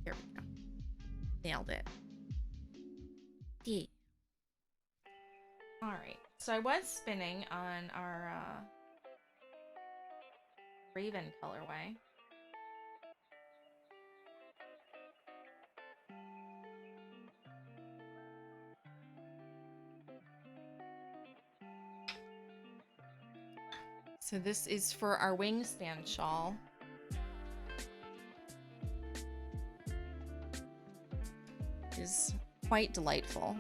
Here we go. Nailed it. Yeah. All right. So I was spinning on our Raven colorway. So this is for our wingspan shawl. It is quite delightful.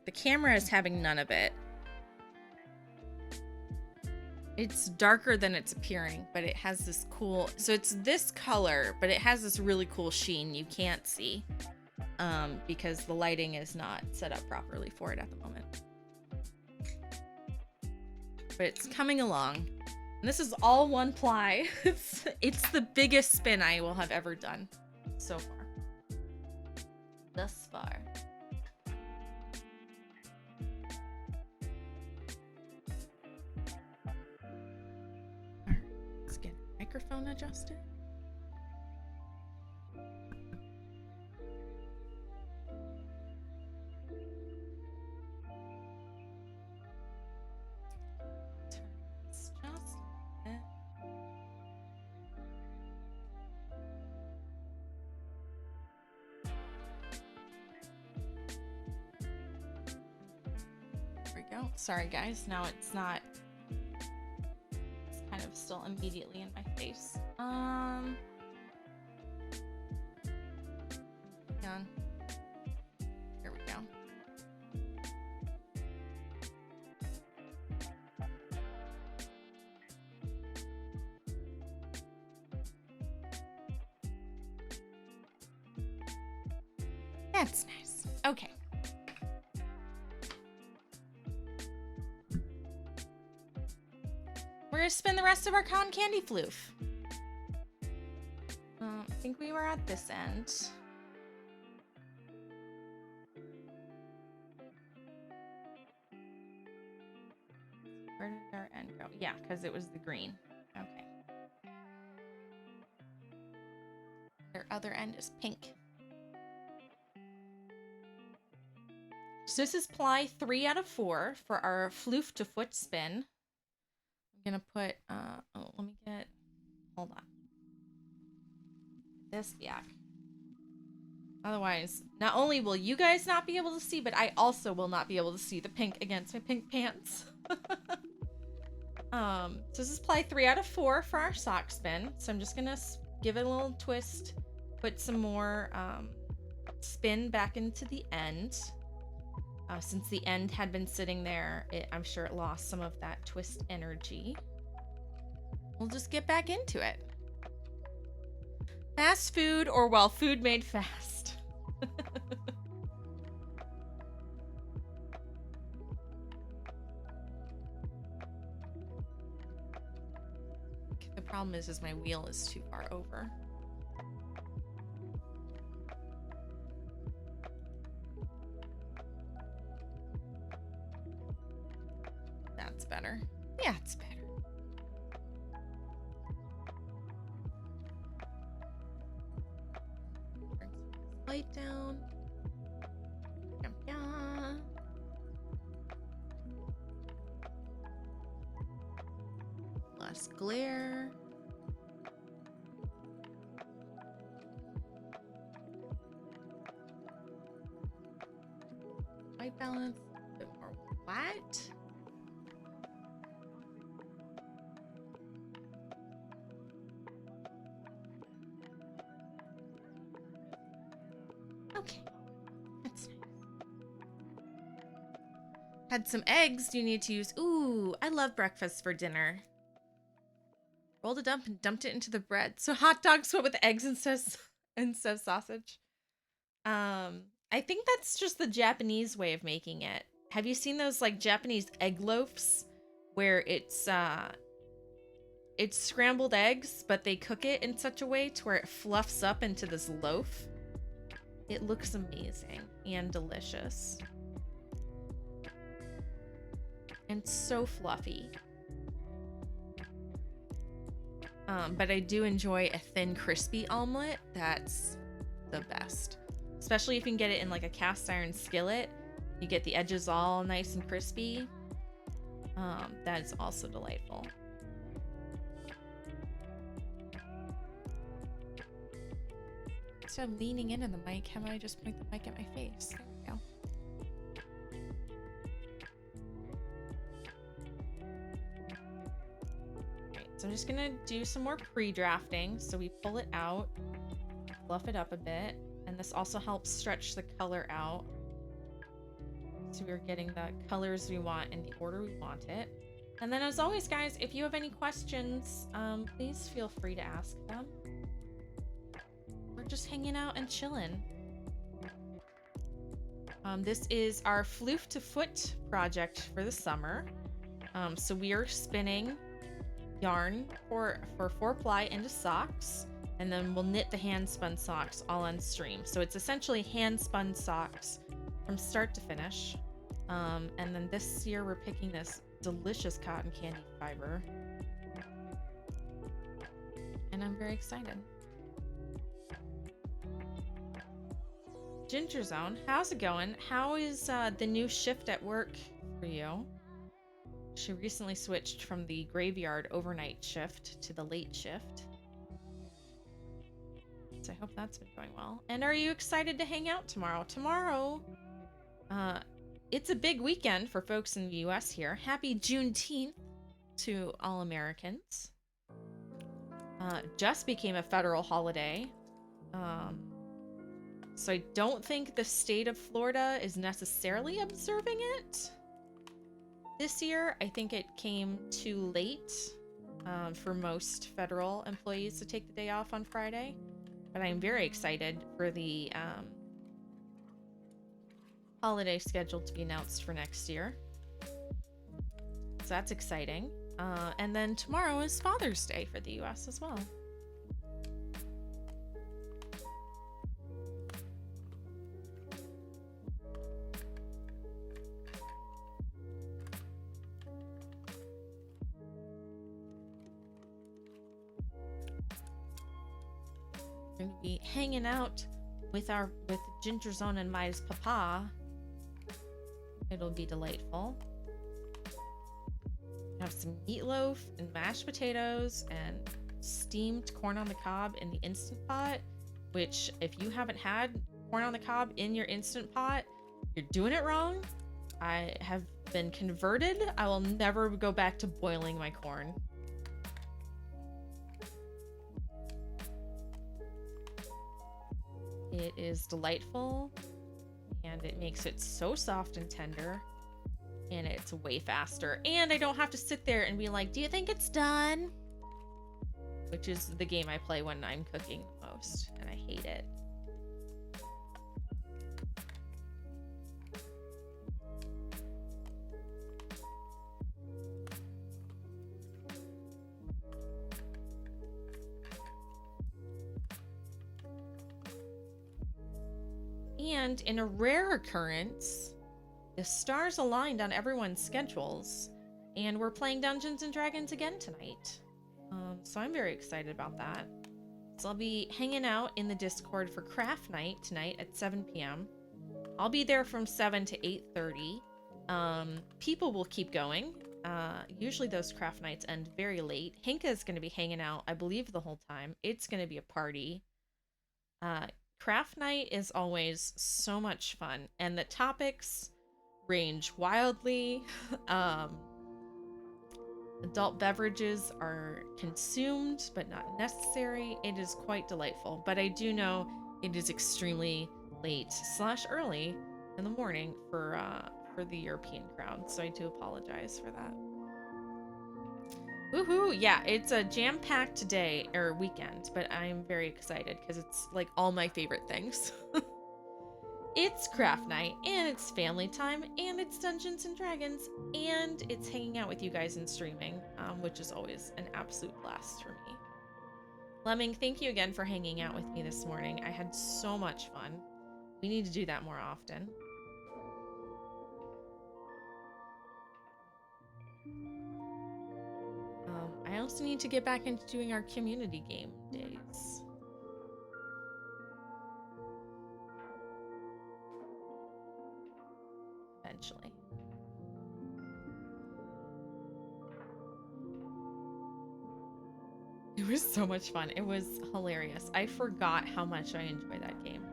The camera is having none of it. It's darker than it's appearing, but it has this cool, so it's this color, but it has this really cool sheen you can't see because the lighting is not set up properly for it at the moment. But it's coming along. And this is all one ply. It's the biggest spin I will have ever done so far. Thus far. Alright, let's get the microphone adjusted. Sorry guys, now it's not, it's kind of still immediately in my face. Hang on. Here we go. That's nice. Okay. We're gonna spin the rest of our cotton candy floof. I think we were at this end. Where did our end go? Yeah, because it was the green. Okay. Their other end is pink. So this is ply 3 out of 4 for our floof to foot spin. I'm gonna put oh, let me get, hold on, this back. Otherwise, not only will you guys not be able to see, but I also will not be able to see the pink against my pink pants. So this is ply 3 out of 4 for our sock spin. So I'm just gonna give it a little twist, put some more spin back into the end. Since the end had been sitting there, I'm sure it lost some of that twist energy. We'll just get back into it. Fast food, or well, food made fast. The problem is my wheel is too far over. That's better. Yeah, it's better. Bring some light down. Less glare. White balance, a bit more white. Okay, that's nice. Had some eggs you need to use. Ooh, I love breakfast for dinner. Rolled it up and dumped it into the bread. So hot dogs, but with eggs instead of sausage. I think that's just the Japanese way of making it. Have you seen those like Japanese egg loafs where it's scrambled eggs, but they cook it in such a way to where it fluffs up into this loaf? It looks amazing and delicious. And so fluffy. But I do enjoy a thin, crispy omelet. That's the best. Especially if you can get it in like a cast iron skillet. You get the edges all nice and crispy. That is also delightful. Instead of leaning into the mic, how about I just point the mic at my face? There we go. Alright, so I'm just gonna do some more pre-drafting. So we pull it out, fluff it up a bit, and this also helps stretch the color out. So we're getting the colors we want in the order we want it. And then as always, guys, if you have any questions, please feel free to ask them. We're just hanging out and chilling. This is our Floof to Foot project for the summer. So we are spinning yarn for 4-ply into socks, and then we'll knit the hand spun socks all on stream. So it's essentially hand spun socks from start to finish. And then this year we're picking this delicious cotton candy fiber, and I'm very excited. Ginger Zone, how's it going? How is the new shift at work for you? She recently switched from the graveyard overnight shift to the late shift. So I hope that's been going well. And are you excited to hang out tomorrow? Tomorrow, it's a big weekend for folks in the US here. Happy Juneteenth to all Americans. Just became a federal holiday. So I don't think the state of Florida is necessarily observing it this year. I think it came too late for most federal employees to take the day off on Friday. But I'm very excited for the holiday schedule to be announced for next year. So that's exciting. And then tomorrow is Father's Day for the US as well. We're gonna be hanging out with Ginger Zone and Mai's papa. It'll be delightful. Have some meatloaf and mashed potatoes and steamed corn on the cob in the Instant Pot, which if you haven't had corn on the cob in your Instant Pot, you're doing it wrong. I have been converted. I will never go back to boiling my corn. It is delightful, and it makes it so soft and tender, and it's way faster. And I don't have to sit there and be like, do you think it's done? Which is the game I play when I'm cooking the most, and I hate it. And in a rare occurrence, the stars aligned on everyone's schedules, and we're playing Dungeons and Dragons again tonight. So I'm very excited about that. So I'll be hanging out in the Discord for craft night tonight at 7 p.m. I'll be there from 7 to 8:30. People will keep going. Usually those craft nights end very late. Hinka is going to be hanging out, I believe, the whole time. It's going to be a party. Craft night is always so much fun, and the topics range wildly. Adult beverages are consumed but not necessary. It is quite delightful, but I do know it is extremely late / early in the morning for the European crowd, so I do apologize for that. Woohoo! Yeah, it's a jam-packed day or weekend, but I'm very excited because it's like all my favorite things. It's craft night, and it's family time, and it's Dungeons and Dragons, and it's hanging out with you guys and streaming, which is always an absolute blast for me. Lemming, thank you again for hanging out with me this morning. I had so much fun. We need to do that more often. I I also need to get back into doing our community game days. Eventually. It was so much fun. It was hilarious. I forgot how much I enjoyed that game.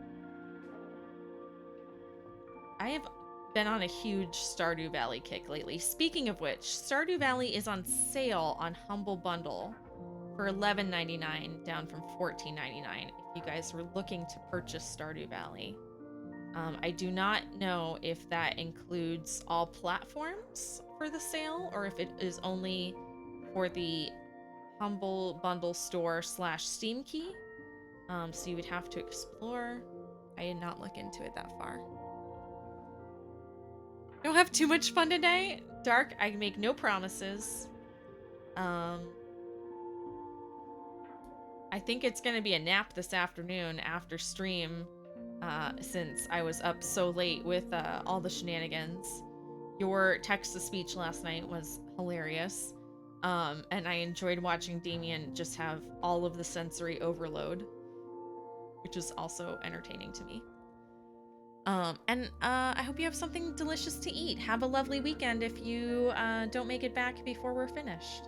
I have been on a huge Stardew Valley kick lately. Speaking of which, Stardew Valley is on sale on Humble Bundle for $11.99, down from $14.99 if you guys were looking to purchase Stardew Valley. I do not know if that includes all platforms for the sale or if it is only for the Humble Bundle store / Steam key. So you would have to explore. I did not look into it that far. Don't have too much fun today. Dark, I make no promises. I think it's gonna be a nap this afternoon after stream, since I was up so late with all the shenanigans. Your text-to-speech last night was hilarious. And I enjoyed watching Damien just have all of the sensory overload, which is also entertaining to me. And I hope you have something delicious to eat. Have a lovely weekend if you don't make it back before we're finished.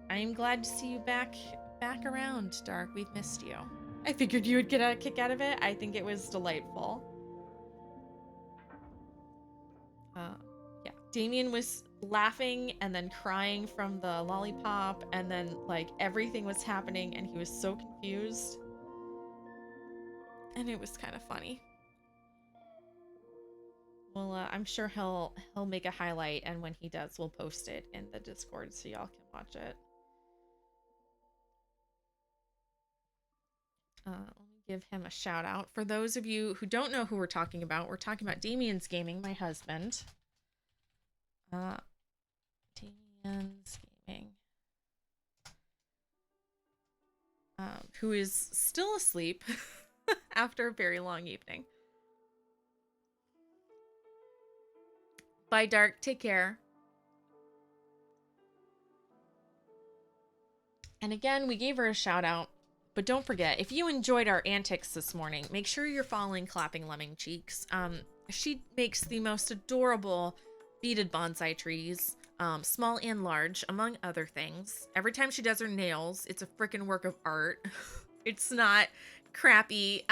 I'm glad to see you back around, Dark. We've missed you. I figured you would get a kick out of it. I think it was delightful. Yeah, Damien was laughing and then crying from the lollipop, and then like everything was happening and he was so confused. And it was kind of funny. Well, I'm sure he'll make a highlight, and when he does, we'll post it in the Discord so y'all can watch it. Let me give him a shout out. For those of you who don't know who we're talking about Damien's Gaming, my husband. Damien's Gaming. Who is still asleep after a very long evening. Bye, Dark. Take care. And again, we gave her a shout out. But don't forget, if you enjoyed our antics this morning, make sure you're following Clapping Lemming Cheeks. She makes the most adorable beaded bonsai trees, small and large, among other things. Every time she does her nails, it's a freaking work of art. It's not crappy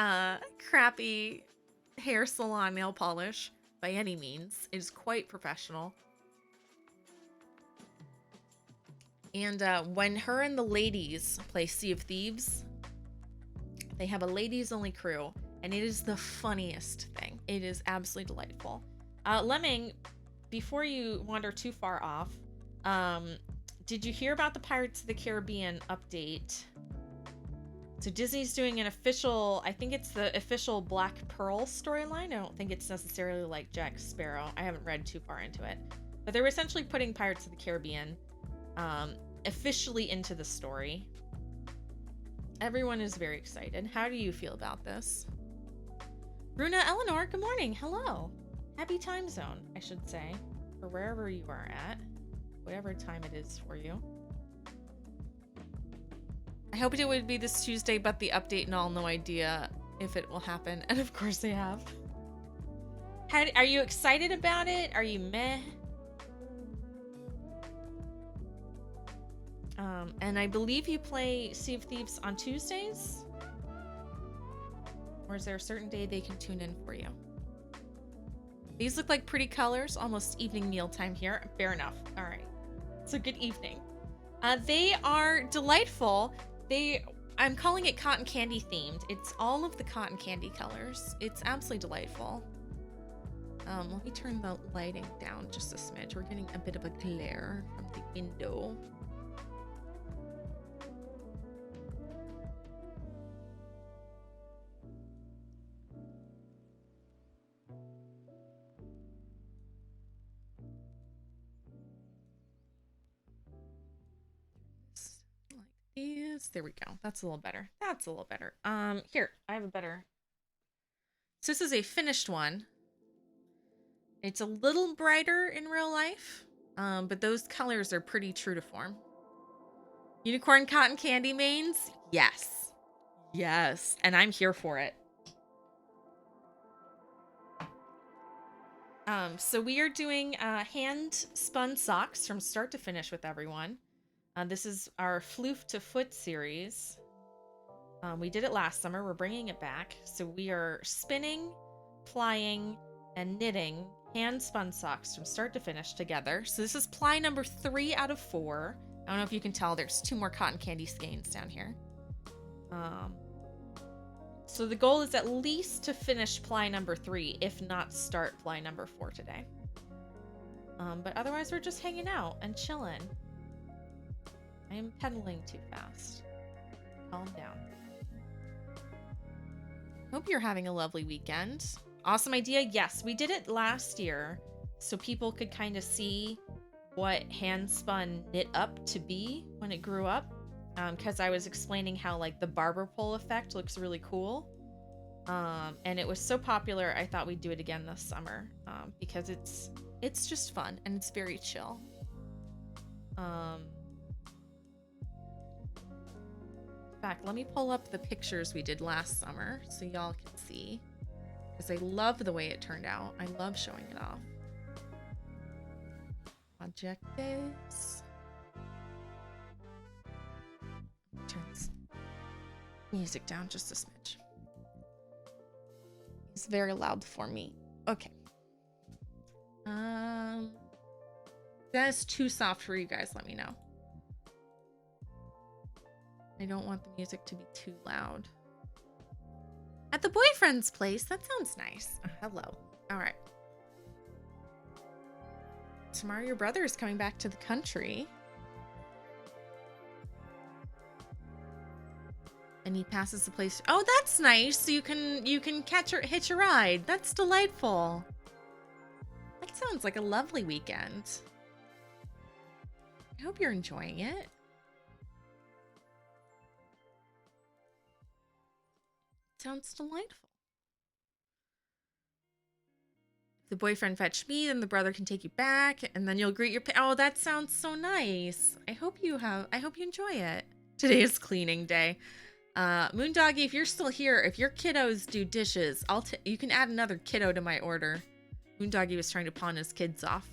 hair salon nail polish by any means. It is quite professional. And when her and the ladies play Sea of Thieves, they have a ladies only crew, and it is the funniest thing. It is absolutely delightful. Lemming, before you wander too far off, did you hear about the Pirates of the Caribbean update? So Disney's doing an official, I think it's the official Black Pearl storyline. I don't think it's necessarily like Jack Sparrow. I haven't read too far into it. But they're essentially putting Pirates of the Caribbean officially into the story. Everyone is very excited. How do you feel about this? Bruna Eleanor, good morning. Hello. Happy time zone, I should say, for wherever you are at, whatever time it is for you. I hoped it would be this Tuesday, but the update and all, no idea if it will happen. And of course they have. Are you excited about it? Are you meh? And I believe you play Sea of Thieves on Tuesdays? Or is there a certain day they can tune in for you? These look like pretty colors, almost evening meal time here. Fair enough. All right. So good evening. They are delightful. I'm calling it cotton candy themed. It's all of the cotton candy colors. It's absolutely delightful. Let me turn the lighting down just a smidge. We're getting a bit of a glare from the window. There we go. That's a little better. That's a little better. Here, I have a better. So this is a finished one. It's a little brighter in real life. But those colors are pretty true to form. Unicorn cotton candy mains? Yes. Yes. And I'm here for it. So we are doing hand spun socks from start to finish with everyone. This is our Floof to Foot series. We did it last summer. We're bringing it back. So we are spinning, plying, and knitting hand spun socks from start to finish together. So this is ply number 3 out of 4. I don't know if you can tell, there's 2 more cotton candy skeins down here. So the goal is at least to finish ply number 3, if not start ply number 4 today. But otherwise we're just hanging out and chilling. I am pedaling too fast. Calm down. Hope you're having a lovely weekend. Awesome idea. Yes, we did it last year so people could kind of see what hand spun knit up to be when it grew up. Because I was explaining how like the barber pole effect looks really cool. And it was so popular, I thought we'd do it again this summer. Because it's just fun and it's very chill. In fact, let me pull up the pictures we did last summer so y'all can see. Because I love the way it turned out. I love showing it off. Objectives. Turn this music down just a smidge. It's very loud for me. Okay. That's too soft for you guys, let me know. I don't want the music to be too loud. At the boyfriend's place? That sounds nice. Hello. All right. Tomorrow your brother is coming back to the country. And he passes the place. Oh, that's nice. So you can hitch a ride. That's delightful. That sounds like a lovely weekend. I hope you're enjoying it. Sounds delightful. If the boyfriend fetched me, then the brother can take you back, and then you'll greet your oh, that sounds so nice. I hope you enjoy it. Today is cleaning day. Moondoggy, if you're still here, if your kiddos do dishes, you can add another kiddo to my order. Moondoggy was trying to pawn his kids off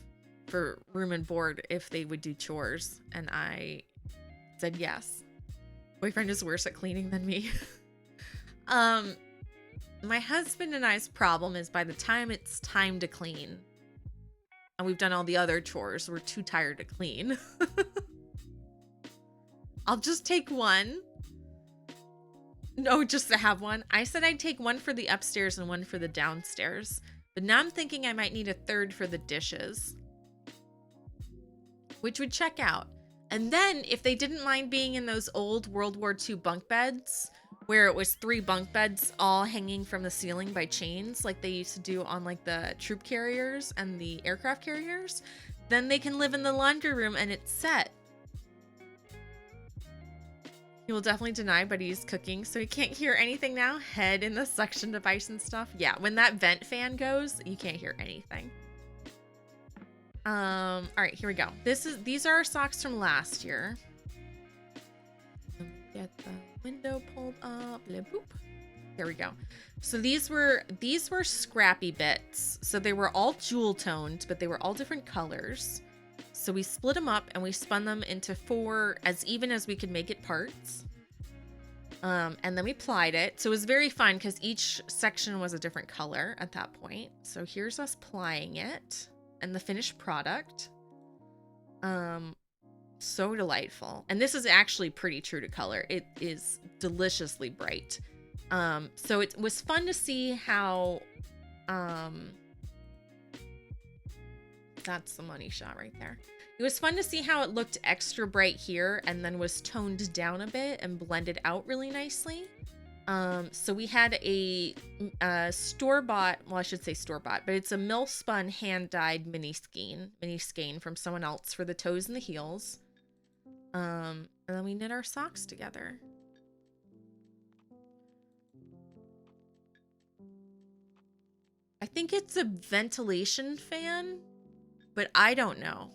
for room and board if they would do chores, and I said yes. Boyfriend is worse at cleaning than me. My husband and I's problem is by the time it's time to clean, and we've done all the other chores, we're too tired to clean. I'll just take one. No, just to have one. I said I'd take one for the upstairs and one for the downstairs. But now I'm thinking I might need a third for the dishes. Which would check out. And then, if they didn't mind being in those old World War II bunk beds, where it was 3 bunk beds all hanging from the ceiling by chains, like they used to do on like the troop carriers and the aircraft carriers, then they can live in the laundry room and it's set. He will definitely deny, but he's cooking, so he can't hear anything now. Head in the suction device and stuff. Yeah, when that vent fan goes, you can't hear anything. All right, here we go. These are our socks from last year. Get the window pulled up. Boop. There we go. So these were scrappy bits. So they were all jewel toned, but they were all different colors. So we split them up and we spun them into 4 as even as we could make it parts. And then we plied it. So it was very fun because each section was a different color at that point. So here's us plying it and the finished product. So delightful. And this is actually pretty true to color. It is deliciously bright. So it was fun to see how, that's the money shot right there. It was fun to see how it looked extra bright here and then was toned down a bit and blended out really nicely. So we had a store-bought, well, I should say store-bought, but it's a mill-spun hand-dyed mini skein from someone else for the toes and the heels. And then we knit our socks together. I think it's a ventilation fan, but I don't know.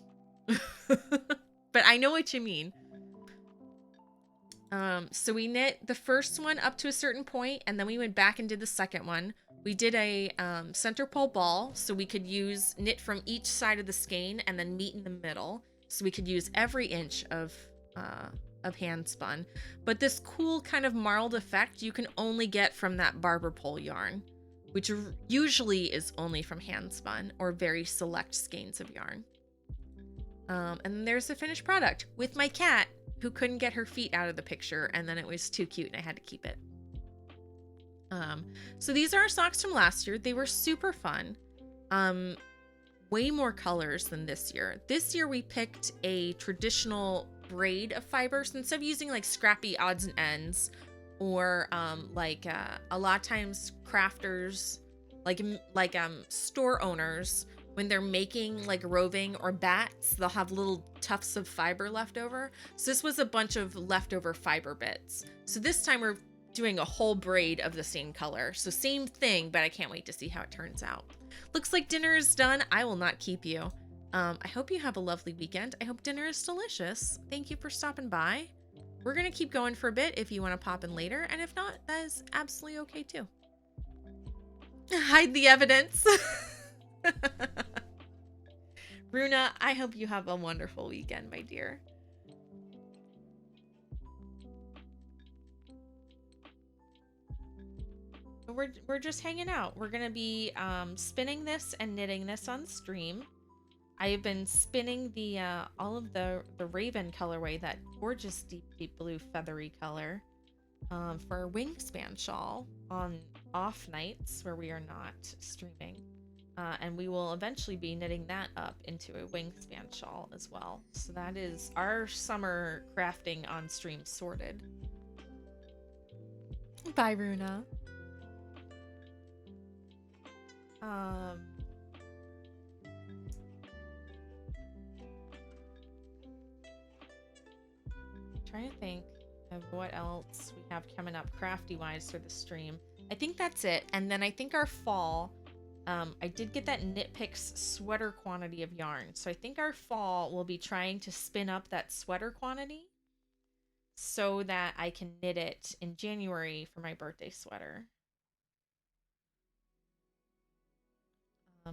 But I know what you mean. So we knit the first one up to a certain point, and then we went back and did the second one. We did a center pole ball, so we could use knit from each side of the skein and then meet in the middle, so we could use every inch of hand spun. But this cool kind of marled effect you can only get from that barber pole yarn, which usually is only from hand spun or very select skeins of yarn. And there's the finished product with my cat, who couldn't get her feet out of the picture, and then it was too cute and I had to keep it. So these are our socks from last year. They were super fun. Way more colors than this year. This year we picked a traditional braid of fibers instead of using like scrappy odds and ends, or a lot of times crafters, like store owners, when they're making like roving or bats, they'll have little tufts of fiber left over. So this was a bunch of leftover fiber bits. So this time we're doing a whole braid of the same color. So same thing, but I can't wait to see how it turns out. Looks like dinner is done. I will not keep you. I hope you have a lovely weekend. I hope dinner is delicious. Thank you for stopping by. We're going to keep going for a bit if you want to pop in later. And if not, that is absolutely okay too. Hide the evidence. Runa, I hope you have a wonderful weekend, my dear. We're just hanging out. We're gonna be spinning this and knitting this on stream. I have been spinning the all of the Raven colorway, that gorgeous deep blue feathery color, for a wingspan shawl on off nights where we are not streaming. And we will eventually be knitting that up into a wingspan shawl as well. So that is our summer crafting on stream sorted. Bye, Runa. Trying to think of what else we have coming up crafty wise for the stream. I think that's it. And then I think our fall, I did get that Knit Picks sweater quantity of yarn. So I think our fall will be trying to spin up that sweater quantity so that I can knit it in January for my birthday sweater.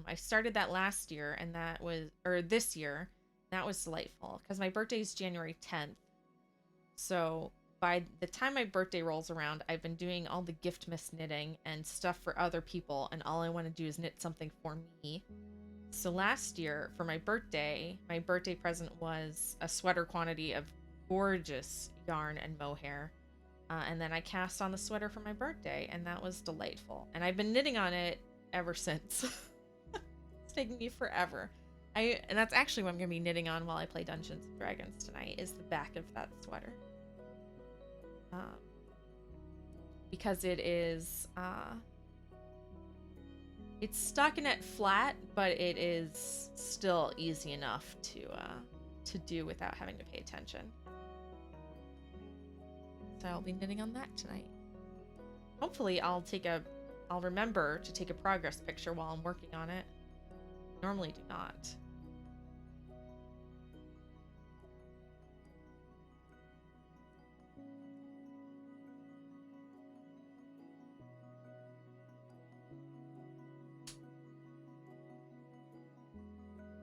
I started that last year, and that was, or this year, that was delightful because my birthday is January 10th. So by the time my birthday rolls around, I've been doing all the gift miss knitting and stuff for other people, and all I want to do is knit something for me. So last year, for my birthday present was a sweater quantity of gorgeous yarn and mohair. And then I cast on the sweater for my birthday, and that was delightful. And I've been knitting on it ever since. It's taking me forever. And that's actually what I'm going to be knitting on while I play Dungeons & Dragons tonight, is the back of that sweater. Because it is, it's stockinette flat, but it is still easy enough to do without having to pay attention. So I'll be knitting on that tonight. Hopefully I'll remember to take a progress picture while I'm working on it. Normally do not.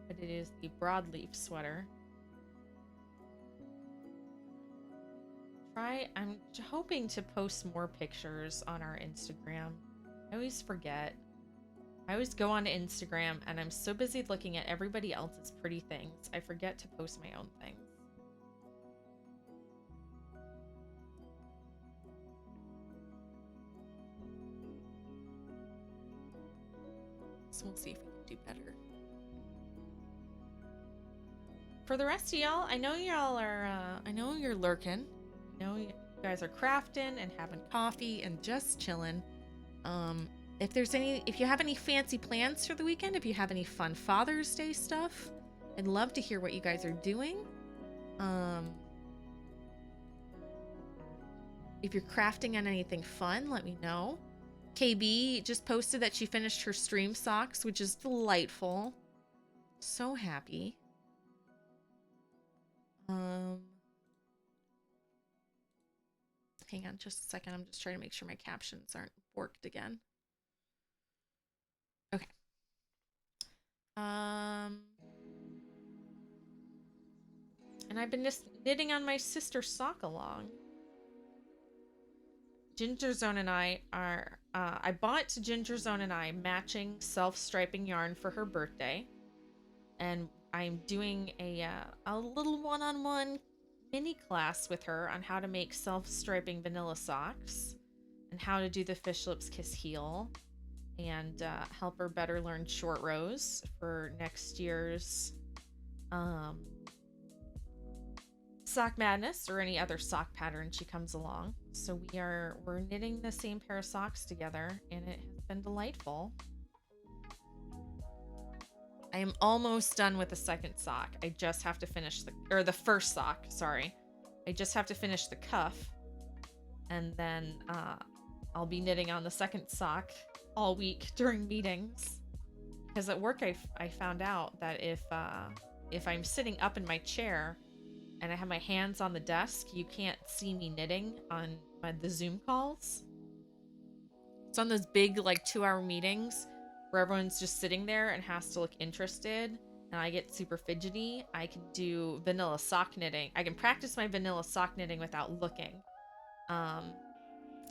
But it is the broadleaf sweater. I'm hoping to post more pictures on our Instagram. I always forget. I always go on Instagram and I'm so busy looking at everybody else's pretty things, I forget to post my own things. So we'll see if we can do better. For the rest of y'all, I know y'all are, I know you're lurking. I know you guys are crafting and having coffee and just chilling. If you have any fancy plans for the weekend, if you have any fun Father's Day stuff, I'd love to hear what you guys are doing. If you're crafting on anything fun, let me know. KB just posted that she finished her stream socks, which is delightful. So happy. Um, Hang on just a second. I'm just trying to make sure my captions aren't borked again. Okay. And I've been just knitting on my sister sock along. Ginger Zone and I are, I bought Ginger Zone and I matching self-striping yarn for her birthday. And I'm doing a little one-on-one mini class with her on how to make self-striping vanilla socks and how to do the Fish Lips Kiss Heel and help her better learn short rows for next year's Sock Madness or any other sock pattern she comes along. So we're knitting the same pair of socks together, and it has been delightful. I am almost done with the second sock. I just have to finish the first sock, sorry. I just have to finish the cuff, and then I'll be knitting on the second sock all week during meetings. Because at work I found out that if I'm sitting up in my chair and I have my hands on the desk, you can't see me knitting on the Zoom calls. It's on those big like 2-hour meetings where everyone's just sitting there and has to look interested, and I get super fidgety. I can do vanilla sock knitting. I can practice my vanilla sock knitting without looking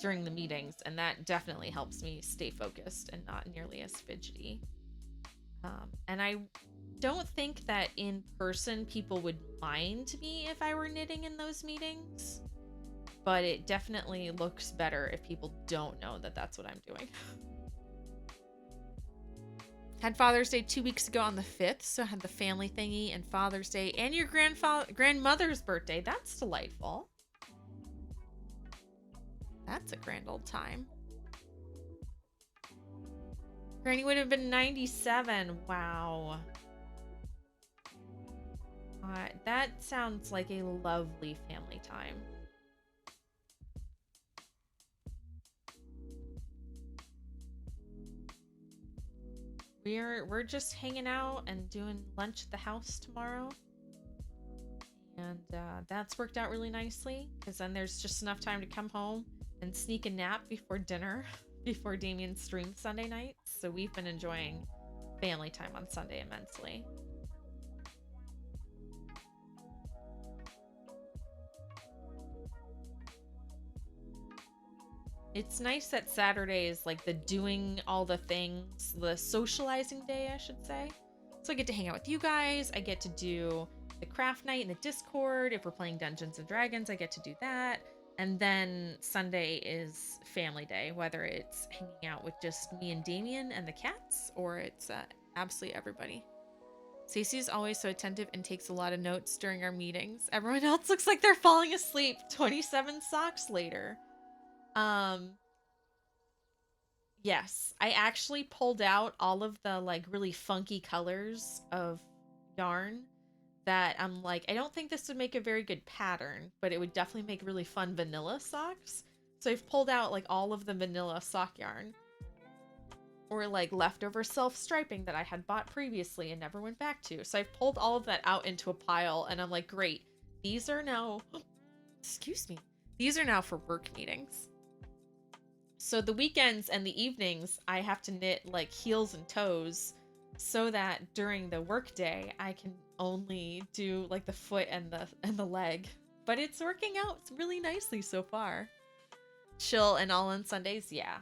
during the meetings, and that definitely helps me stay focused and not nearly as fidgety. And I don't think that in person people would mind me if I were knitting in those meetings, but it definitely looks better if people don't know that that's what I'm doing. Had Father's Day 2 weeks ago on the 5th, so I had the family thingy and Father's Day and your grandmother's birthday. That's delightful. That's a grand old time. Granny would have been 97. Wow. That sounds like a lovely family time. We're just hanging out and doing lunch at the house tomorrow. And that's worked out really nicely, because then there's just enough time to come home and sneak a nap before dinner, before Damien streams Sunday nights. So we've been enjoying family time on Sunday immensely. It's nice that Saturday is like the doing all the things, the socializing day, I should say. So I get to hang out with you guys. I get to do the craft night in the Discord. If we're playing Dungeons and Dragons, I get to do that. And then Sunday is family day, whether it's hanging out with just me and Damien and the cats, or it's absolutely everybody. Stacey's always so attentive and takes a lot of notes during our meetings. Everyone else looks like they're falling asleep 27 socks later. Yes, I actually pulled out all of the like really funky colors of yarn that I'm like, I don't think this would make a very good pattern, but it would definitely make really fun vanilla socks. So I've pulled out like all of the vanilla sock yarn, or like leftover self-striping that I had bought previously and never went back to. So I've pulled all of that out into a pile, and I'm like, great, these are now, excuse me, these are now for work meetings. So the weekends and the evenings, I have to knit like heels and toes so that during the workday, I can only do like the foot and the leg. But it's working out really nicely so far. Chill and all on Sundays, yeah.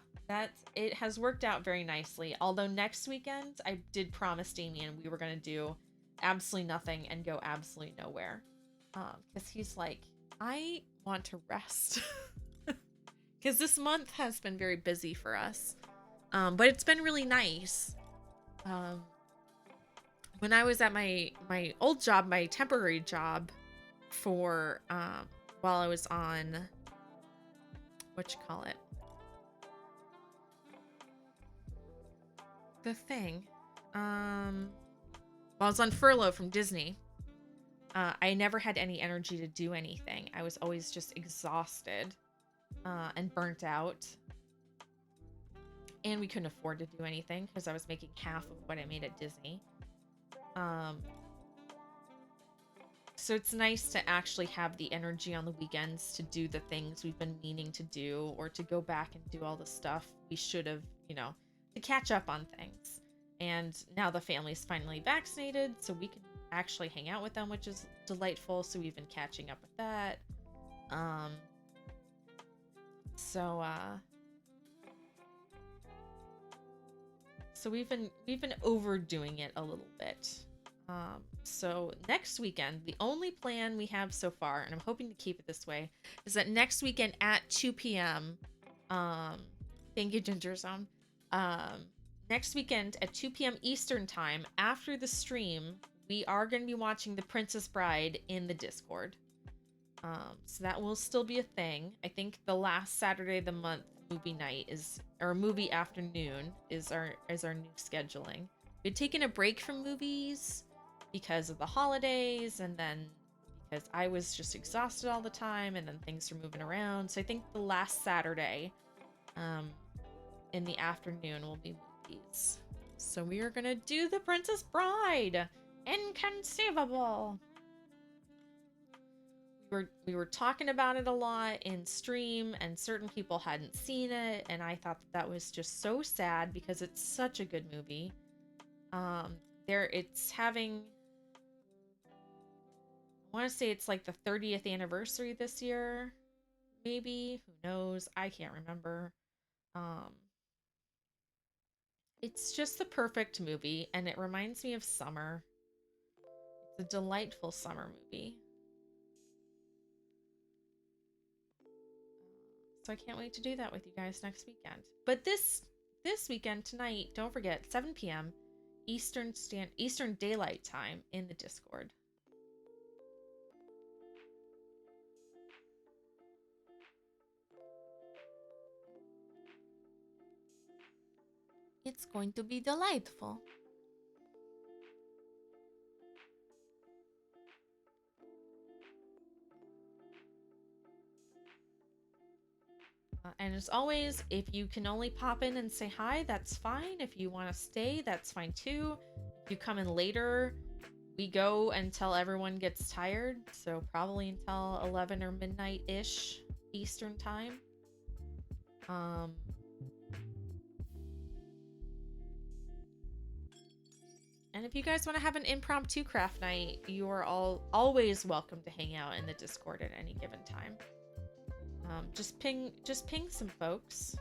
It has worked out very nicely. Although next weekend, I did promise Damien we were gonna do absolutely nothing and go absolutely nowhere. Because he's like, I want to rest. Because this month has been very busy for us. But it's been really nice. When I was at my old job, my temporary job for, while I was on, the thing. While I was on furlough from Disney, I never had any energy to do anything. I was always just exhausted. And burnt out, and we couldn't afford to do anything because I was making half of what I made at Disney. So it's nice to actually have the energy on the weekends to do the things we've been meaning to do, or to go back and do all the stuff we should have, to catch up on things. And now the family's finally vaccinated, so we can actually hang out with them, which is delightful. So we've been catching up with that. Um, so so we've been overdoing it a little bit. So next weekend, the only plan we have so far, and I'm hoping to keep it this way, is that next weekend at 2 p.m. Thank you, Ginger Zone. Next weekend at 2 p.m. Eastern time, after the stream, we are going to be watching The Princess Bride in the Discord. So that will still be a thing. I think the last Saturday of the month movie night or movie afternoon is our new scheduling. We've taken a break from movies because of the holidays, and then because I was just exhausted all the time, and then things are moving around. So I think the last Saturday in the afternoon will be movies. So we are gonna do The Princess Bride. Inconceivable. We were talking about it a lot in stream, and certain people hadn't seen it, and I thought that was just so sad because it's such a good movie. It's having, I want to say it's like the 30th anniversary this year, maybe. Who knows? I can't remember. It's just the perfect movie, and it reminds me of summer. It's a delightful summer movie. So I can't wait to do that with you guys next weekend. But this weekend tonight, don't forget, 7 p.m. Eastern Daylight Time in the Discord. It's going to be delightful. And as always, if you can only pop in and say hi, that's fine. If you want to stay, that's fine too. If you come in later, we go until everyone gets tired. So probably until 11 or midnight-ish Eastern time. And if you guys want to have an impromptu craft night, you are always welcome to hang out in the Discord at any given time. Just ping some folks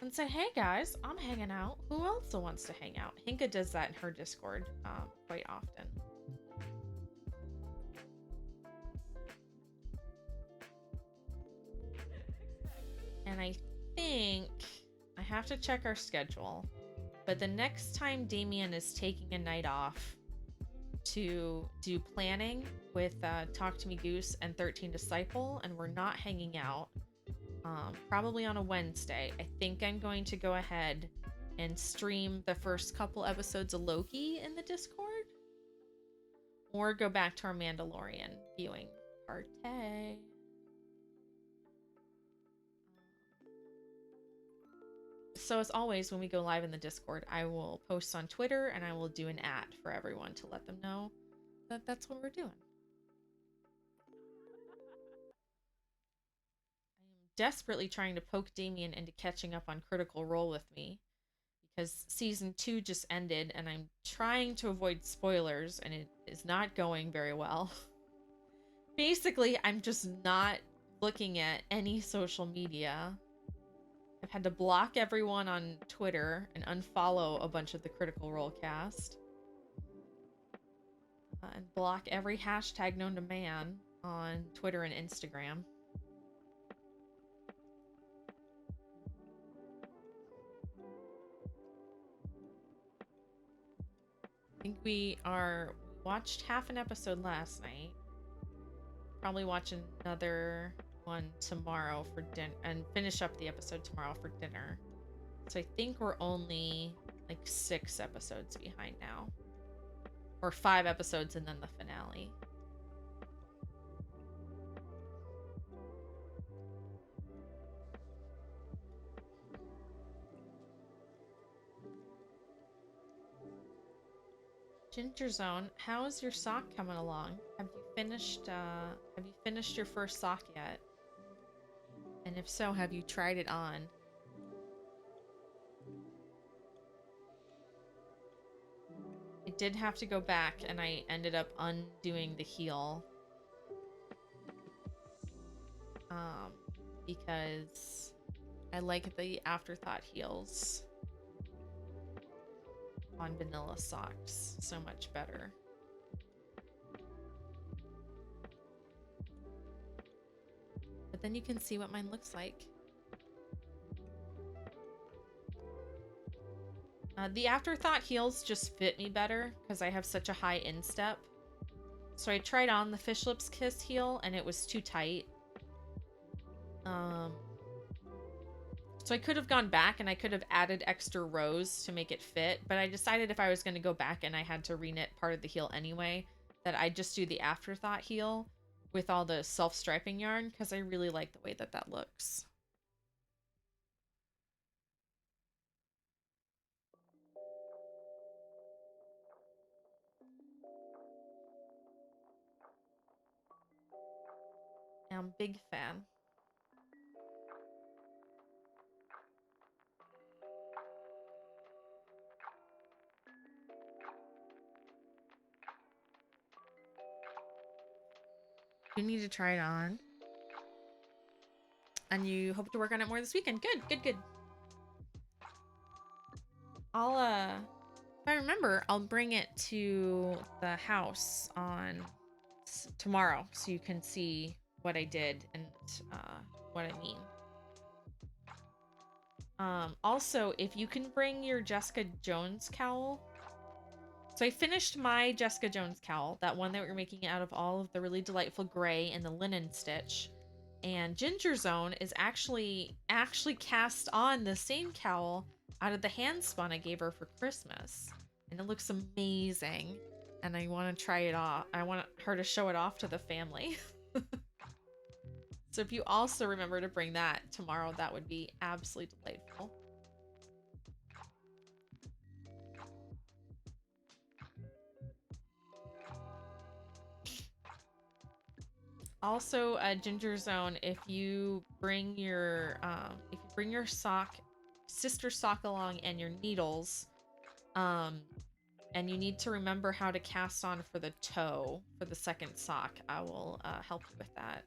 and say, hey guys, I'm hanging out. Who else wants to hang out? Hinka does that in her Discord quite often. And I think I have to check our schedule, but the next time Damien is taking a night off to do planning with Talk to Me Goose and 13 Disciple, and we're not hanging out, probably on a Wednesday, I think I'm going to go ahead and stream the first couple episodes of Loki in the Discord, or go back to our Mandalorian viewing party. So as always, when we go live in the Discord, I will post on Twitter, and I will do an @ for everyone to let them know that that's what we're doing. I am desperately trying to poke Damien into catching up on Critical Role with me, because season 2 just ended, and I'm trying to avoid spoilers, and it is not going very well. Basically, I'm just not looking at any social media. I've had to block everyone on Twitter and unfollow a bunch of the Critical Role cast. And block every hashtag known to man on Twitter and Instagram. I think we watched half an episode last night. Probably watch another one tomorrow for dinner, and finish up the episode tomorrow for dinner. So I think we're only like 6 episodes behind now, or 5 episodes and then the finale. Ginger Zone, how is your sock coming along? Have you finished your first sock yet? And if so, have you tried it on? I did have to go back and I ended up undoing the heel. Because I like the afterthought heels on vanilla socks so much better. But then you can see what mine looks like. The afterthought heels just fit me better because I have such a high instep. So I tried on the Fish Lips Kiss heel and it was too tight. So I could have gone back and I could have added extra rows to make it fit, but I decided if I was going to go back and I had to reknit part of the heel anyway, that I'd just do the afterthought heel with all the self-striping yarn because I really like the way that that looks. I'm a big fan. You need to try it on. And you hope to work on it more this weekend. Good, good, good. I'll, if I remember, I'll bring it to the house on tomorrow so you can see what I did and what I mean. Also, if you can bring your Jessica Jones cowl. So I finished my Jessica Jones cowl, that one that we were making out of all of the really delightful gray and the linen stitch. And Ginger Zone is actually cast on the same cowl out of the hand spun I gave her for Christmas. And it looks amazing. And I want to try it off. I want her to show it off to the family. So if you also remember to bring that tomorrow, that would be absolutely delightful. Also, Ginger Zone, if you bring your sister sock along and your needles, and you need to remember how to cast on for the toe for the second sock, I will help you with that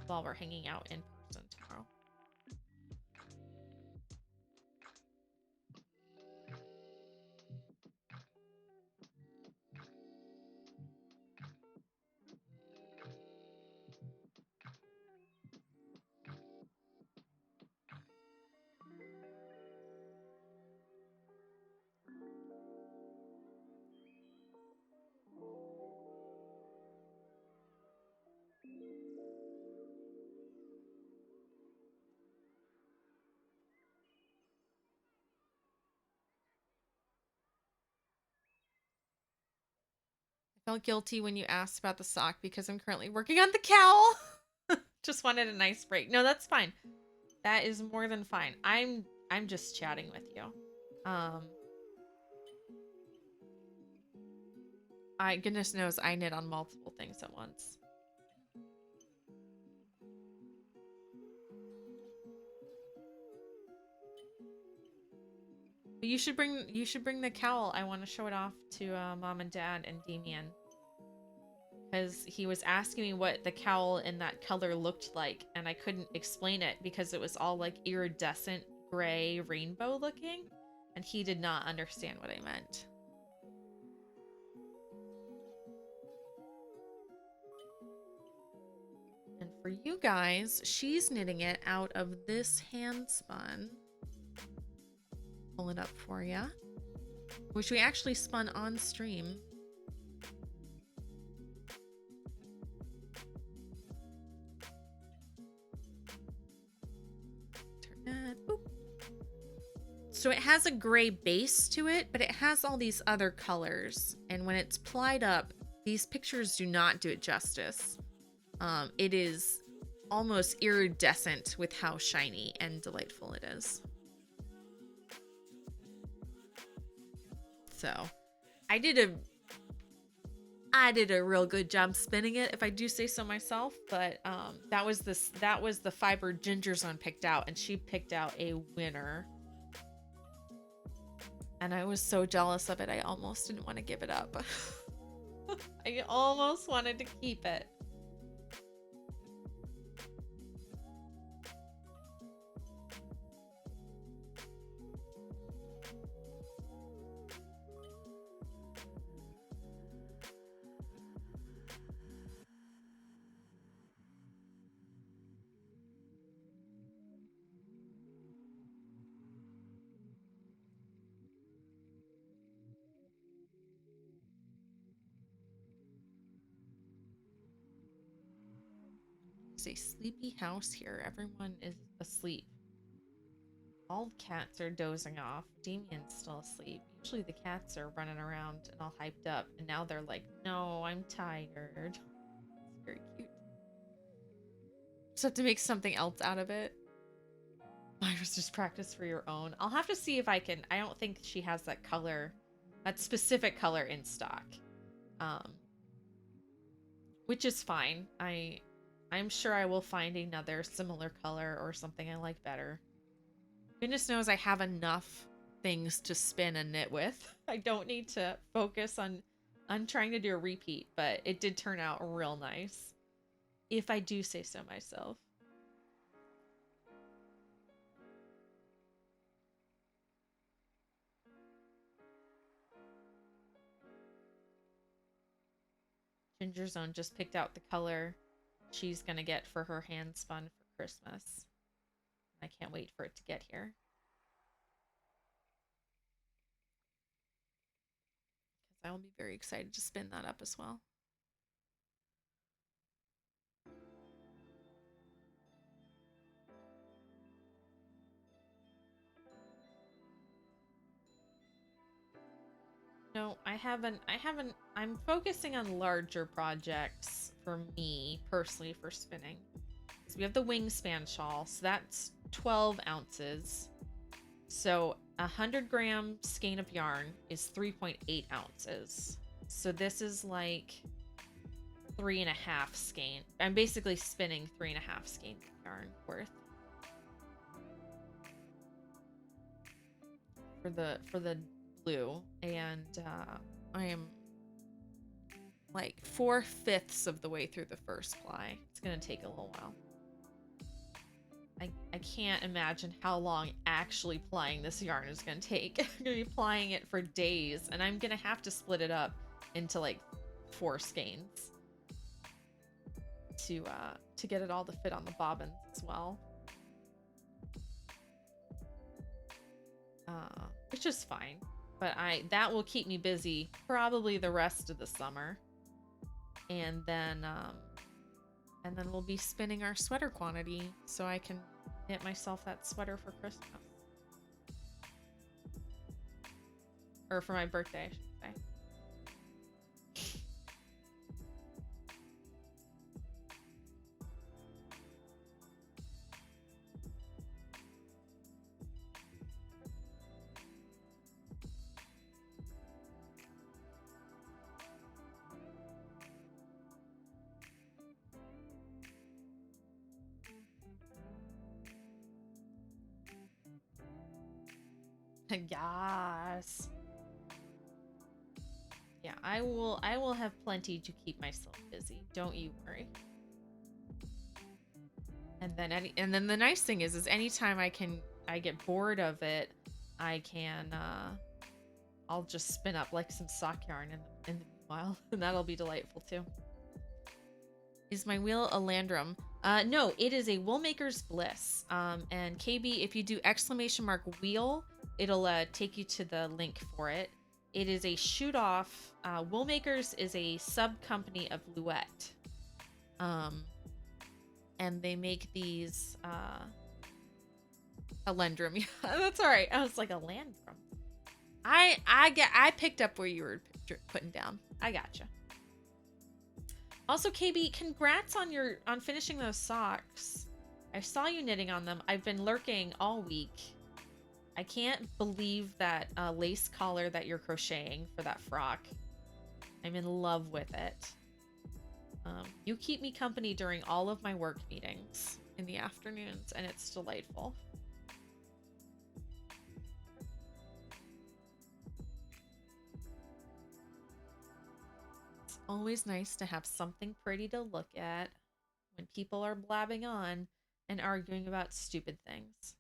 while we're hanging out in person tomorrow. Felt guilty when you asked about the sock because I'm currently working on the cowl. Just wanted a nice break. No, that's fine. That is more than fine. I'm just chatting with you. Goodness knows I knit on multiple things at once. But you should bring the cowl. I want to show it off to Mom and Dad and Damien. Because he was asking me what the cowl in that color looked like, and I couldn't explain it because it was all like iridescent gray rainbow looking, and he did not understand what I meant. And for you guys, she's knitting it out of this hand spun. Pull it up for you, which we actually spun on stream. So it has a gray base to it, but it has all these other colors. And when it's plied up, these pictures do not do it justice. It is almost iridescent with how shiny and delightful it is. So I did I did a real good job spinning it, if I do say so myself. But that was the fiber Ginger Zone picked out, and she picked out a winner. And I was so jealous of it, I almost didn't want to give it up. I almost wanted to keep it. It's a sleepy house here. Everyone is asleep. All the cats are dozing off. Damien's still asleep. Usually the cats are running around and all hyped up, and now they're like, no, I'm tired. It's very cute. Just have to make something else out of it. Mine was just practice for your own. I'll have to see if I can. I don't think she has that color, that specific color in stock. Which is fine. I'm sure I will find another similar color or something I like better. Goodness knows I have enough things to spin and knit with. I don't need to focus on trying to do a repeat, but it did turn out real nice, if I do say so myself. Ginger Zone just picked out the color she's gonna get for her hand spun for Christmas. I can't wait for it to get here. Because I will be very excited to spin that up as well. No, I haven't. I'm focusing on larger projects for me personally for spinning. So we have the wingspan shawl, so that's 12 ounces. So 100-gram skein of yarn is 3.8 ounces. So this is like 3.5 skein. I'm basically spinning 3.5 skein of yarn worth. For the blue, and I am like 4/5 of the way through the first ply. It's gonna take a little while. I can't imagine how long actually plying this yarn is gonna take. I'm gonna be plying it for days, and I'm gonna have to split it up into like 4 skeins to get it all to fit on the bobbins as well. Which is fine. But that will keep me busy probably the rest of the summer. And then we'll be spinning our sweater quantity so I can knit myself that sweater for Christmas. Or for my birthday, I should say. Yes. Yeah, I will have plenty to keep myself busy. Don't you worry. And then the nice thing is anytime I get bored of it, I can I'll just spin up like some sock yarn in the meanwhile, and that'll be delightful too. Is my wheel a Landrum? No, it is a Woolmaker's Bliss. And KB, if you do !wheel, it'll take you to the link for it. It is a shoot off. Woolmakers is a sub company of Louette. And they make these a Landrum. Yeah, that's all right. I was like, a Landrum. I picked up where you were putting down. I gotcha. Also, KB, congrats on finishing those socks. I saw you knitting on them. I've been lurking all week. I can't believe that lace collar that you're crocheting for that frock. I'm in love with it. You keep me company during all of my work meetings in the afternoons, and it's delightful. It's always nice to have something pretty to look at when people are blabbing on and arguing about stupid things.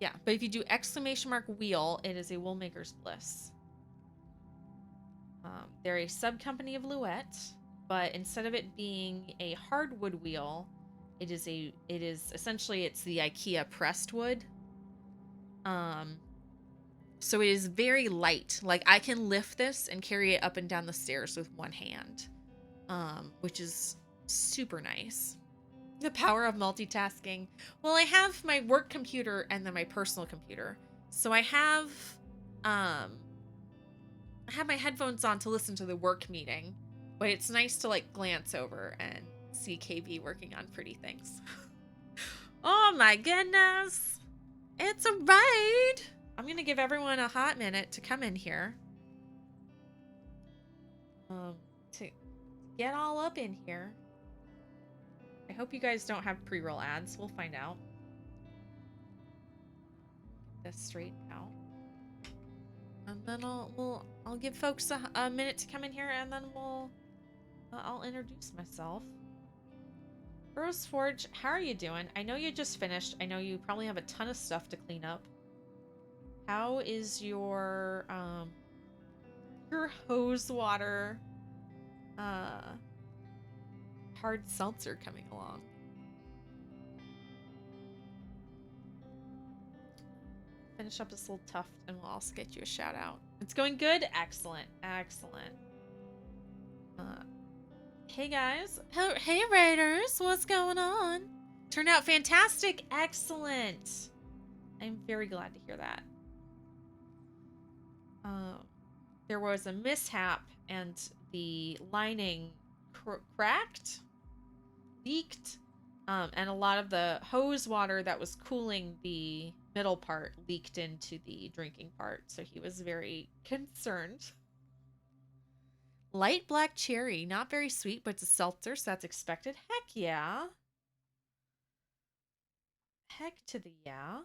Yeah, but if you do exclamation mark wheel, it is a Woolmaker's Bliss. They're a sub company of Louette, but instead of it being a hardwood wheel, it is essentially it's the IKEA pressed wood. So it is very light. Like I can lift this and carry it up and down the stairs with one hand, which is super nice. The power of multitasking. Well, I have my work computer and then my personal computer. So I have my headphones on to listen to the work meeting, but it's nice to like glance over and see KB working on pretty things. Oh my goodness. It's a raid. I'm going to give everyone a hot minute to come in here. To get all up in here. I hope you guys don't have pre-roll ads. We'll find out. Get this straightened out. And then I'll give folks a minute to come in here, and then I'll introduce myself. Burroughs Forge, how are you doing? I know you just finished. I know you probably have a ton of stuff to clean up. How is your hose water hard seltzer coming along? Finish up this little tuft and we'll also get you a shout out. It's going good? Excellent. Excellent. Hey guys. Hey Raiders. What's going on? Turned out fantastic. Excellent. I'm very glad to hear that. There was a mishap and the lining cracked, leaked, and a lot of the hose water that was cooling the middle part leaked into the drinking part, so he was very concerned. Light black cherry, not very sweet, but it's a seltzer, so that's expected. Heck yeah. Heck to the yeah.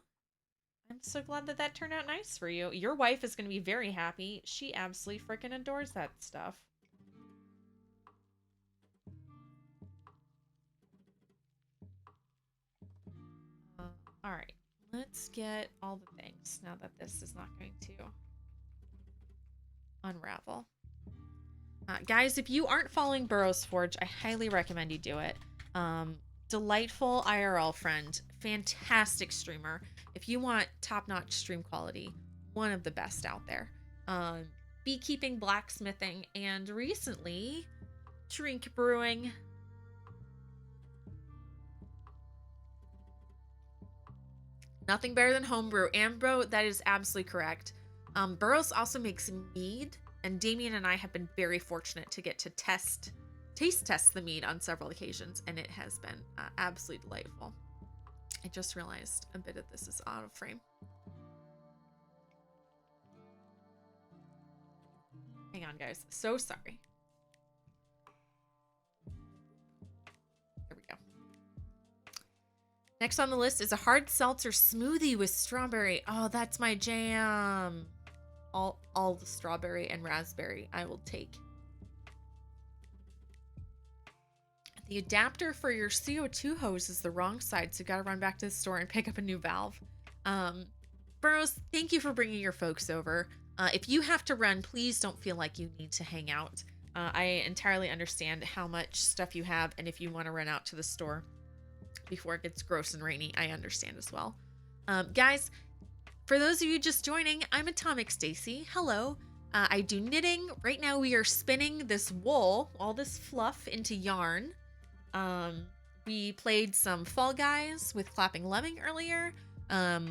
I'm so glad that that turned out nice for you. Your wife is going to be very happy. She absolutely freaking adores that stuff. All right. Let's get all the things now that this is not going to unravel. Guys, if you aren't following Burroughs Forge, I highly recommend you do it. Delightful IRL friend. Fantastic streamer. If you want top-notch stream quality, one of the best out there. Beekeeping, blacksmithing, and recently, drink brewing. Nothing better than homebrew. Ambro, that is absolutely correct. Burroughs also makes mead, and Damien and I have been very fortunate to get to taste test the mead on several occasions, and it has been absolutely delightful. I just realized a bit of this is out of frame. Hang on, guys. So sorry. There we go. Next on the list is a hard seltzer smoothie with strawberry. Oh, that's my jam. All the strawberry and raspberry I will take. The adapter for your CO2 hose is the wrong side, so you gotta run back to the store and pick up a new valve. Burroughs, thank you for bringing your folks over. If you have to run, please don't feel like you need to hang out. I entirely understand how much stuff you have, and if you want to run out to the store before it gets gross and rainy, I understand as well. Guys, for those of you just joining, I'm Atomic Stacy. Hello. I do knitting. Right now we are spinning this wool, all this fluff, into yarn. We played some Fall Guys with Clapping Lemming earlier.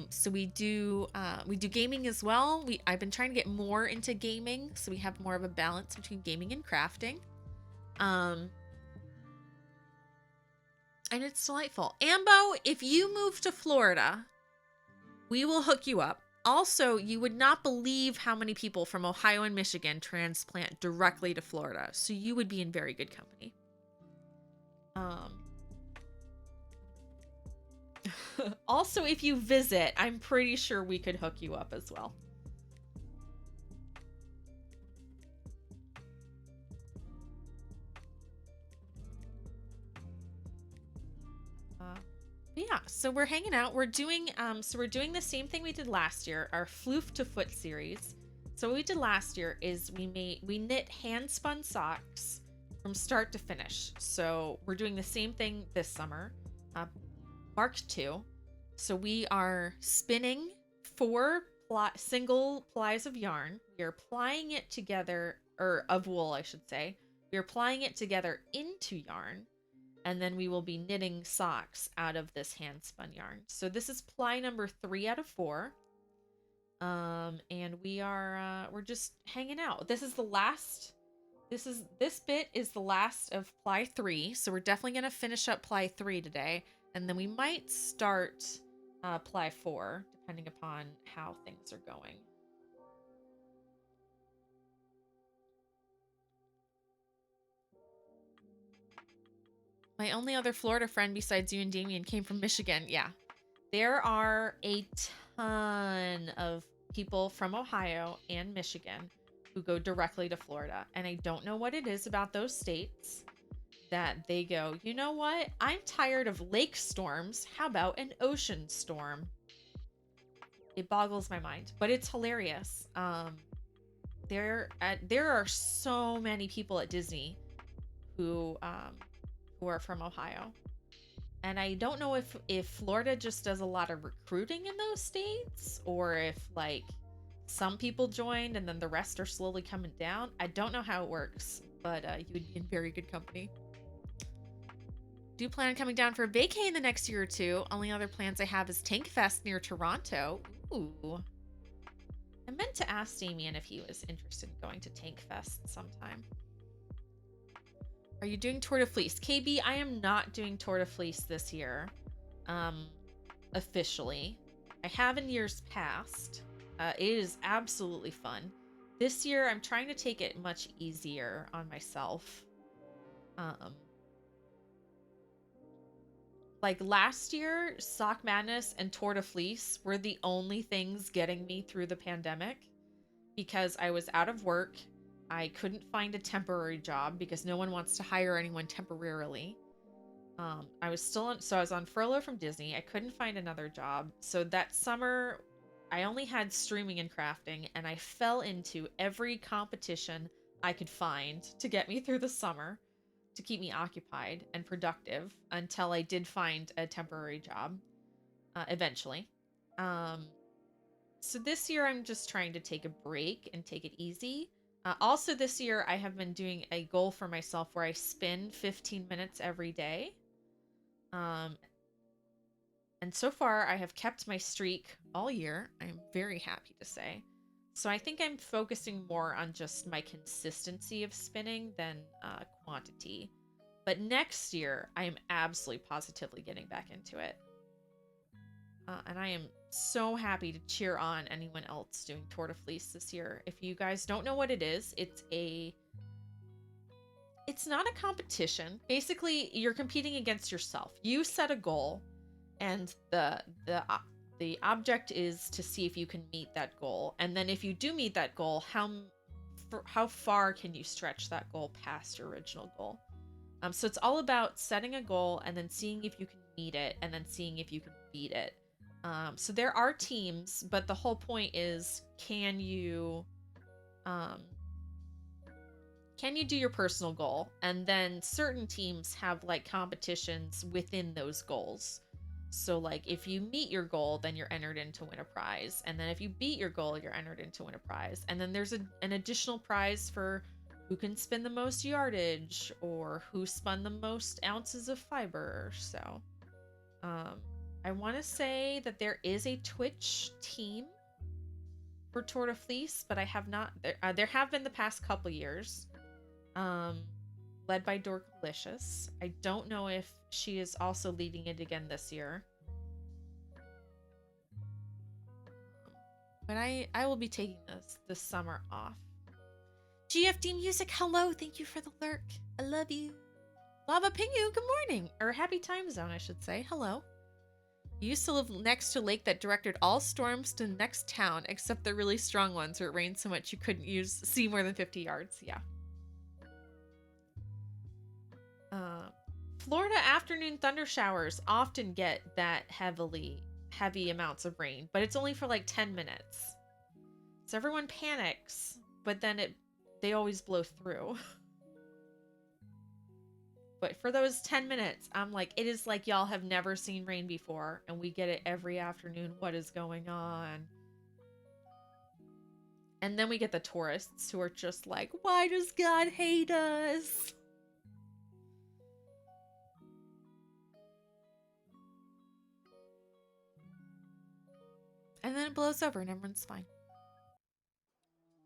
So we do gaming as well. I've been trying to get more into gaming, so we have more of a balance between gaming and crafting. And it's delightful. Ambo, if you move to Florida, we will hook you up. Also, you would not believe how many people from Ohio and Michigan transplant directly to Florida. So you would be in very good company. Also, if you visit, I'm pretty sure we could hook you up as well. Yeah, so we're hanging out. We're doing the same thing we did last year, our Floof to Foot series. So what we did last year is we knit hand spun socks from start to finish. So we're doing the same thing this summer. Mark 2. So we are spinning 4 single plies of yarn. We are plying it together, or of wool, I should say. We are plying it together into yarn, and then we will be knitting socks out of this hand spun yarn. So this is ply number 3 out of 4. And we're just hanging out. This bit is the last of ply 3. So we're definitely going to finish up ply 3 today. And then we might start ply 4, depending upon how things are going. My only other Florida friend besides you and Damien came from Michigan. Yeah. There are a ton of people from Ohio and Michigan who go directly to Florida. And I don't know what it is about those states that they go, you know what? I'm tired of lake storms. How about an ocean storm? It boggles my mind, but it's hilarious. There are so many people at Disney who are from Ohio. And I don't know if Florida just does a lot of recruiting in those states, or if like some people joined and then the rest are slowly coming down. I don't know how it works, but you would be in very good company. Do plan on coming down for a vacay in the next year or two. Only other plans I have is Tank Fest near Toronto. Ooh. I meant to ask Damien if he was interested in going to Tank Fest sometime. Are you doing Tour de Fleece? KB, I am not doing Tour de Fleece this year. Officially. I have in years past. It is absolutely fun. This year, I'm trying to take it much easier on myself. Like last year, Sock Madness and Tour de Fleece were the only things getting me through the pandemic because I was out of work. I couldn't find a temporary job because no one wants to hire anyone temporarily. I was on furlough from Disney. I couldn't find another job. So that summer, I only had streaming and crafting, and I fell into every competition I could find to get me through the summer, to keep me occupied and productive until I did find a temporary job eventually. So this year I'm just trying to take a break and take it easy. Also this year I have been doing a goal for myself where I spin 15 minutes every day. And so far I have kept my streak all year. I'm very happy to say. So I think I'm focusing more on just my consistency of spinning than quantity. But next year, I am absolutely positively getting back into it. And I am so happy to cheer on anyone else doing Tour de Fleece this year. If you guys don't know what it is, it's not a competition. Basically, you're competing against yourself. You set a goal, and the object is to see if you can meet that goal. And then if you do meet that goal, how far can you stretch that goal past your original goal? So it's all about setting a goal and then seeing if you can meet it and then seeing if you can beat it. So there are teams, but the whole point is, can you do your personal goal? And then certain teams have like competitions within those goals. So like if you meet your goal, then you're entered in to win a prize. And then if you beat your goal, you're entered in to win a prize. And then there's an additional prize for who can spin the most yardage or who spun the most ounces of fiber. So I want to say that there is a Twitch team for Tour de Fleece, but I have not. There have been the past couple years. led by Dorkalicious. I don't know if she is also leading it again this year. But I will be taking this summer off. GFD Music, hello. Thank you for the lurk. I love you. Lava Pingu, good morning. Or happy time zone, I should say. Hello. You used to live next to a lake that directed all storms to the next town, except the really strong ones where it rained so much you couldn't see more than 50 yards. Yeah. Florida afternoon thunder showers often get that heavy amounts of rain, but it's only for like 10 minutes. So everyone panics, but then they always blow through. But for those 10 minutes, I'm like, it is like y'all have never seen rain before, and we get it every afternoon. What is going on? And then we get the tourists who are just like, why does God hate us? And then it blows over and everyone's fine.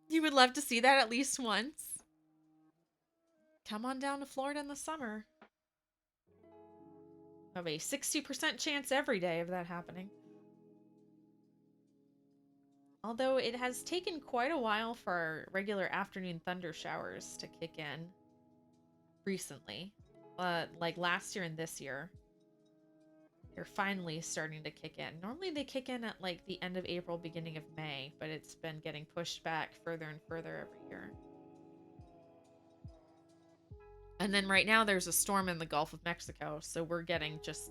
You would love to see that at least once. Come on down to Florida in the summer. I have a 60% chance every day of that happening. Although it has taken quite a while for our regular afternoon thunder showers to kick in recently. Like last year and this year. They're finally starting to kick in. Normally they kick in at like the end of April, beginning of May, but it's been getting pushed back further and further every year. And then right now there's a storm in the Gulf of Mexico, so we're getting just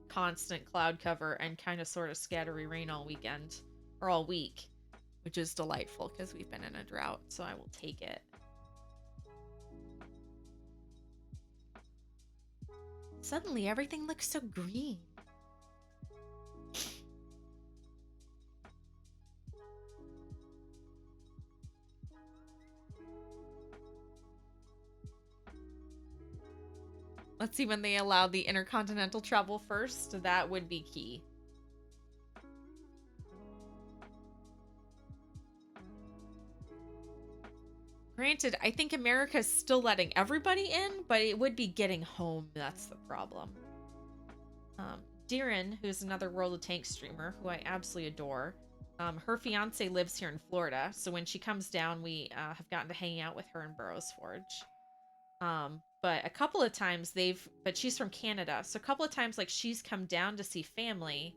constant cloud cover and kind of sort of scattery rain all weekend, or all week, which is delightful because we've been in a drought, so I will take it. Suddenly everything looks so green. Let's see when they allow the intercontinental travel first. That would be key. Granted, I think America's still letting everybody in, but it would be getting home. That's the problem. Deerin, who's another World of Tanks streamer, who I absolutely adore, her fiance lives here in Florida, so when she comes down, we have gotten to hang out with her in Burroughs Forge. But a couple of times but she's from Canada, so a couple of times like she's come down to see family,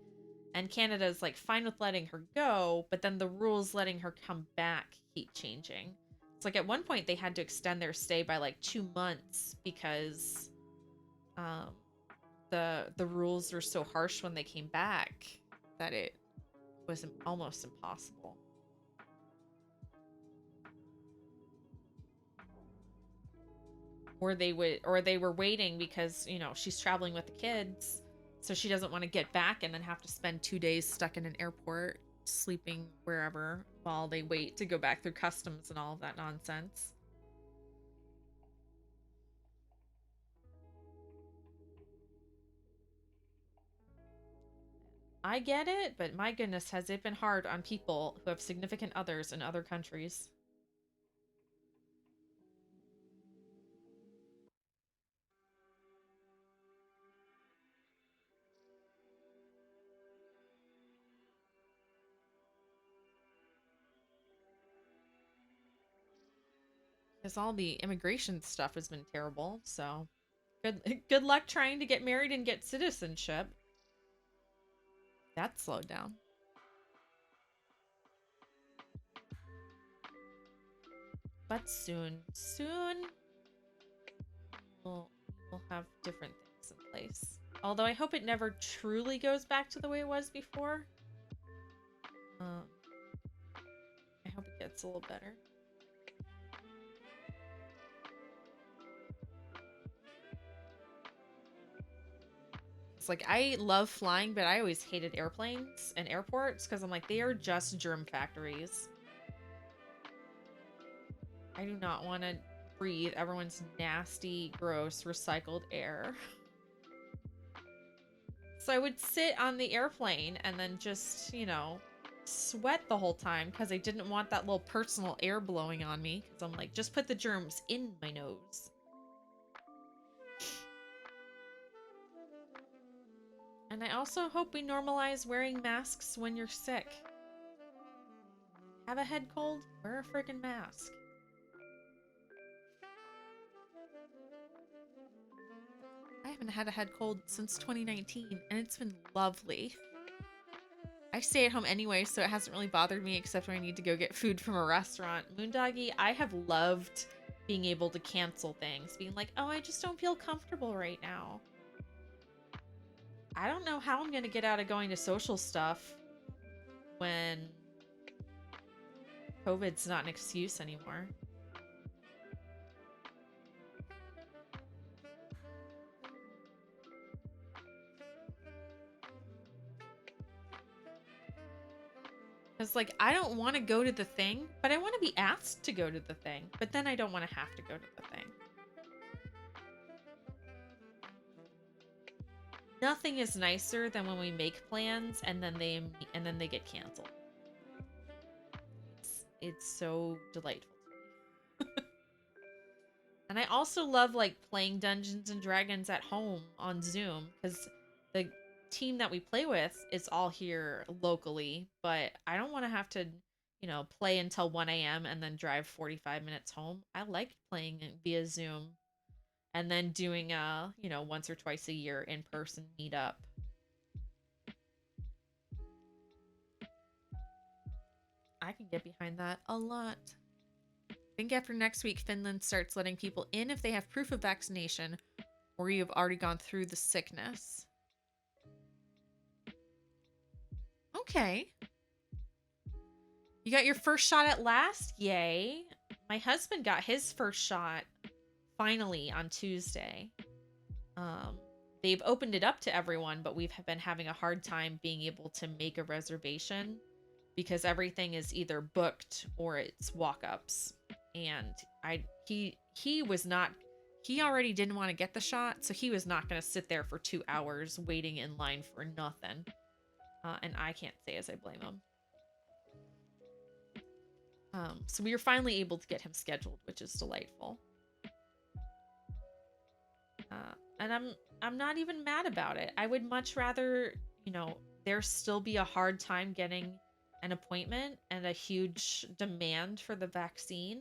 and Canada's like fine with letting her go, but then the rules letting her come back keep changing. It's like at one point they had to extend their stay by like 2 months because the rules were so harsh when they came back that it was almost impossible. Or they were waiting because, you know, she's traveling with the kids, so she doesn't want to get back and then have to spend 2 days stuck in an airport sleeping wherever while they wait to go back through customs and all of that nonsense. I get it, but my goodness, has it been hard on people who have significant others in other countries. Because all the immigration stuff has been terrible, so good luck trying to get married and get citizenship. That slowed down. But soon we'll have different things in place. Although I hope it never truly goes back to the way it was before. I hope it gets a little better. It's like, I love flying, but I always hated airplanes and airports because I'm like, they are just germ factories. I do not want to breathe everyone's nasty, gross, recycled air. So I would sit on the airplane and then just, you know, sweat the whole time because I didn't want that little personal air blowing on me. Because I'm like, just put the germs in my nose. And I also hope we normalize wearing masks when you're sick. Have a head cold? Wear a freaking mask. I haven't had a head cold since 2019, and it's been lovely. I stay at home anyway, so it hasn't really bothered me except when I need to go get food from a restaurant. Moondoggy, I have loved being able to cancel things. Being like, oh, I just don't feel comfortable right now. I don't know how I'm going to get out of going to social stuff when COVID's not an excuse anymore. Because, like, I don't want to go to the thing, but I want to be asked to go to the thing. But then I don't want to have to go to the thing. Nothing is nicer than when we make plans and then they get canceled. It's so delightful. And I also love like playing Dungeons and Dragons at home on Zoom because the team that we play with is all here locally, but I don't want to have to, you know, play until 1 a.m. and then drive 45 minutes home. I like playing via Zoom and then doing a, you know, once or twice a year in-person meetup. I can get behind that a lot. I think after next week, Finland starts letting people in if they have proof of vaccination or you have already gone through the sickness. Okay. You got your first shot at last? Yay. My husband got his first shot finally on Tuesday. They've opened it up to everyone, but we've been having a hard time being able to make a reservation because everything is either booked or it's walk-ups. And he already didn't want to get the shot, so he was not going to sit there for 2 hours waiting in line for nothing. And I can't say as I blame him. So we were finally able to get him scheduled, which is delightful. And I'm not even mad about it. I would much rather, you know, there still be a hard time getting an appointment and a huge demand for the vaccine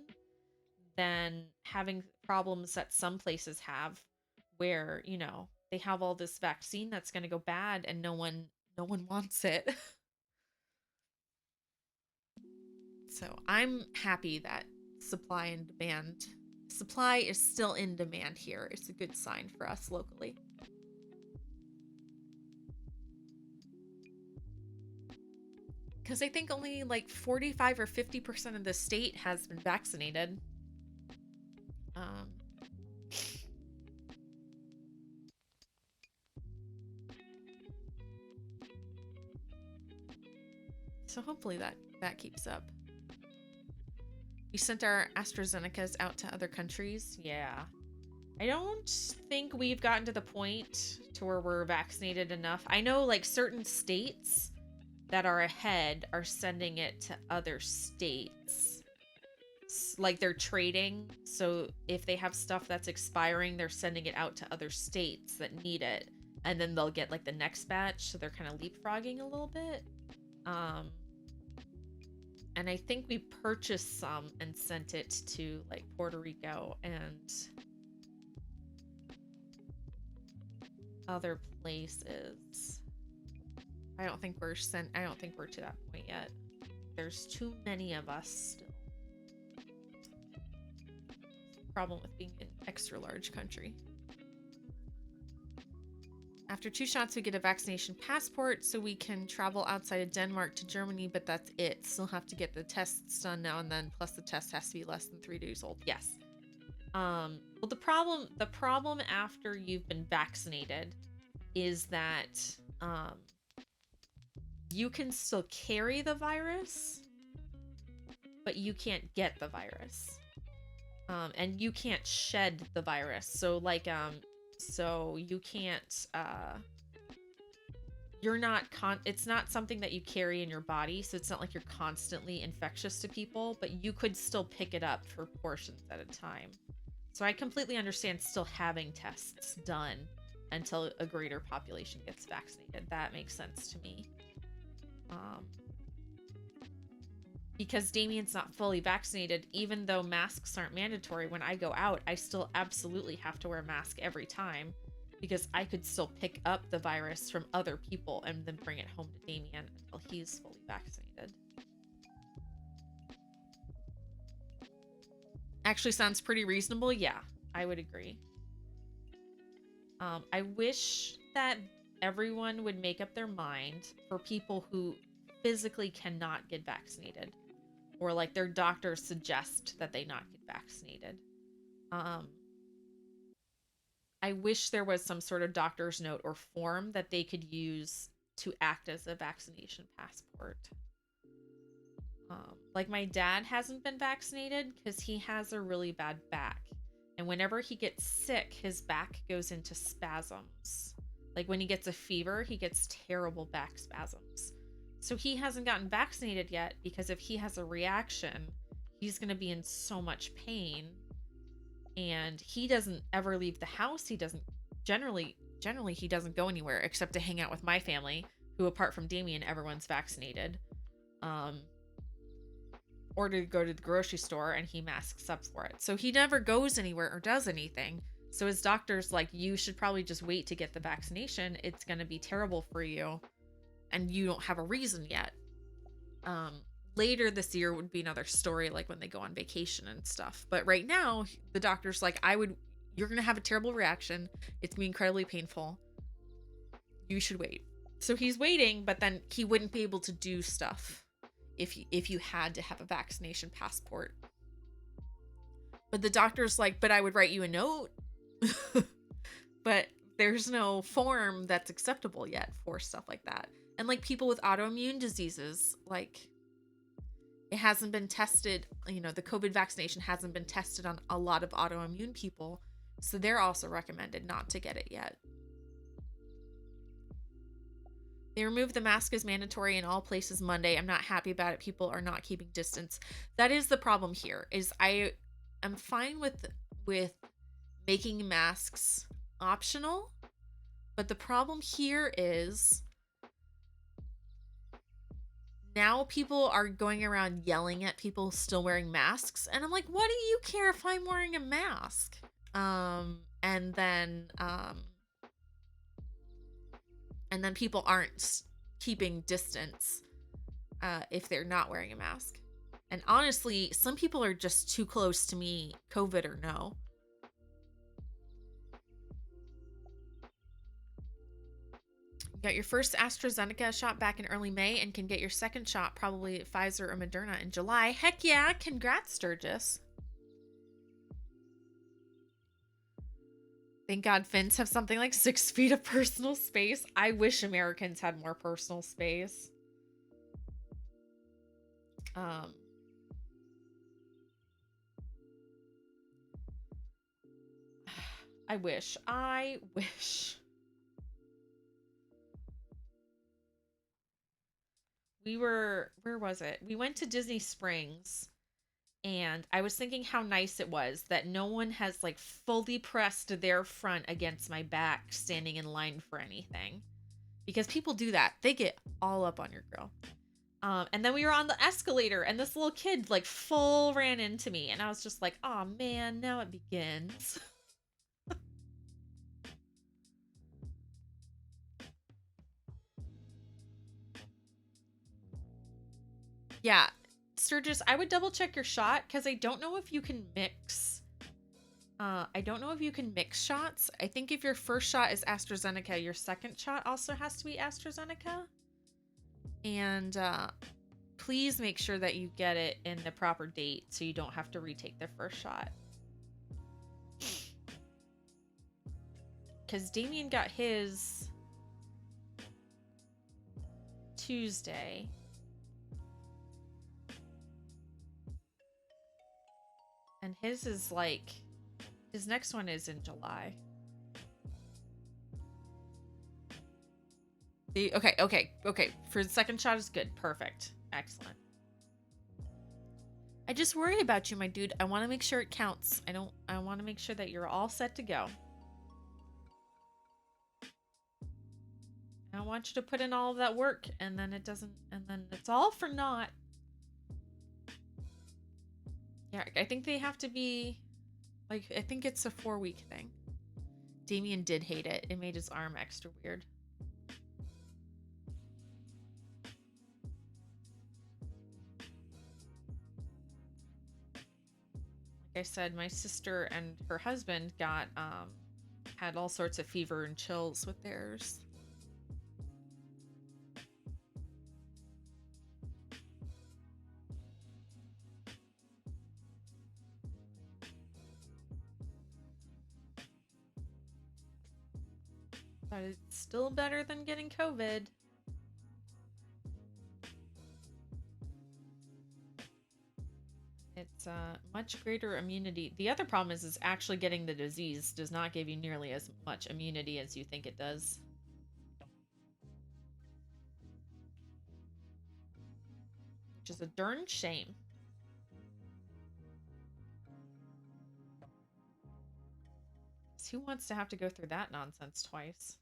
than having problems that some places have where, you know, they have all this vaccine that's going to go bad and no one wants it. So I'm happy that supply is still in demand here. It's a good sign for us locally. Because I think only like 45 or 50% of the state has been vaccinated. So hopefully that keeps up. We sent our AstraZenecas out to other countries. Yeah. I don't think we've gotten to the point to where we're vaccinated enough. I know like certain states that are ahead are sending it to other states. Like they're trading. So if they have stuff that's expiring, they're sending it out to other states that need it. And then they'll get like the next batch. So they're kind of leapfrogging a little bit. And I think we purchased some and sent it to like Puerto Rico and other places. I don't think we're to that point yet. There's too many of us still. Problem with being an extra large country. After 2 shots, we get a vaccination passport so we can travel outside of Denmark to Germany, but that's it. Still have to get the tests done now and then, plus the test has to be less than 3 days old. Yes. Well, the problem after you've been vaccinated is that you can still carry the virus, but you can't get the virus. And you can't shed the virus. So like so you can't it's not something that you carry in your body, so it's not like you're constantly infectious to people, but you could still pick it up for portions at a time. So I completely understand still having tests done until a greater population gets vaccinated. That makes sense to me. Because Damien's not fully vaccinated, even though masks aren't mandatory. When I go out, I still absolutely have to wear a mask every time, because I could still pick up the virus from other people and then bring it home to Damien until he's fully vaccinated. Actually sounds pretty reasonable. Yeah, I would agree. I wish that everyone would make up their mind for people who physically cannot get vaccinated, or like their doctors suggest that they not get vaccinated. I wish there was some sort of doctor's note or form that they could use to act as a vaccination passport. Like my dad hasn't been vaccinated because he has a really bad back. And whenever he gets sick, his back goes into spasms. Like when he gets a fever, he gets terrible back spasms. So he hasn't gotten vaccinated yet, because if he has a reaction, he's going to be in so much pain. And he doesn't ever leave the house. He doesn't generally he doesn't go anywhere except to hang out with my family, who apart from Damien, everyone's vaccinated. Or to go to the grocery store, and he masks up for it. So he never goes anywhere or does anything. So his doctor's like, you should probably just wait to get the vaccination. It's going to be terrible for you, and you don't have a reason yet. Later this year would be another story, like when they go on vacation and stuff. But right now, the doctor's like, you're going to have a terrible reaction. It's going to be incredibly painful. You should wait. So he's waiting, but then he wouldn't be able to do stuff if you had to have a vaccination passport. But the doctor's like, but I would write you a note. But there's no form that's acceptable yet for stuff like that. And like people with autoimmune diseases, like it hasn't been tested, the COVID vaccination hasn't been tested on a lot of autoimmune people. So they're also recommended not to get it yet. They removed the mask as mandatory in all places Monday. I'm not happy about it. People are not keeping distance. That is the problem here, is I am fine with making masks optional. But the problem here is now people are going around yelling at people still wearing masks. And I'm like, what do you care if I'm wearing a mask? And then people aren't keeping distance if they're not wearing a mask. And honestly, some people are just too close to me, COVID or no. You got your first AstraZeneca shot back in early May and can get your second shot probably at Pfizer or Moderna in July. Heck yeah, congrats, Sturgis. Thank God Finns have something like 6 feet of personal space. I wish Americans had more personal space. I wish. Where was it? We went to Disney Springs. And I was thinking how nice it was that no one has like fully pressed their front against my back standing in line for anything. Because people do that. They get all up on your girl. And then we were on the escalator and this little kid like full ran into me. And I was just like, oh man, now it begins. Yeah. Sturgis, I would double check your shot because I don't know if you can mix. I don't know if you can mix shots. I think if your first shot is AstraZeneca, your second shot also has to be AstraZeneca. And please make sure that you get it in the proper date so you don't have to retake the first shot. Because Damien got his Tuesday. And his is like, his next one is in July. Okay. For the second shot is good. Perfect. Excellent. I just worry about you, my dude. I want to make sure it counts. I want to make sure that you're all set to go. don't want you to put in all of that work and then it doesn't, and then it's all for naught. Yeah, I think they have to be, like, I think it's a 4-week thing. Damien did hate it. It made his arm extra weird. Like I said, my sister and her husband got, had all sorts of fever and chills with theirs. But it's still better than getting COVID. It's much greater immunity. The other problem is actually getting the disease does not give you nearly as much immunity as you think it does. Which is a darn shame. Who wants to have to go through that nonsense twice?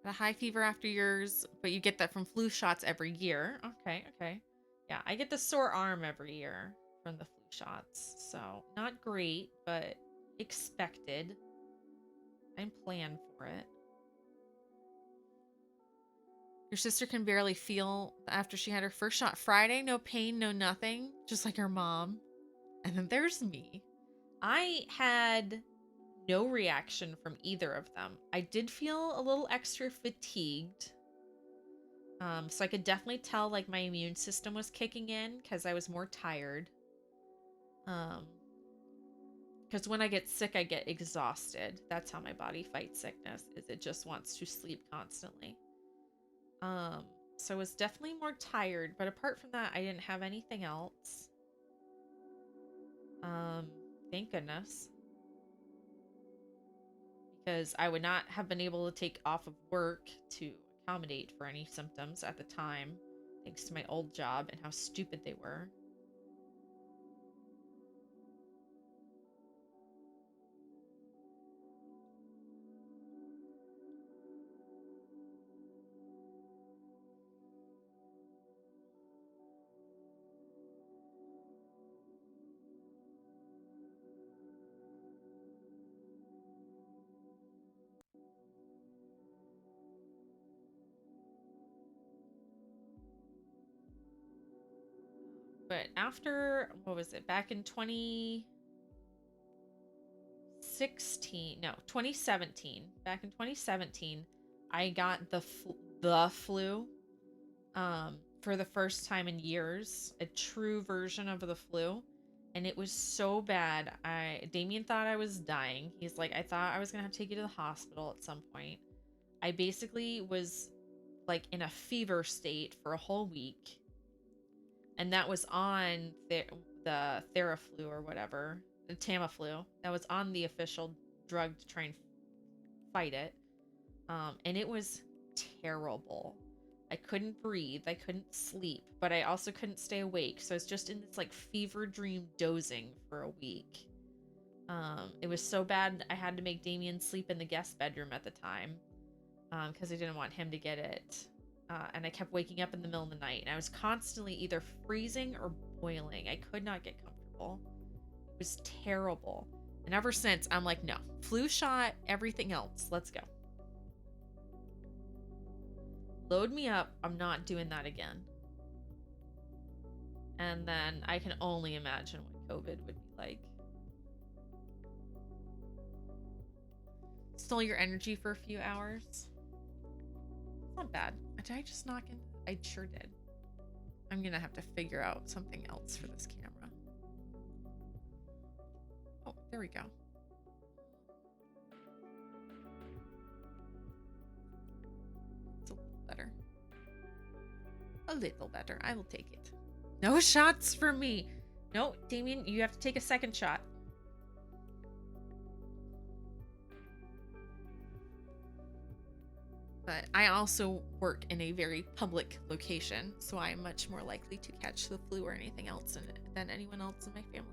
A high fever after yours, but you get that from flu shots every year. Okay, okay. Yeah, I get the sore arm every year from the flu shots. So, not great, but expected. I'm planned for it. Your sister can barely feel after she had her first shot Friday. No pain, no nothing. Just like her mom. And then there's me. I had no reaction from either of them. I did feel a little extra fatigued. So I could definitely tell like my immune system was kicking in because I was more tired. Because when I get sick, I get exhausted. That's how my body fights sickness, is it just wants to sleep constantly. So I was definitely more tired, but apart from that, I didn't have anything else. Thank goodness. Because I would not have been able to take off of work to accommodate for any symptoms at the time, thanks to my old job and how stupid they were. But after, what was it, back in 2017, back in 2017, I got the flu, for the first time in years, a true version of the flu. And it was so bad. Damien thought I was dying. He's like, I thought I was gonna have to take you to the hospital at some point. I basically was like in a fever state for a whole week. And that was on the Theraflu or whatever, the Tamiflu. That was on the official drug to try and fight it. And it was terrible. I couldn't breathe. I couldn't sleep, but I also couldn't stay awake. So I was just in this like fever dream dozing for a week. It was so bad I had to make Damien sleep in the guest bedroom at the time, because I didn't want him to get it. And I kept waking up in the middle of the night, and I was constantly either freezing or boiling. I could not get comfortable. It was terrible. And ever since, I'm like, no, flu shot, everything else, let's go. Load me up. I'm not doing that again. And then I can only imagine what COVID would be like. Stole your energy for a few hours. It's not bad. Did I just knock in? I sure did. I'm gonna have to figure out something else for this camera. Oh, there we go. It's a little better. A little better. I will take it. No shots for me. No, Damien, you have to take a second shot. But I also work in a very public location, so I am much more likely to catch the flu or anything else than anyone else in my family.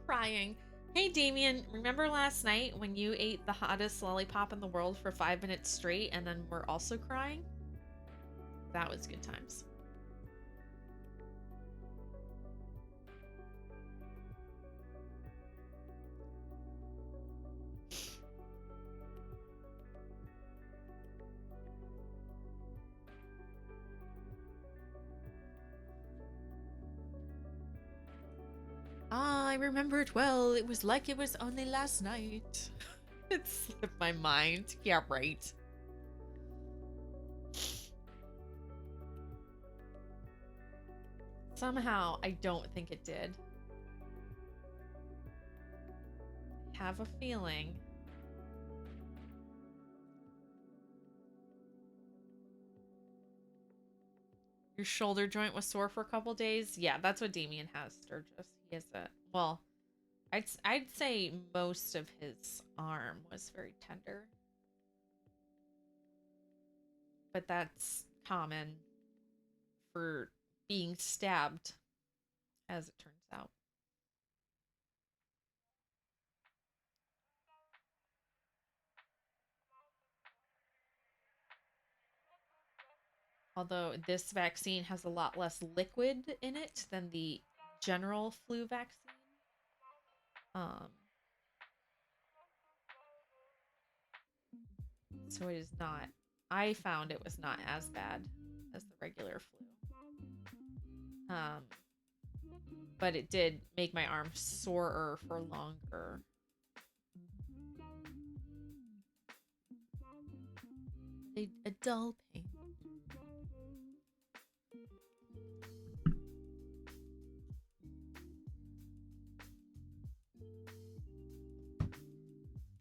Crying. Hey Damien, remember last night when you ate the hottest lollipop in the world for 5 minutes straight and then were also crying? That was good times. Ah, I remember it well. It was like it was only last night. It slipped my mind. Yeah, right. Somehow, I don't think it did. I have a feeling. Your shoulder joint was sore for a couple days? Yeah, that's what Damien has, Sturgis. He has a, well, I'd say most of his arm was very tender. But that's common for being stabbed, as it turns out. Although this vaccine has a lot less liquid in it than the general flu vaccine. Um, so it is not, I found it was not as bad as the regular flu. Um, but it did make my arm sorer for longer. A dull pain.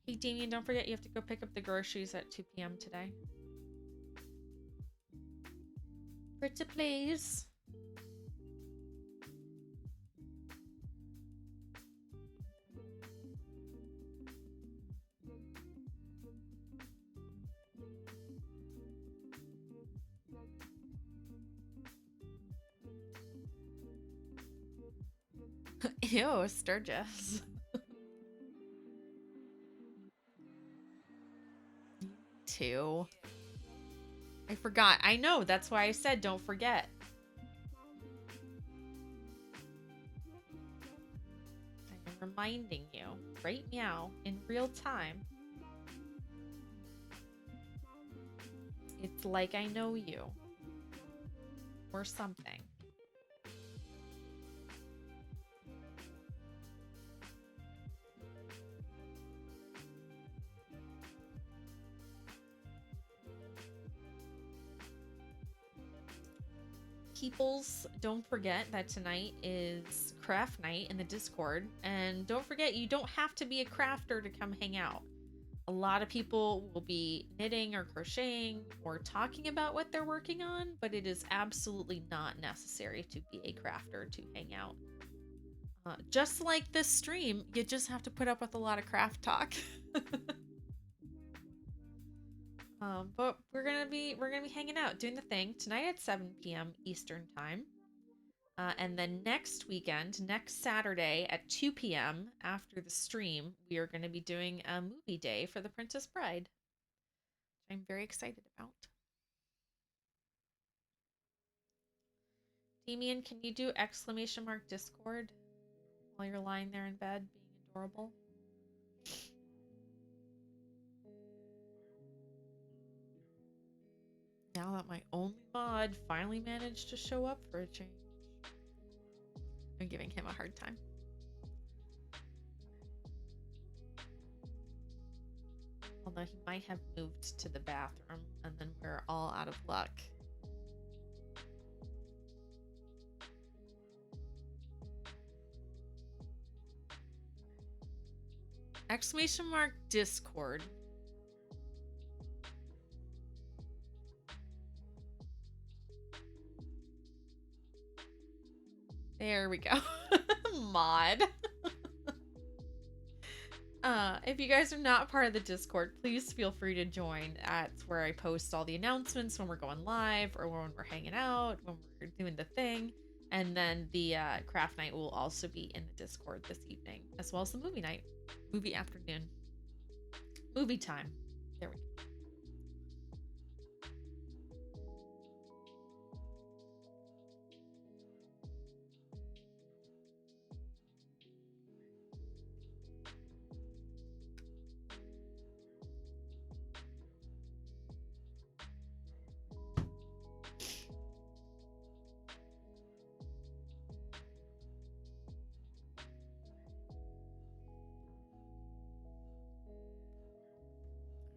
Hey, Damien, don't forget you have to go pick up the groceries at 2 p.m. today. Pretty please. Ew, Sturgis. Too. I forgot. I know. That's why I said don't forget. I'm reminding you. Right meow. In real time. It's like I know you. Or something. Peoples, don't forget that tonight is craft night in the Discord. And don't forget, you don't have to be a crafter to come hang out. A lot of people will be knitting or crocheting or talking about what they're working on, but it is absolutely not necessary to be a crafter to hang out. Just like this stream, you just have to put up with a lot of craft talk. But we're gonna be hanging out, doing the thing tonight at 7 p.m. Eastern time. And then next weekend, next Saturday at 2 p.m. after the stream, we are going to be doing a movie day for The Princess Bride. I'm very excited about. Damien, can you do exclamation mark Discord while you're lying there in bed being adorable? Now that my only mod finally managed to show up for a change. I'm giving him a hard time. Although he might have moved to the bathroom and then we're all out of luck. Exclamation mark Discord. There we go. Mod. If you guys are not part of the Discord, please feel free to join. That's where I post all the announcements when we're going live or when we're hanging out, when we're doing the thing. And then the craft night will also be in the Discord this evening, as well as the movie night, movie afternoon, movie time. There we go.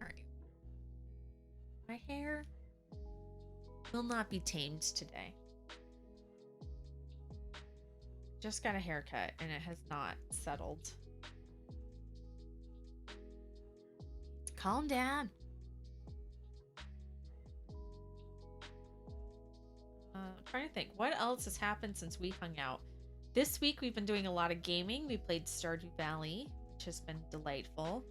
All right. My hair will not be tamed today. Just got a haircut and it has not settled. Calm down. I'm trying to think what else has happened since we hung out. This week we've been doing a lot of gaming. We played Stardew Valley, which has been delightful.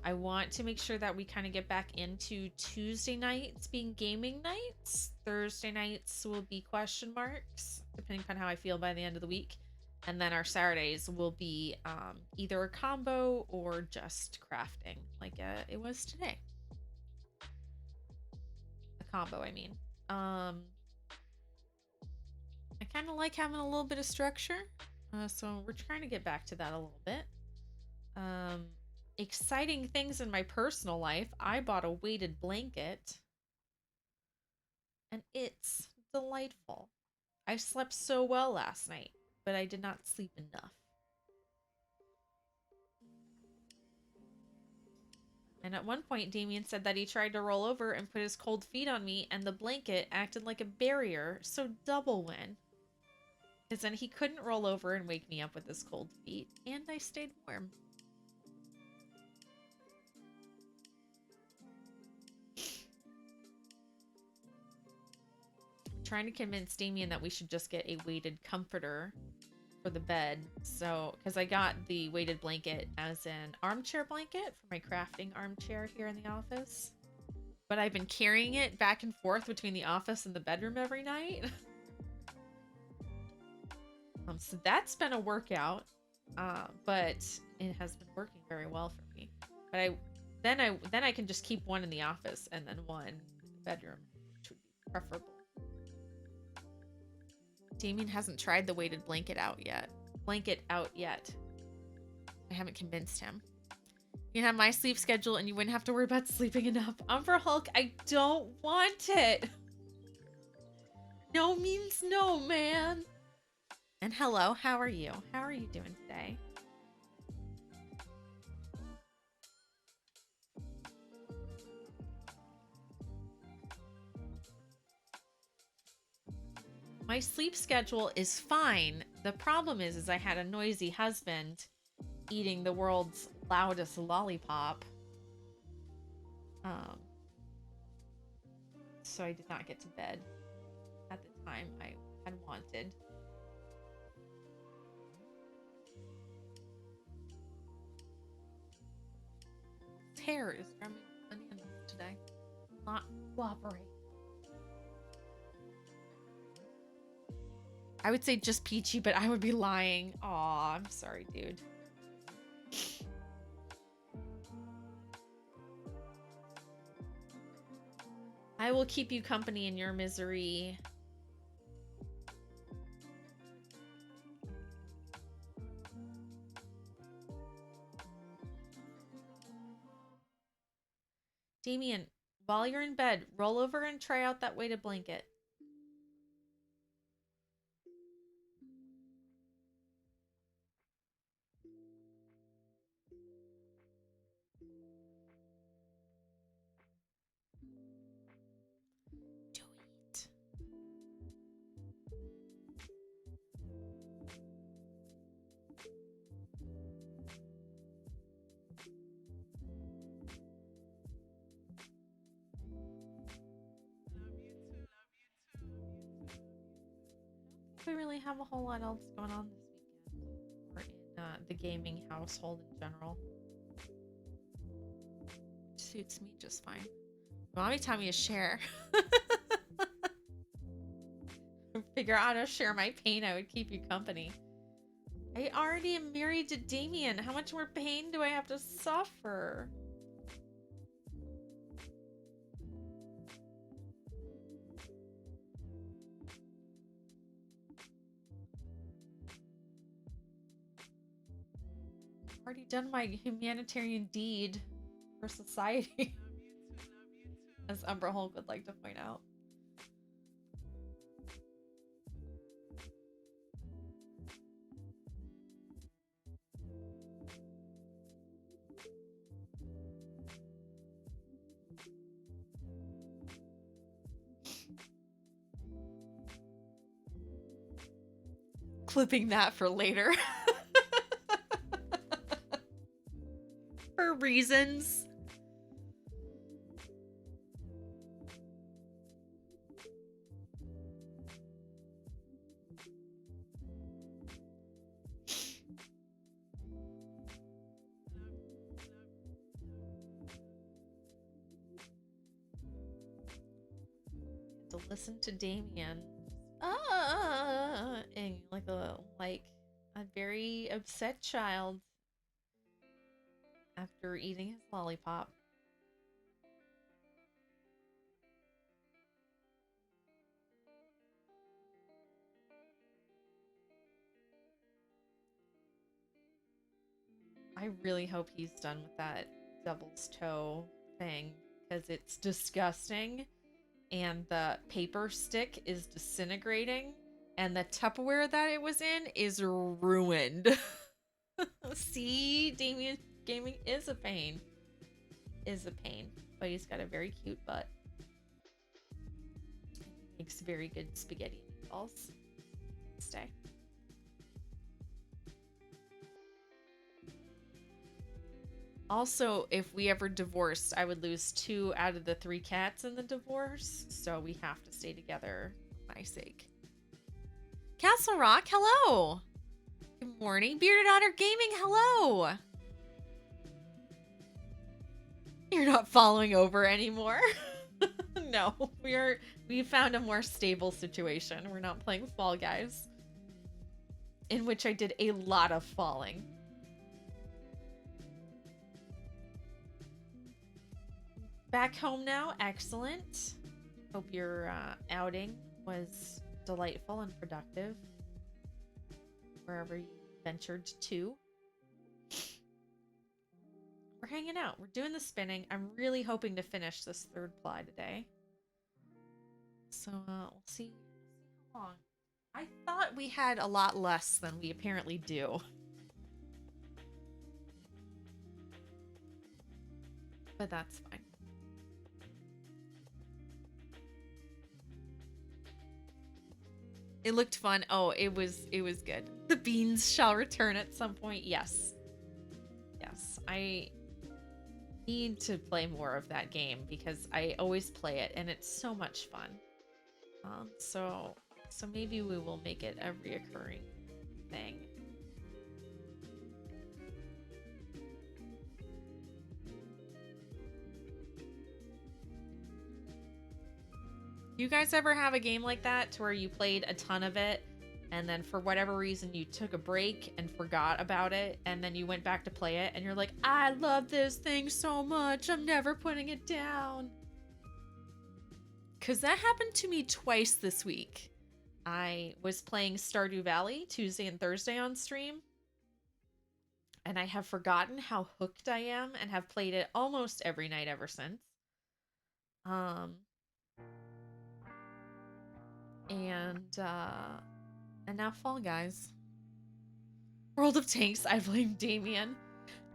I want to make sure that we kind of get back into Tuesday nights being gaming nights. Thursday nights will be question marks, depending on how I feel by the end of the week. And then our Saturdays will be either a combo or just crafting, like it was today. A combo, I mean. I kind of like having a little bit of structure. So we're trying to get back to that a little bit. Exciting things in my personal life. I bought a weighted blanket. And it's delightful. I slept so well last night, but I did not sleep enough. And at one point, Damien said that he tried to roll over and put his cold feet on me, and the blanket acted like a barrier, so double win. Because then he couldn't roll over and wake me up with his cold feet, and I stayed warm. Trying to convince Damien that we should just get a weighted comforter for the bed. So, because I got the weighted blanket as an armchair blanket for my crafting armchair here in the office. But I've been carrying it back and forth between the office and the bedroom every night. So that's been a workout. But it has been working very well for me. But then I can just keep one in the office and then one in the bedroom, which would be preferable. Damien hasn't tried the weighted blanket out yet. I haven't convinced him. You can have my sleep schedule and you wouldn't have to worry about sleeping enough. For Hulk, I don't want it. No means no, man. And hello, how are you? How are you doing today? My sleep schedule is fine. The problem is I had a noisy husband eating the world's loudest lollipop. So I did not get to bed at the time I had wanted. His hair is drumming bananas today. Not cooperate. I would say just peachy, but I would be lying. Aw, I'm sorry, dude. I will keep you company in your misery. Damien, while you're in bed, roll over and try out that weighted blanket. Do it. We really have a whole lot else going on this weekend or in the gaming household in general. suits me just fine. Mommy taught me to share. Figure out how to share my pain. I would keep you company. I already am married to Damien. How much more pain do I have to suffer? Already done my humanitarian deed for society. As Umber Hulk would like to point out. Clipping that for later. For reasons. To listen to Damien. And like a very upset child after eating his lollipop. I really hope he's done with that devil's toe thing because it's disgusting and the paper stick is disintegrating and the Tupperware that it was in is ruined. See, Damien Gaming is a pain. Is a pain. But he's got a very cute butt. Makes very good spaghetti meatballs. Stay. Also, if we ever divorced, I would lose 2 out of the 3 cats in the divorce. So we have to stay together for my sake. Castle Rock, hello! Good morning. Bearded Otter Gaming, hello! You're not falling over anymore. No, we found a more stable situation. We're not playing Fall Guys. In which I did a lot of falling. Back home now, excellent. Hope your outing was delightful and productive. Wherever you ventured to. We're hanging out. We're doing the spinning. I'm really hoping to finish this 3rd ply today. So we'll see how long. I thought we had a lot less than we apparently do. But that's fine. It looked fun. Oh, it was good. The beans shall return at some point. Yes. Yes. I need to play more of that game because I always play it and it's so much fun. So maybe we will make it a reoccurring thing. You guys ever have a game like that to where you played a ton of it and then for whatever reason you took a break and forgot about it and then you went back to play it and you're like, I love this thing so much, I'm never putting it down? Because that happened to me twice this week. I was playing Stardew Valley Tuesday and Thursday on stream and I have forgotten how hooked I am and have played it almost every night ever since. And now Fall Guys. World of Tanks, I blame Damien.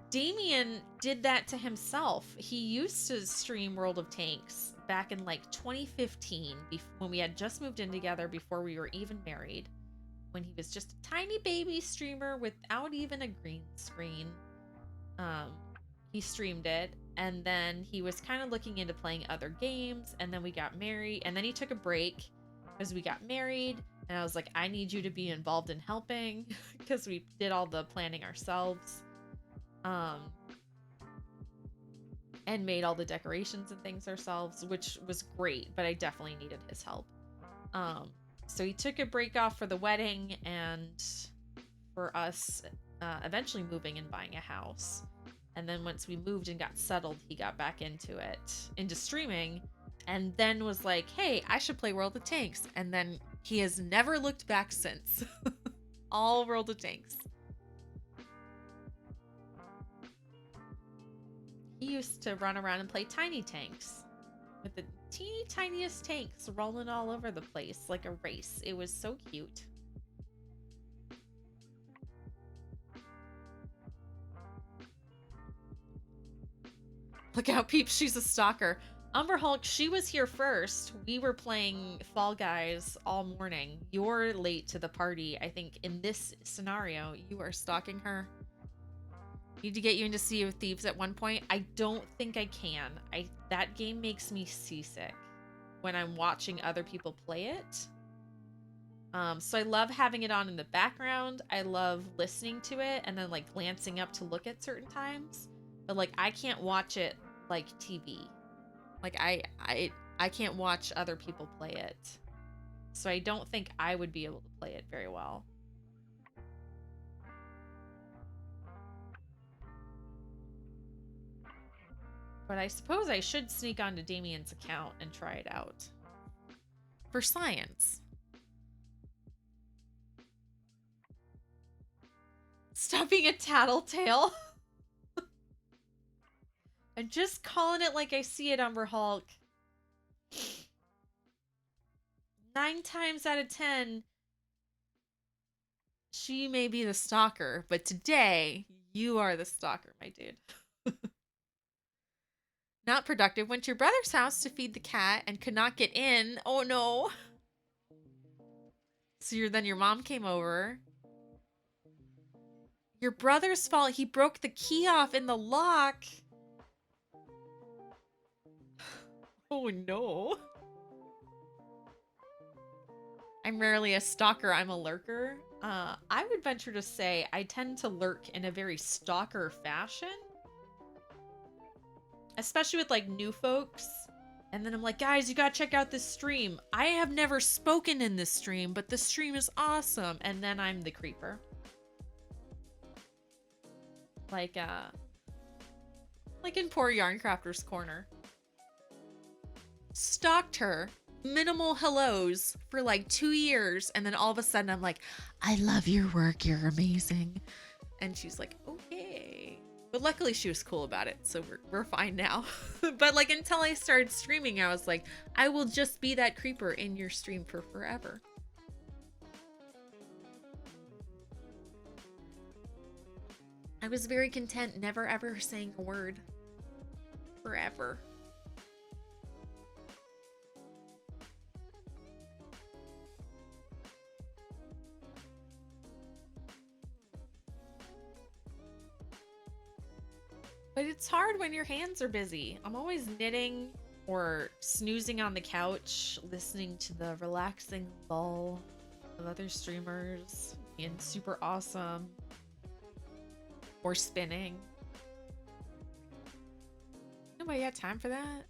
Damien did that to himself. He used to stream World of Tanks back in like 2015 when we had just moved in together before we were even married. When he was just a tiny baby streamer without even a green screen. He streamed it and then he was kind of looking into playing other games and then we got married and then he took a break because we got married and I was like, I need you to be involved in helping because we did all the planning ourselves. And and made all the decorations and things ourselves, which was great, but I definitely needed his help. So he took a break off for the wedding and for us eventually moving and buying a house. And then once we moved and got settled, he got back into streaming, and then was like, hey, I should play World of Tanks. And then he has never looked back since. All World of Tanks. He used to run around and play Tiny Tanks with the teeny tiniest tanks rolling all over the place like a race. It was so cute. Look out, peeps, she's a stalker. Umber Hulk, she was here first. We were playing Fall Guys all morning. You're late to the party. I think in this scenario, you are stalking her. Need to get you into Sea of Thieves at one point. I don't think I can. That game makes me seasick when I'm watching other people play it. So I love having it on in the background. I love listening to it and then like glancing up to look at certain times. But like I can't watch it like TV. Like I can't watch other people play it. So I don't think I would be able to play it very well. But I suppose I should sneak onto Damien's account and try it out. For science. Stop being a tattletale. I'm just calling it like I see it, Umber Hulk. 9 times out of 10, she may be the stalker, but today, you are the stalker, my dude. Not productive. Went to your brother's house to feed the cat and could not get in. Oh no. So then your mom came over. Your brother's fault. He broke the key off in the lock. Oh no. I'm rarely a stalker. I'm a lurker. I would venture to say I tend to lurk in a very stalker fashion. Especially with like new folks. And then I'm like, guys, you gotta check out this stream. I have never spoken in this stream, but the stream is awesome. And then I'm the creeper. Like in poor Yarncrafter's Corner. Stalked her. Minimal hellos for like 2 years. And then all of a sudden I'm like, I love your work. You're amazing. And she's like, okay. But luckily she was cool about it, so we're fine now. But like until I started streaming, I was like, I will just be that creeper in your stream for forever. I was very content never ever saying a word. Forever. But it's hard when your hands are busy. I'm always knitting or snoozing on the couch, listening to the relaxing lull of other streamers being super awesome. Or spinning. Nobody got time for that.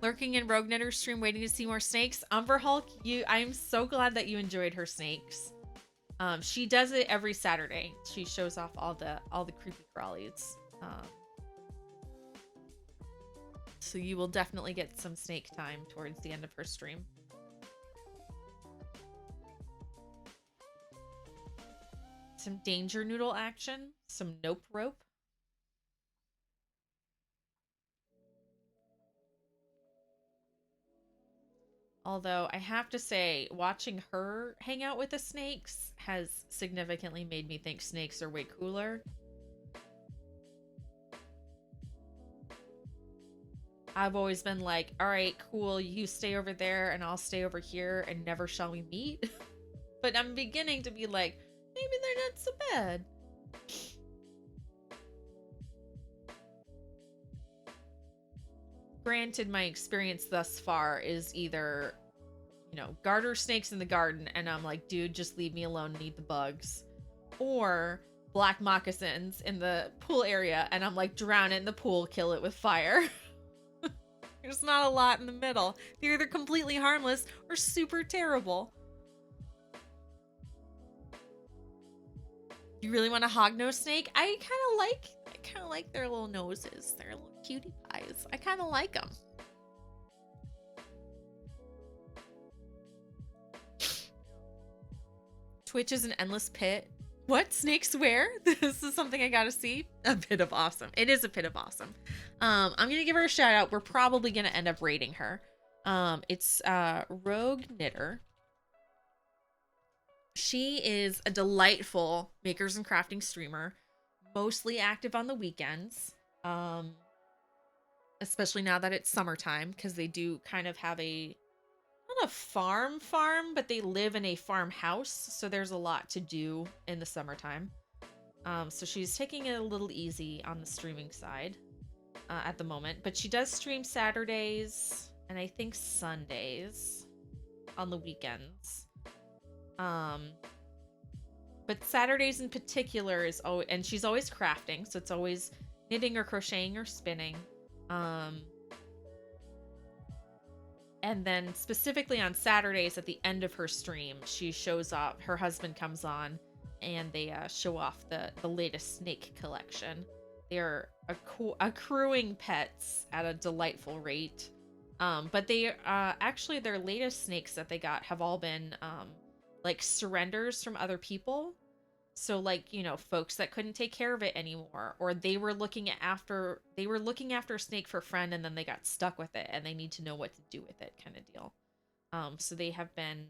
Lurking in Rogue Knitter's stream, waiting to see more snakes. Umber Hulk, I'm so glad that you enjoyed her snakes. She does it every Saturday. She shows off all the creepy crawlies. So you will definitely get some snake time towards the end of her stream. Some danger noodle action, some nope rope. Although I have to say, watching her hang out with the snakes has significantly made me think snakes are way cooler. I've always been like, all right, cool, you stay over there and I'll stay over here and never shall we meet. But I'm beginning to be like, maybe they're not so bad. Granted, my experience thus far is either garter snakes in the garden, and I'm like, dude, just leave me alone and eat the bugs. Or black moccasins in the pool area, and I'm like, drown it in the pool, kill it with fire. There's not a lot in the middle. They're either completely harmless or super terrible. You really want a hognose snake? I kind of like their little noses. Their little cutie eyes. I kind of like them. Twitch is an endless pit. What? Snakes where? This is something I gotta see. A pit of awesome. It is a pit of awesome. I'm gonna give her a shout out. We're probably gonna end up rating her. It's Rogue Knitter. She is a delightful makers and crafting streamer, mostly active on the weekends. Especially now that it's summertime, because they do kind of have not a farm, but they live in a farmhouse, so there's a lot to do in the summertime. So she's taking it a little easy on the streaming side at the moment, but she does stream Saturdays and I think Sundays on the weekends. But Saturdays in particular is always, and she's always crafting, so it's always knitting or crocheting or spinning. And then specifically on Saturdays at the end of her stream, she shows up, her husband comes on, and they show off the latest snake collection. They're accruing pets at a delightful rate. But they actually, their latest snakes that they got have all been like surrenders from other people. So like, folks that couldn't take care of it anymore, or they were looking after a snake for a friend and then they got stuck with it and they need to know what to do with it, kind of deal. So they have been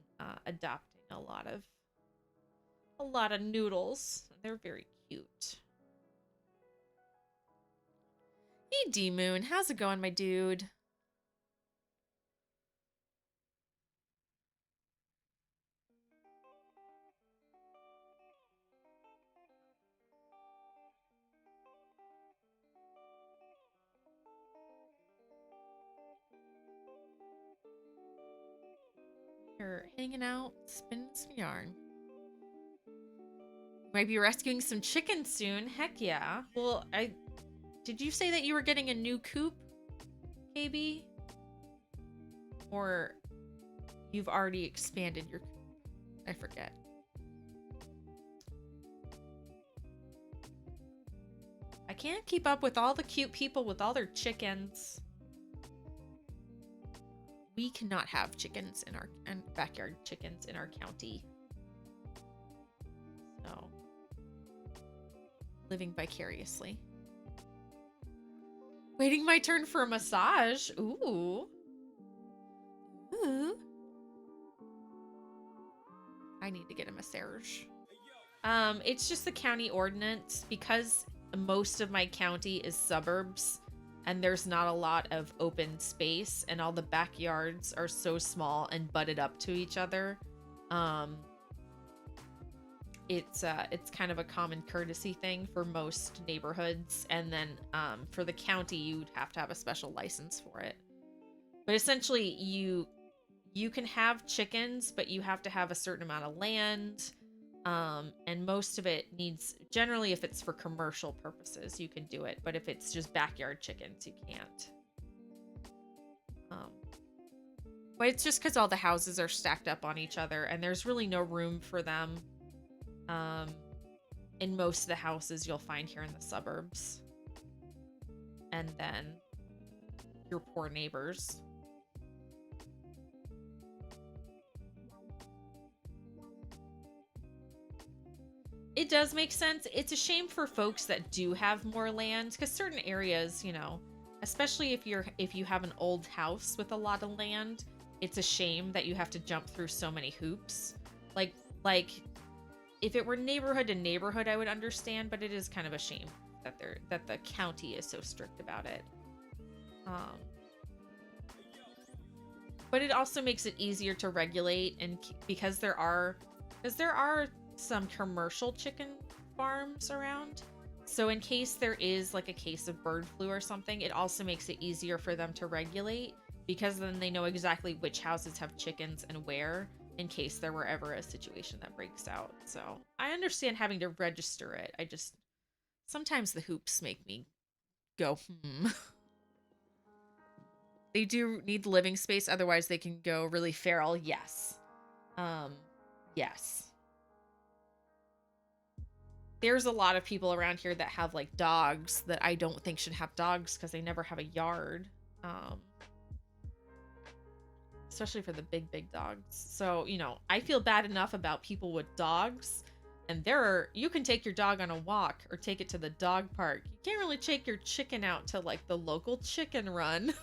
adopting a lot of noodles. They're very cute. Hey D-Moon, how's it going, my dude? You're hanging out, spinning some yarn. Might be rescuing some chickens soon. Heck yeah. Well, did you say that you were getting a new coop, KB? Or you've already expanded your coop? I forget. I can't keep up with all the cute people with all their chickens. We cannot have chickens in our backyard chickens in our county. So, living vicariously. Waiting my turn for a massage. Ooh. Ooh. I need to get a massage. It's just the county ordinance, because most of my county is suburbs. And there's not a lot of open space, and all the backyards are so small and butted up to each other. It's kind of a common courtesy thing for most neighborhoods, and then for the county you'd have to have a special license for it. But essentially you can have chickens, but you have to have a certain amount of land. And most of it needs, generally if it's for commercial purposes, you can do it. But if it's just backyard chickens, you can't. But it's just because all the houses are stacked up on each other and there's really no room for them. In most of the houses you'll find here in the suburbs. And then your poor neighbors. It does make sense. It's a shame for folks that do have more land, because certain areas, especially if you have an old house with a lot of land, it's a shame that you have to jump through so many hoops. Like if it were neighborhood to neighborhood, I would understand, but it is kind of a shame that the county is so strict about it. But it also makes it easier to regulate, and because there are some commercial chicken farms around. So in case there is like a case of bird flu or something, it also makes it easier for them to regulate, because then they know exactly which houses have chickens and where, in case there were ever a situation that breaks out. So I understand having to register it. I just, sometimes the hoops make me go, They do need living space, otherwise they can go really feral. Yes. Yes. There's a lot of people around here that have like dogs that I don't think should have dogs because they never have a yard. Especially for the big dogs. So, you know, I feel bad enough about people with dogs, and you can take your dog on a walk or take it to the dog park. You can't really take your chicken out to like the local chicken run.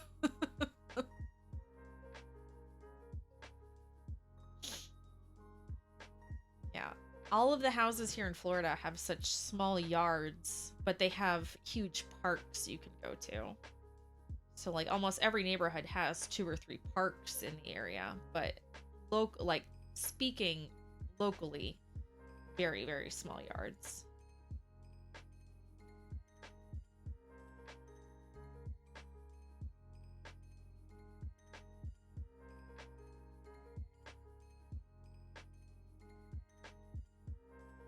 Yeah. All of the houses here in Florida have such small yards, but they have huge parks you can go to. So like almost every neighborhood has 2 or 3 parks in the area, but speaking locally, very, very small yards.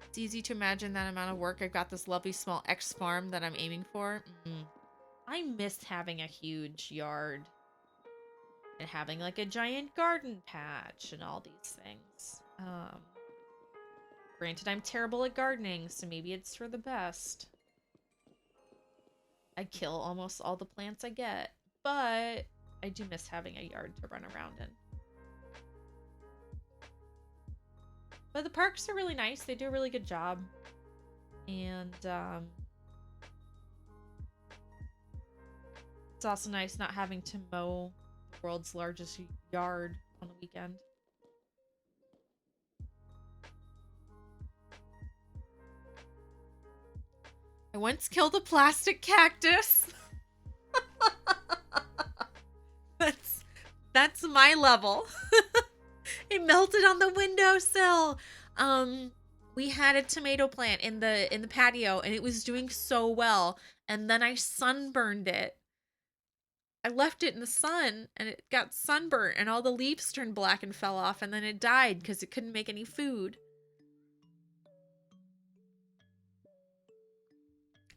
It's easy to imagine that amount of work. I've got this lovely small X farm that I'm aiming for. I miss having a huge yard and having like a giant garden patch and all these things. Granted, I'm terrible at gardening, so maybe it's for the best. I kill almost all the plants I get, but I do miss having a yard to run around in. But the parks are really nice. They do a really good job. And it's also nice not having to mow the world's largest yard on the weekend. I once killed a plastic cactus. That's my level. It melted on the windowsill. We had a tomato plant in the patio and it was doing so well, and then I sunburned it. I left it in the sun and it got sunburnt and all the leaves turned black and fell off, and then it died because it couldn't make any food.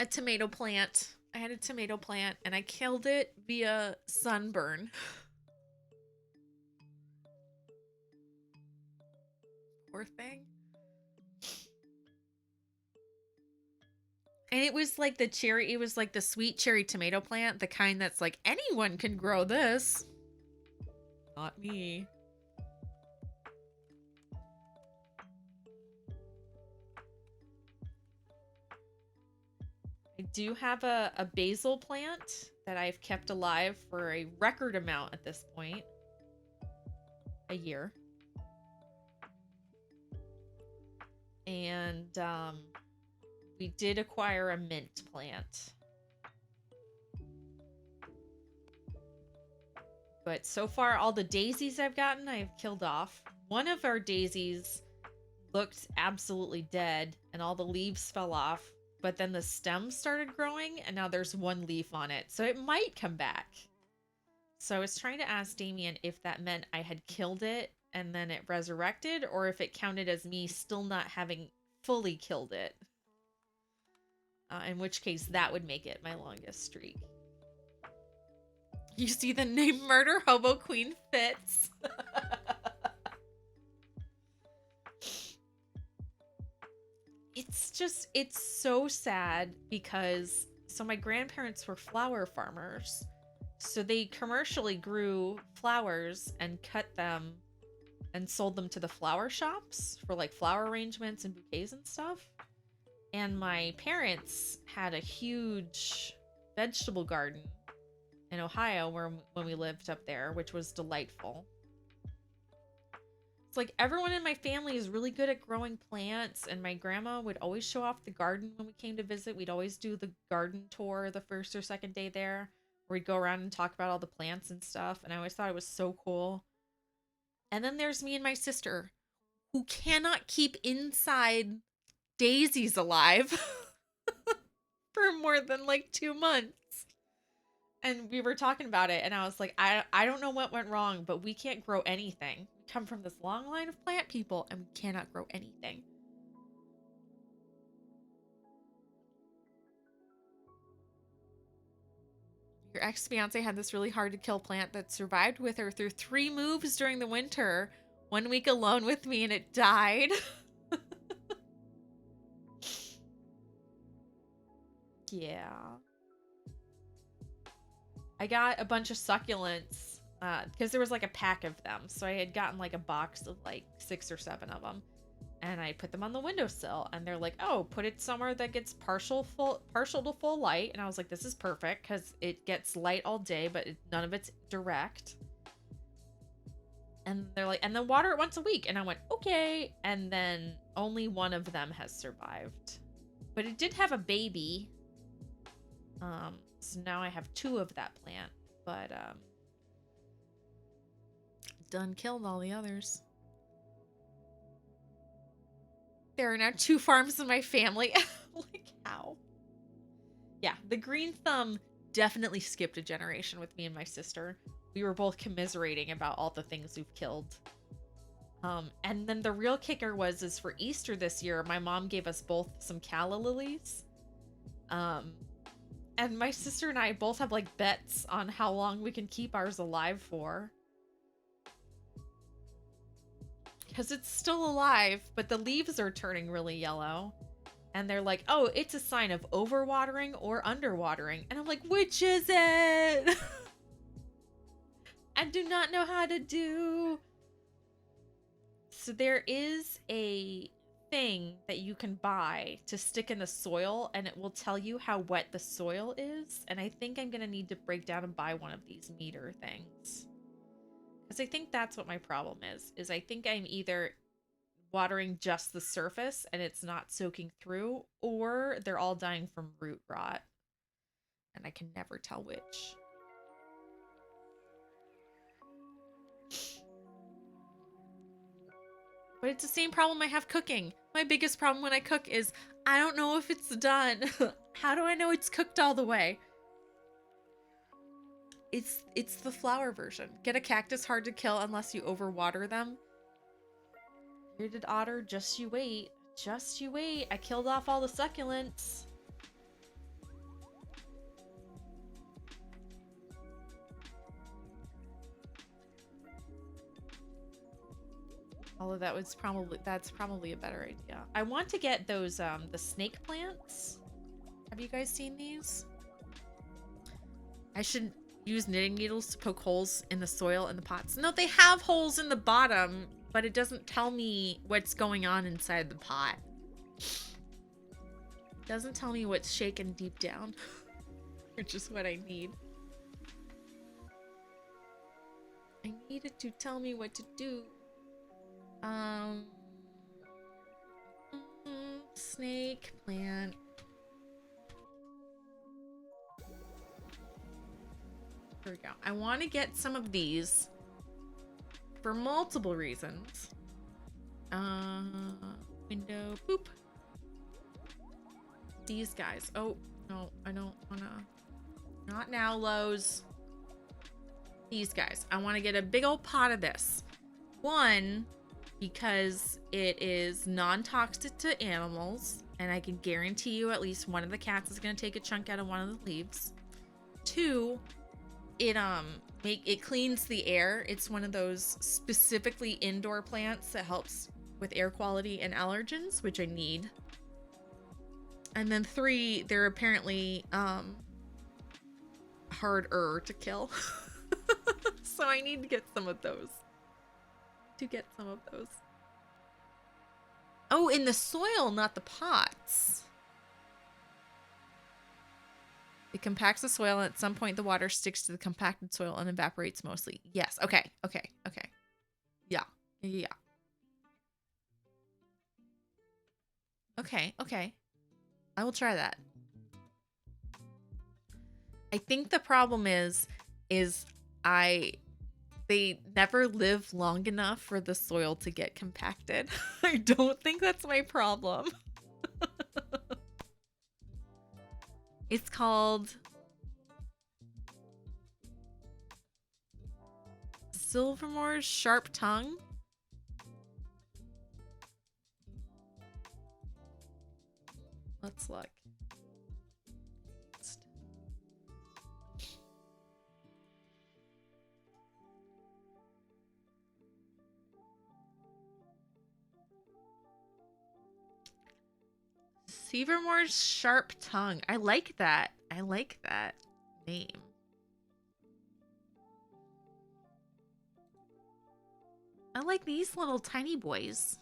A tomato plant. I had a tomato plant and I killed it via sunburn. Poor thing. And it was like it was like the sweet cherry tomato plant, the kind that's like, anyone can grow this. Not me. I do have a basil plant that I've kept alive for a record amount at this point. A year. And we did acquire a mint plant. But so far, all the daisies I've gotten, I've killed off. One of our daisies looked absolutely dead, and all the leaves fell off. But then the stems started growing, and now there's one leaf on it. So it might come back. So I was trying to ask Damien if that meant I had killed it and then it resurrected, or if it counted as me still not having fully killed it. In which case, that would make it my longest streak. You see the name Murder Hobo Queen fits. It's so sad because, so my grandparents were flower farmers. So they commercially grew flowers and cut them and sold them to the flower shops for like flower arrangements and bouquets and stuff. And my parents had a huge vegetable garden in Ohio when we lived up there, which was delightful. It's like everyone in my family is really good at growing plants, and my grandma would always show off the garden when we came to visit. We'd always do the garden tour the first or second day there, where we'd go around and talk about all the plants and stuff, and I always thought it was so cool. And then there's me and my sister, who cannot keep inside daisies alive for more than like 2 months. And we were talking about it, and I was like, I don't know what went wrong, but we can't grow anything. We come from this long line of plant people, and we cannot grow anything. Your ex-fiance had this really hard to kill plant that survived with her through 3 moves during the winter. 1 week alone with me, and it died. Yeah. I got a bunch of succulents because there was like a pack of them. So I had gotten like a box of like 6 or 7 of them. And I put them on the windowsill, and they're like, "Oh, put it somewhere that gets partial to full light." And I was like, "This is perfect because it gets light all day, but none of it's direct." And they're like, "And then water it once a week." And I went, "Okay." And then only 1 of them has survived, but it did have a baby. So now I have 2 of that plant, but done killed all the others. There are now 2 farms in my family. Like, how? Yeah, the green thumb definitely skipped a generation with me and my sister. We were both commiserating about all the things we've killed. And then the real kicker is for Easter this year, my mom gave us both some calla lilies. And my sister and I both have like bets on how long we can keep ours alive for. Because it's still alive, but the leaves are turning really yellow. And they're like, "Oh, it's a sign of overwatering or underwatering." And I'm like, "Which is it?" I do not know how to do. So there is a thing that you can buy to stick in the soil, and it will tell you how wet the soil is. And I think I'm going to need to break down and buy one of these meter things. Because I think that's what my problem is I think I'm either watering just the surface and it's not soaking through, or they're all dying from root rot. And I can never tell which. But it's the same problem I have cooking. My biggest problem when I cook is I don't know if it's done. How do I know it's cooked all the way? It's the flower version. Get a cactus hard to kill unless you overwater them. Bearded otter, just you wait. Just you wait. I killed off all the succulents. Although that's probably a better idea. I want to get those the snake plants. Have you guys seen these? I should use knitting needles to poke holes in the soil in the pots. No, they have holes in the bottom, but it doesn't tell me what's going on inside the pot. It doesn't tell me what's shaken deep down, which is what I need. I need it to tell me what to do. Snake plant. Here we go. I want to get some of these for multiple reasons. Window, boop. These guys. Oh, no, I don't wanna. Not now, Lowe's. These guys. I want to get a big old pot of this. 1, because it is non-toxic to animals, and I can guarantee you at least one of the cats is going to take a chunk out of one of the leaves. 2, it cleans the air. It's one of those specifically indoor plants that helps with air quality and allergens, which I need. And then 3, they're apparently harder to kill. So I need to get some of those. Oh, in the soil, not the pots. It compacts the soil, and at some point the water sticks to the compacted soil and evaporates mostly. Yes. Okay. Yeah. Okay. I will try that. I think the problem is they never live long enough for the soil to get compacted. I don't think that's my problem. It's called Silvermore's Sharp Tongue. Let's look. Silvermore's Sharp Tongue. I like that. I like that name. I like these little tiny boys.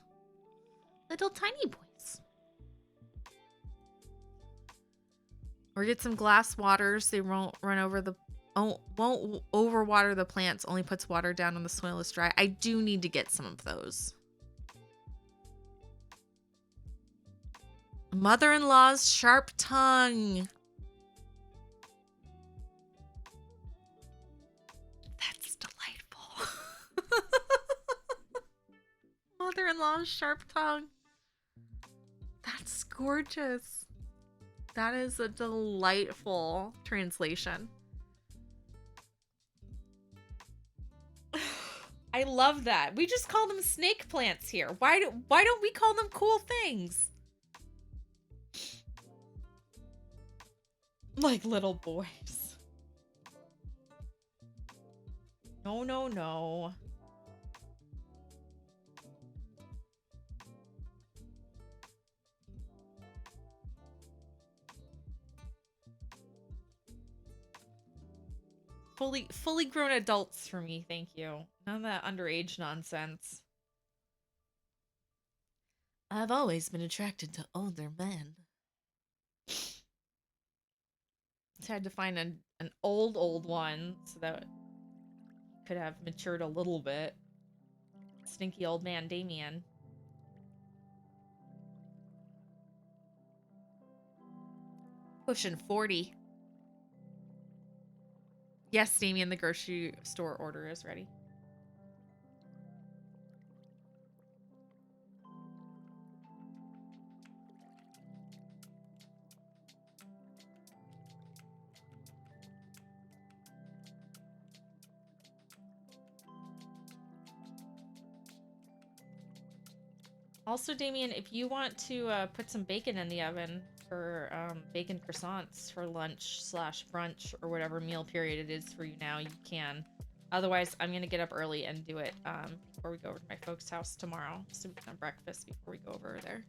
Little tiny boys. Or get some glass waters. They won't run over the... Oh, won't overwater the plants. Only puts water down when the soil is dry. I do need to get some of those. Mother-in-law's Sharp Tongue. That's delightful. Mother-in-law's Sharp Tongue. That's gorgeous. That is a delightful translation. I love that. We just call them snake plants here. Why don't we call them cool things? Like little boys. No, no, no. Fully grown adults for me, thank you. None of that underage nonsense. I've always been attracted to older men. Just had to find an old one so that could have matured a little bit. Stinky old man Damien. Pushing 40. Yes, Damien, the grocery store order is ready. Also, Damien, if you want to put some bacon in the oven for bacon croissants for lunch / brunch or whatever meal period it is for you now, you can. Otherwise, I'm going to get up early and do it before we go over to my folks' house tomorrow. So we can have breakfast before we go over there.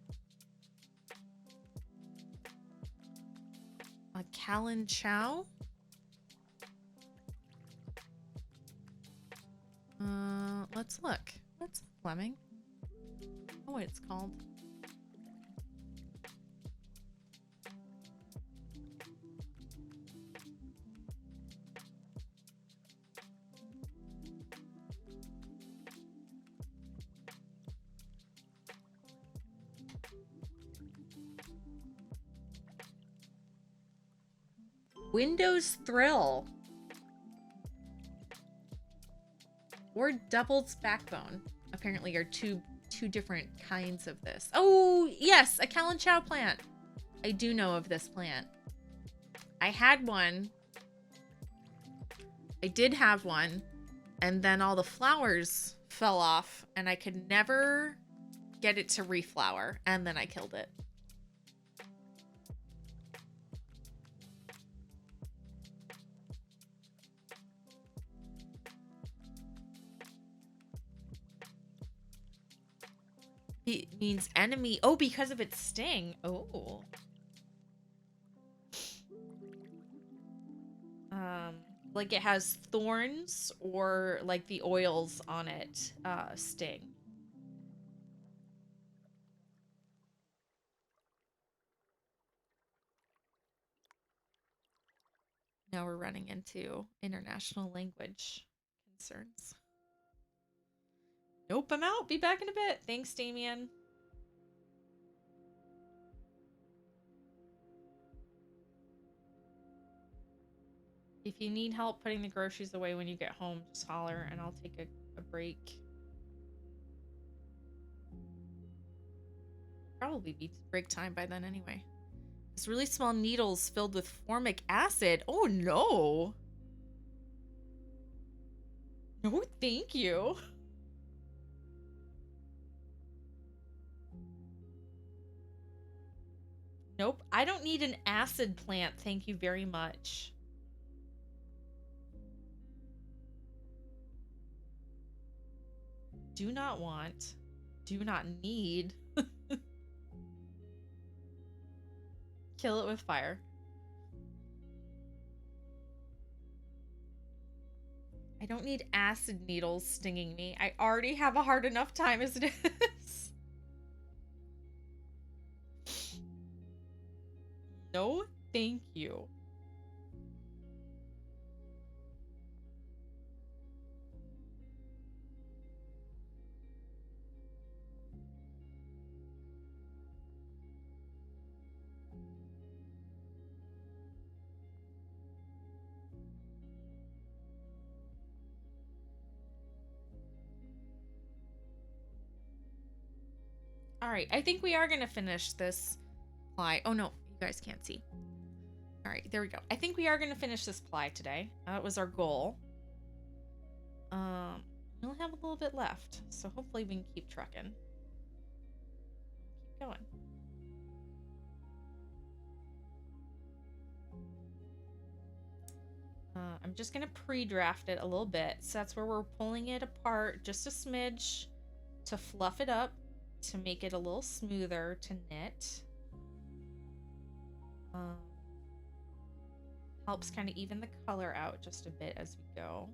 A Callan Chow? Let's look. What's Fleming? Oh, what it's called. Windows Thrill. Or Devil's Backbone. Apparently are two different kinds of this. Oh, yes, a Callan Chow plant. I do know of this plant. I had one. I did have one. And then all the flowers fell off and I could never get it to reflower. And then I killed it. It means enemy. Oh, because of its sting. Oh. Like it has thorns or like the oils on it sting. Now we're running into international language concerns. Nope, I'm out. Be back in a bit. Thanks, Damien. If you need help putting the groceries away when you get home, just holler and I'll take a break. Probably be break time by then anyway. It's really small needles filled with formic acid. Oh no. No, thank you. Nope, I don't need an acid plant, thank you very much. Do not want, do not need. Kill it with fire. I don't need acid needles stinging me. I already have a hard enough time as it is. No, thank you. All right, I think we are going to finish this ply. Oh no, you guys can't see. All right, there we go. I think we are going to finish this ply today. That was our goal. We only have a little bit left, so hopefully we can keep trucking. Keep going. I'm just going to pre-draft it a little bit. So that's where we're pulling it apart just a smidge to fluff it up, to make it a little smoother to knit. Helps kind of even the color out just a bit as we go.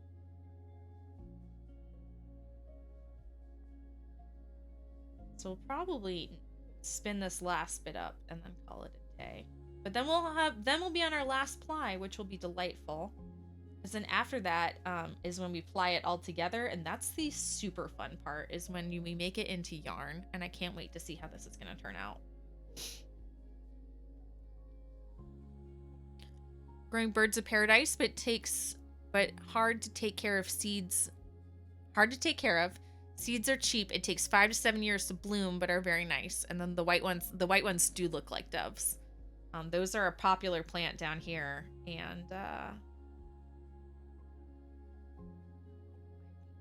So we'll probably spin this last bit up and then call it a day. But then we'll be on our last ply, which will be delightful. Because then after that is when we ply it all together, and that's the super fun part, is when we make it into yarn, and I can't wait to see how this is going to turn out. Growing birds of paradise, but hard to take care of seeds. Hard to take care of. Seeds are cheap. It takes 5 to 7 years to bloom, but are very nice. And then the white ones do look like doves. Those are a popular plant down here, and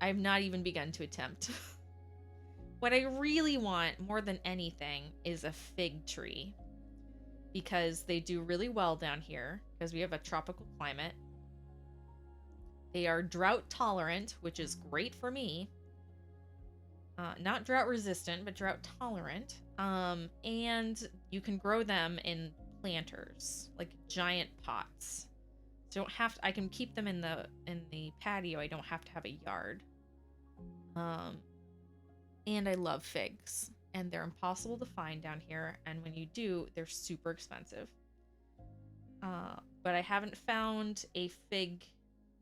I've not even begun to attempt. What I really want more than anything is a fig tree, because they do really well down here because we have a tropical climate. They are drought tolerant, which is great for me. Not drought resistant, but drought tolerant. And you can grow them in planters, like giant pots. So don't have to, I can keep them in the patio. I don't have to have a yard. And I love figs, and they're impossible to find down here, and when you do, they're super expensive. But I haven't found a fig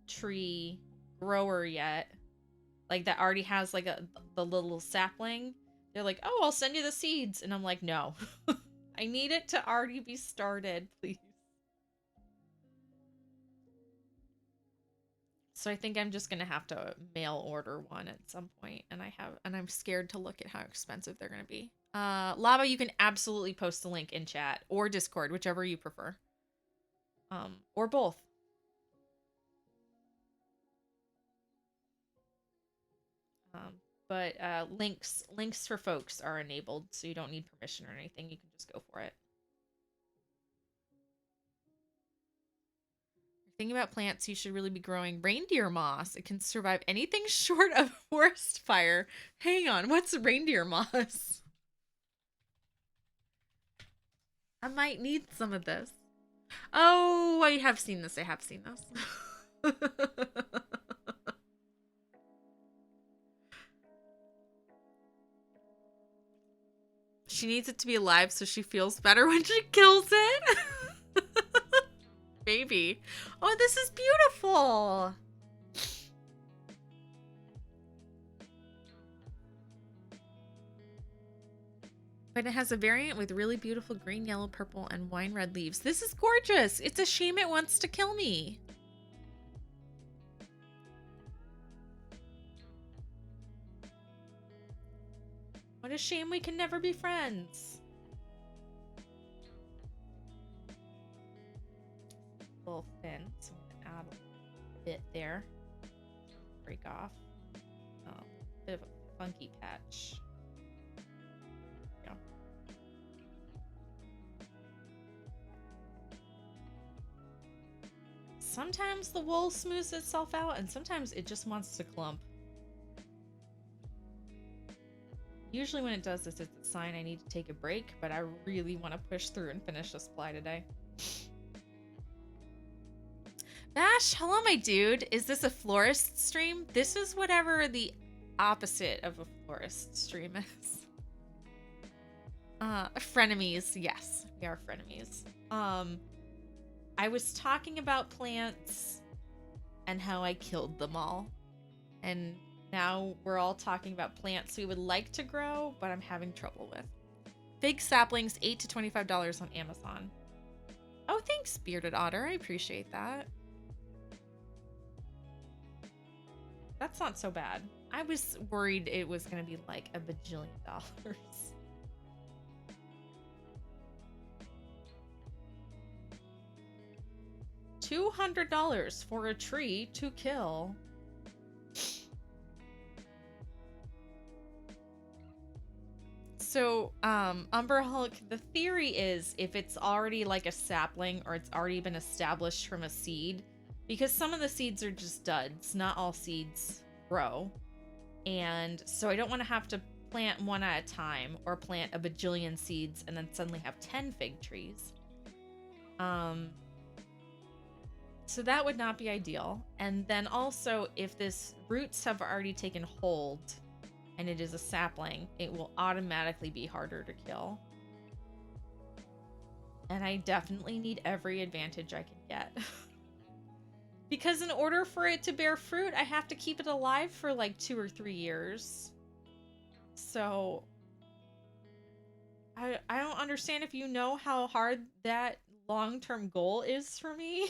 tree grower yet, like that already has like the little sapling. They're like, oh, I'll send you the seeds, and I'm like, no. I need it to already be started, please. So I think I'm just gonna have to mail order one at some point, and I'm scared to look at how expensive they're gonna be. Lava, you can absolutely post the link in chat or Discord, whichever you prefer. Or both. But links for folks are enabled, so you don't need permission or anything. You can just go for it. Thinking about plants, you should really be growing reindeer moss. It can survive anything short of forest fire. Hang on, what's reindeer moss? I might need some of this. Oh, I have seen this. I have seen this. She needs it to be alive so she feels better when she kills it. Baby. Oh, this is beautiful. But it has a variant with really beautiful green, yellow, purple, and wine red leaves. This is gorgeous. It's a shame it wants to kill me. What a shame we can never be friends. A little thin, so I'm gonna add a bit there. Break break off. Oh, bit of a funky patch. Yeah. Sometimes the wool smooths itself out, and sometimes it just wants to clump. Usually when it does this, it's a sign I need to take a break, but I really want to push through and finish this ply today. Bash, hello my dude. Is this a florist stream? This is whatever the opposite of a florist stream is. Frenemies, yes, we are frenemies. I was talking about plants and how I killed them all. And now we're all talking about plants we would like to grow, but I'm having trouble with. Fig saplings, $8 to $25 on Amazon. Oh, thanks, Bearded Otter. I appreciate that. That's not so bad. I was worried it was going to be like a bajillion dollars. $200 for a tree to kill. So, Umber Hulk, the theory is if it's already like a sapling or it's already been established from a seed, because some of the seeds are just duds, not all seeds grow. And so I don't want to have to plant one at a time or plant a bajillion seeds and then suddenly have 10 fig trees. So that would not be ideal. And then also if this roots have already taken hold and it is a sapling, it will automatically be harder to kill. And I definitely need every advantage I can get. Because in order for it to bear fruit, I have to keep it alive for like 2 or 3 years. So I don't understand if you know how hard that long-term goal is for me.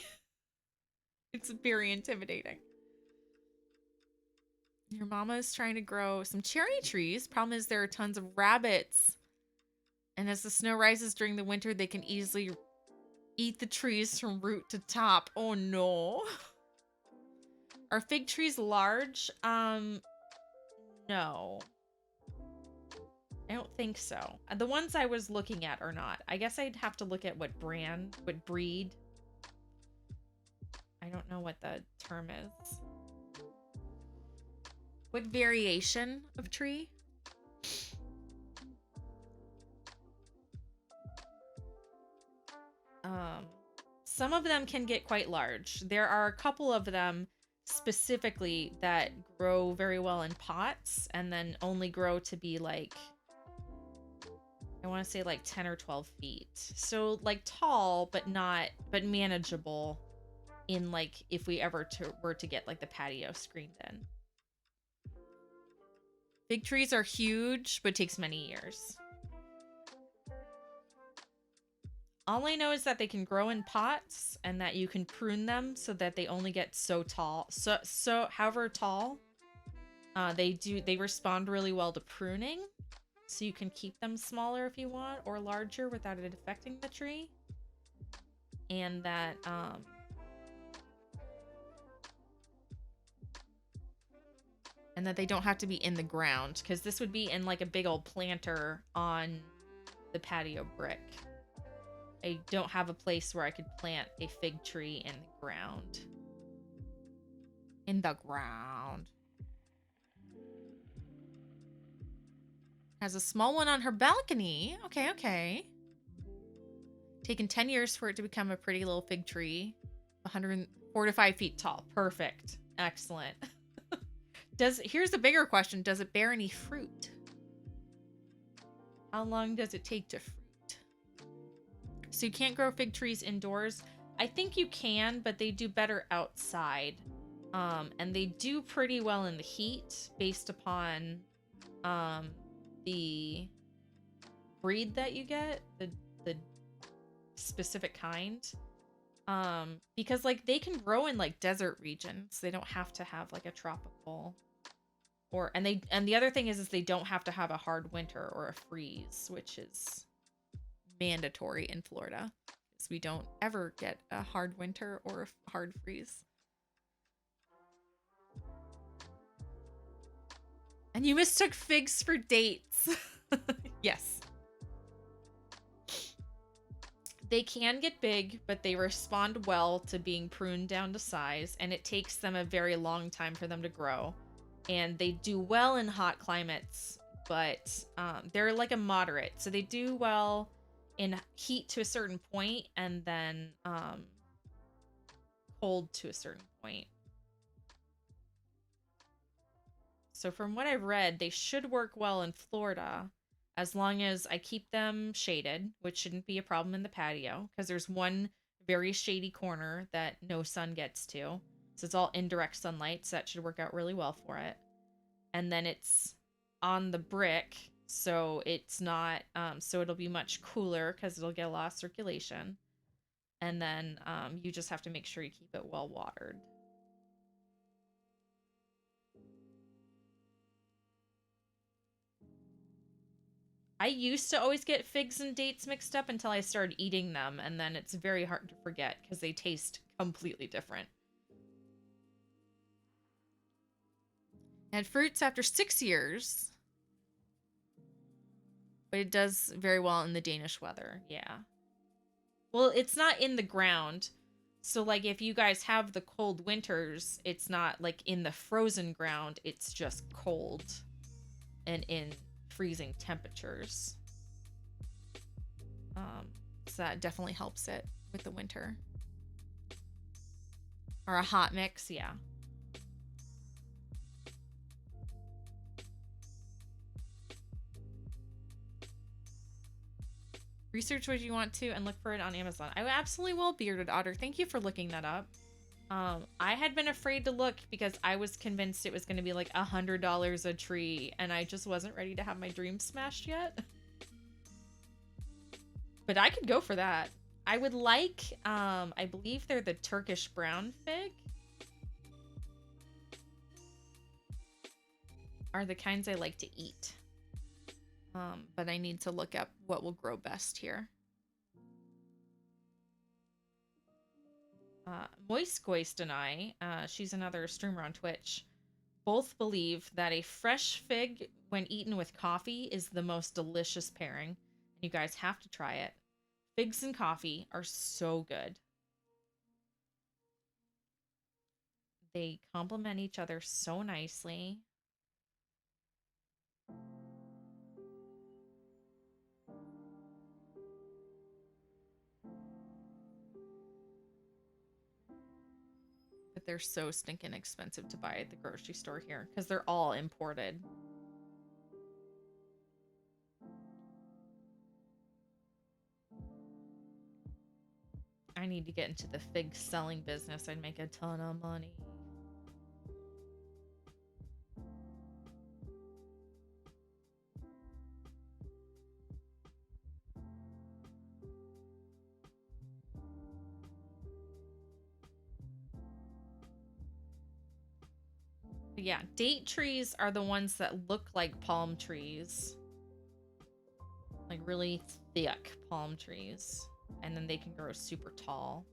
It's very intimidating. Your mama is trying to grow some cherry trees. Problem is there are tons of rabbits. And as the snow rises during the winter, they can easily eat the trees from root to top. Oh no. Are fig trees large? No. I don't think so. The ones I was looking at are not. I guess I'd have to look at what brand, what breed. I don't know what the term is. What variation of tree? Some of them can get quite large. There are a couple of them specifically that grow very well in pots and then only grow to be like, I want to say like 10 or 12 feet. So like tall, but manageable in like if we ever were to get like the patio screened in. Fig trees are huge, but takes many years. All I know is that they can grow in pots and that you can prune them so that they only get so tall. So however tall, they respond really well to pruning. So you can keep them smaller if you want or larger without it affecting the tree. And that they don't have to be in the ground, because this would be in like a big old planter on the patio brick. I don't have a place where I could plant a fig tree in the ground. In the ground. Has a small one on her balcony. Okay, okay. Taken 10 years for it to become a pretty little fig tree. 104 to 5 feet tall. Perfect. Excellent. Here's the bigger question. Does it bear any fruit? How long does it take to fruit? So you can't grow fig trees indoors. I think you can, but they do better outside. And they do pretty well in the heat based upon the breed that you get, the specific kind. Because like they can grow in like desert regions. They don't have to have like a tropical and the other thing is they don't have to have a hard winter or a freeze, which is mandatory in Florida, because we don't ever get a hard winter or a hard freeze. And you mistook figs for dates. Yes. They can get big, but they respond well to being pruned down to size, and it takes them a very long time for them to grow. And they do well in hot climates, but they're like a moderate. So they do well in heat to a certain point, and then cold to a certain point. So from what I've read, they should work well in Florida as long as I keep them shaded, which shouldn't be a problem in the patio because there's one very shady corner that no sun gets to. So it's all indirect sunlight, so that should work out really well for it. And then it's on the brick, so it's not so it'll be much cooler because it'll get a lot of circulation. And then you just have to make sure you keep it well watered. I used to always get figs and dates mixed up until I started eating them, and then it's very hard to forget because they taste completely different. And fruits after 6 years, but it does very well in the Danish weather. Yeah. Well, it's not in the ground. So, like, if you guys have the cold winters, it's not like in the frozen ground, it's just cold and in freezing temperatures. So that definitely helps it with the winter. Or a hot mix, yeah. Research what you want to and look for it on Amazon. I absolutely will, Bearded Otter. Thank you for looking that up. I had been afraid to look because I was convinced it was going to be like $100 a tree, and I just wasn't ready to have my dreams smashed yet. But I could go for that. I would like, I believe they're the Turkish brown fig. Are the kinds I like to eat. But I need to look up what will grow best here. Moistgoist and I, she's another streamer on Twitch, both believe that a fresh fig when eaten with coffee is the most delicious pairing. And you guys have to try it. Figs and coffee are so good. They complement each other so nicely. But they're so stinking expensive to buy at the grocery store here because they're all imported. I need to get into the fig selling business. I'd make a ton of money. But yeah, date trees are the ones that look like palm trees. Like really thick palm trees. And then they can grow super tall.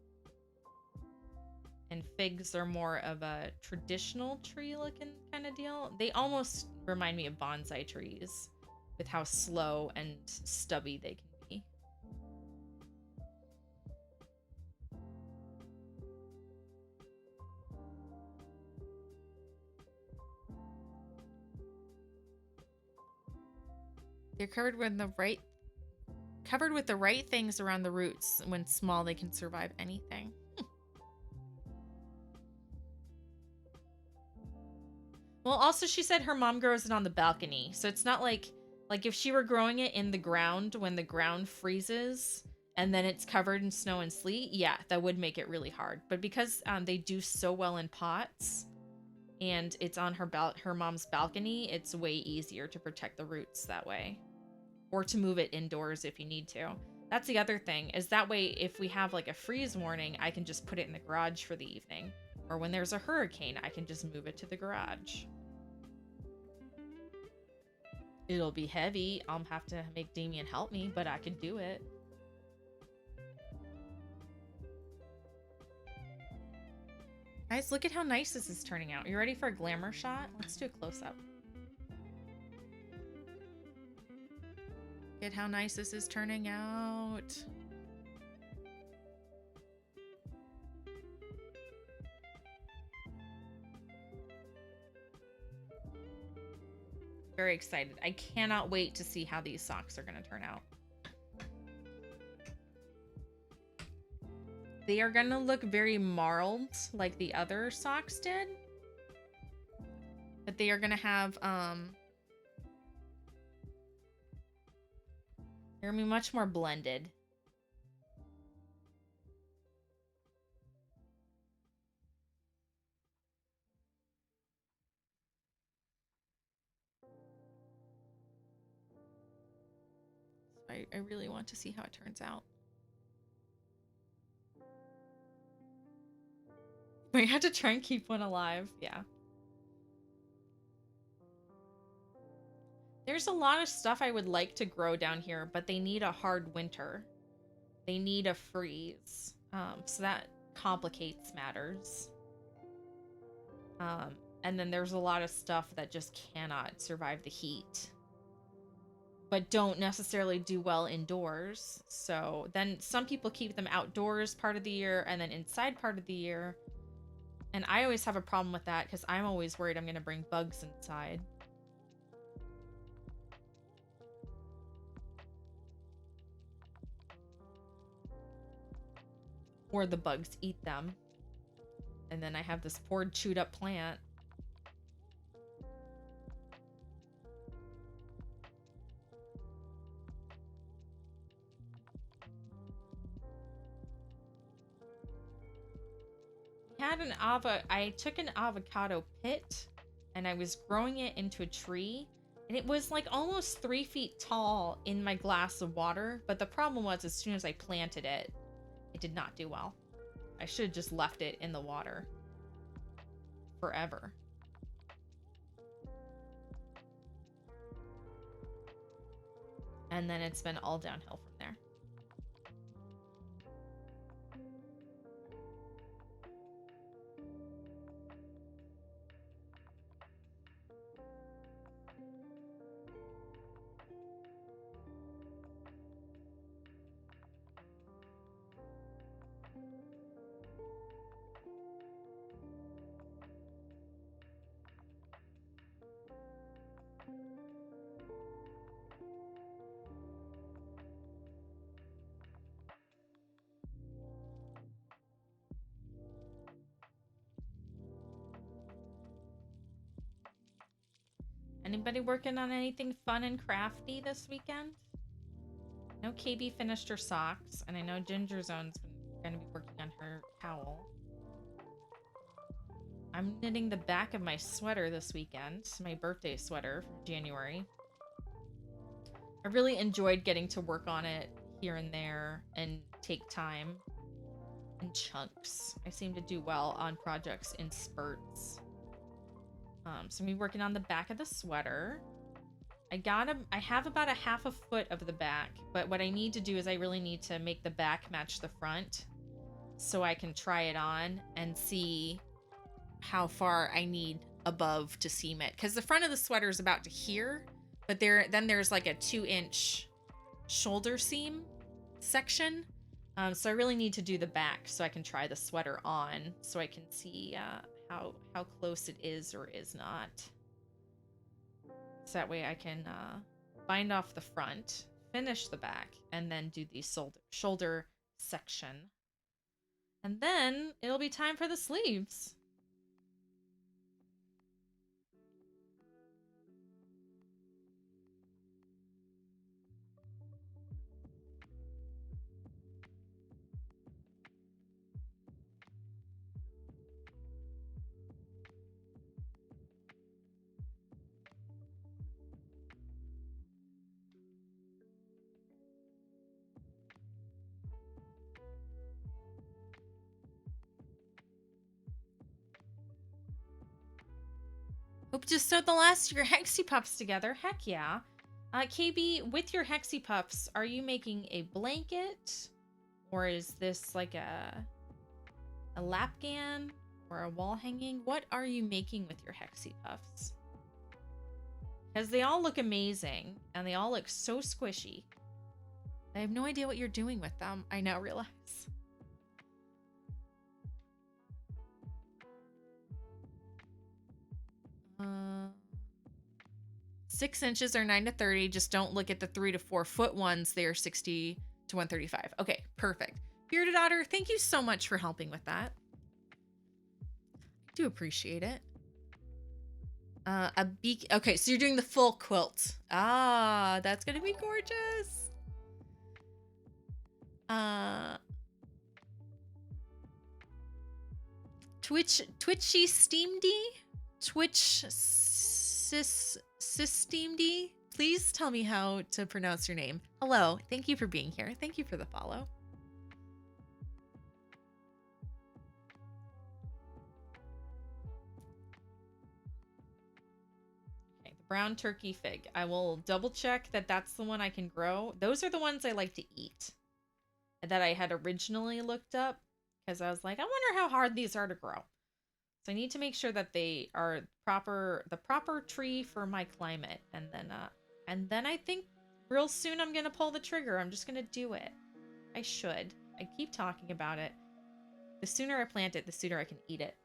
And figs are more of a traditional tree looking kind of deal. They almost remind me of bonsai trees with how slow and stubby they can be. They're covered with the right things around the roots. When small, they can survive anything. Well, also she said her mom grows it on the balcony. So it's not like if she were growing it in the ground when the ground freezes and then it's covered in snow and sleet, yeah, that would make it really hard. But because they do so well in pots and it's on her mom's balcony, it's way easier to protect the roots that way. Or to move it indoors if you need to. That's the other thing, is that way if we have like a freeze warning, I can just put it in the garage for the evening. Or when there's a hurricane, I can just move it to the garage. It'll be heavy. I'll have to make Damien help me, but I can do it. Guys, look at how nice this is turning out. You ready for a glamour shot? Let's do a close-up. Look at how nice this is turning out. Very excited. I cannot wait to see how these socks are going to turn out. They are going to look very marled like the other socks did. But they are going to have, they're going to be much more blended. I really want to see how it turns out. We had to try and keep one alive. Yeah. There's a lot of stuff I would like to grow down here, but they need a hard winter. They need a freeze. So that complicates matters. And then there's a lot of stuff that just cannot survive the heat, but don't necessarily do well indoors. So then some people keep them outdoors part of the year and then inside part of the year. And I always have a problem with that because I'm always worried I'm going to bring bugs inside. Or the bugs eat them. And then I have this poor chewed up plant. I took an avocado pit and I was growing it into a tree, and it was like almost 3 feet tall in my glass of water. But the problem was, as soon as I planted it, it did not do well. I should have just left it in the water forever. And then it's been all downhill from there. Anybody working on anything fun and crafty this weekend? I know KB finished her socks, and I know Ginger Zone's going to be working on her towel. I'm knitting the back of my sweater this weekend, my birthday sweater from January. I really enjoyed getting to work on it here and there and take time in chunks. I seem to do well on projects in spurts. So I'm gonna be working on the back of the sweater. I have about a half a foot of the back, but what I need to do is I really need to make the back match the front so I can try it on and see how far I need above to seam it. Because the front of the sweater is about to here, but then there's like a 2-inch shoulder seam section. So I really need to do the back so I can try the sweater on so I can see how close it is or is not. So that way I can bind off the front, finish the back, and then do the shoulder section. And then it'll be time for the sleeves. Hope you sewed the last of your Hexy Puffs together. Heck yeah. KB, with your Hexy Puffs, are you making a blanket? Or is this like a lapgan? Or a wall hanging? What are you making with your Hexy Puffs? Because they all look amazing, and they all look so squishy. I have no idea what you're doing with them, I now realize. 6 inches are 9 to 30. Just don't look at the 3 to 4 foot ones. They are 60 to 135. Okay, perfect. Bearded Otter, thank you so much for helping with that. I do appreciate it. A beak. Okay, so you're doing the full quilt. Ah, that's gonna be gorgeous. Twitchy Steamed? Twitch Steamed? Please tell me how to pronounce your name. Hello, thank you for being here. Thank you for the follow. Okay, the brown turkey fig. I will double check that that's the one I can grow. Those are the ones I like to eat that I had originally looked up because I was like, I wonder how hard these are to grow. So I need to make sure that they are the proper tree for my climate, and then I think real soon I'm gonna pull the trigger. I'm just gonna do it. I should. I keep talking about it. The sooner I plant it, the sooner I can eat it.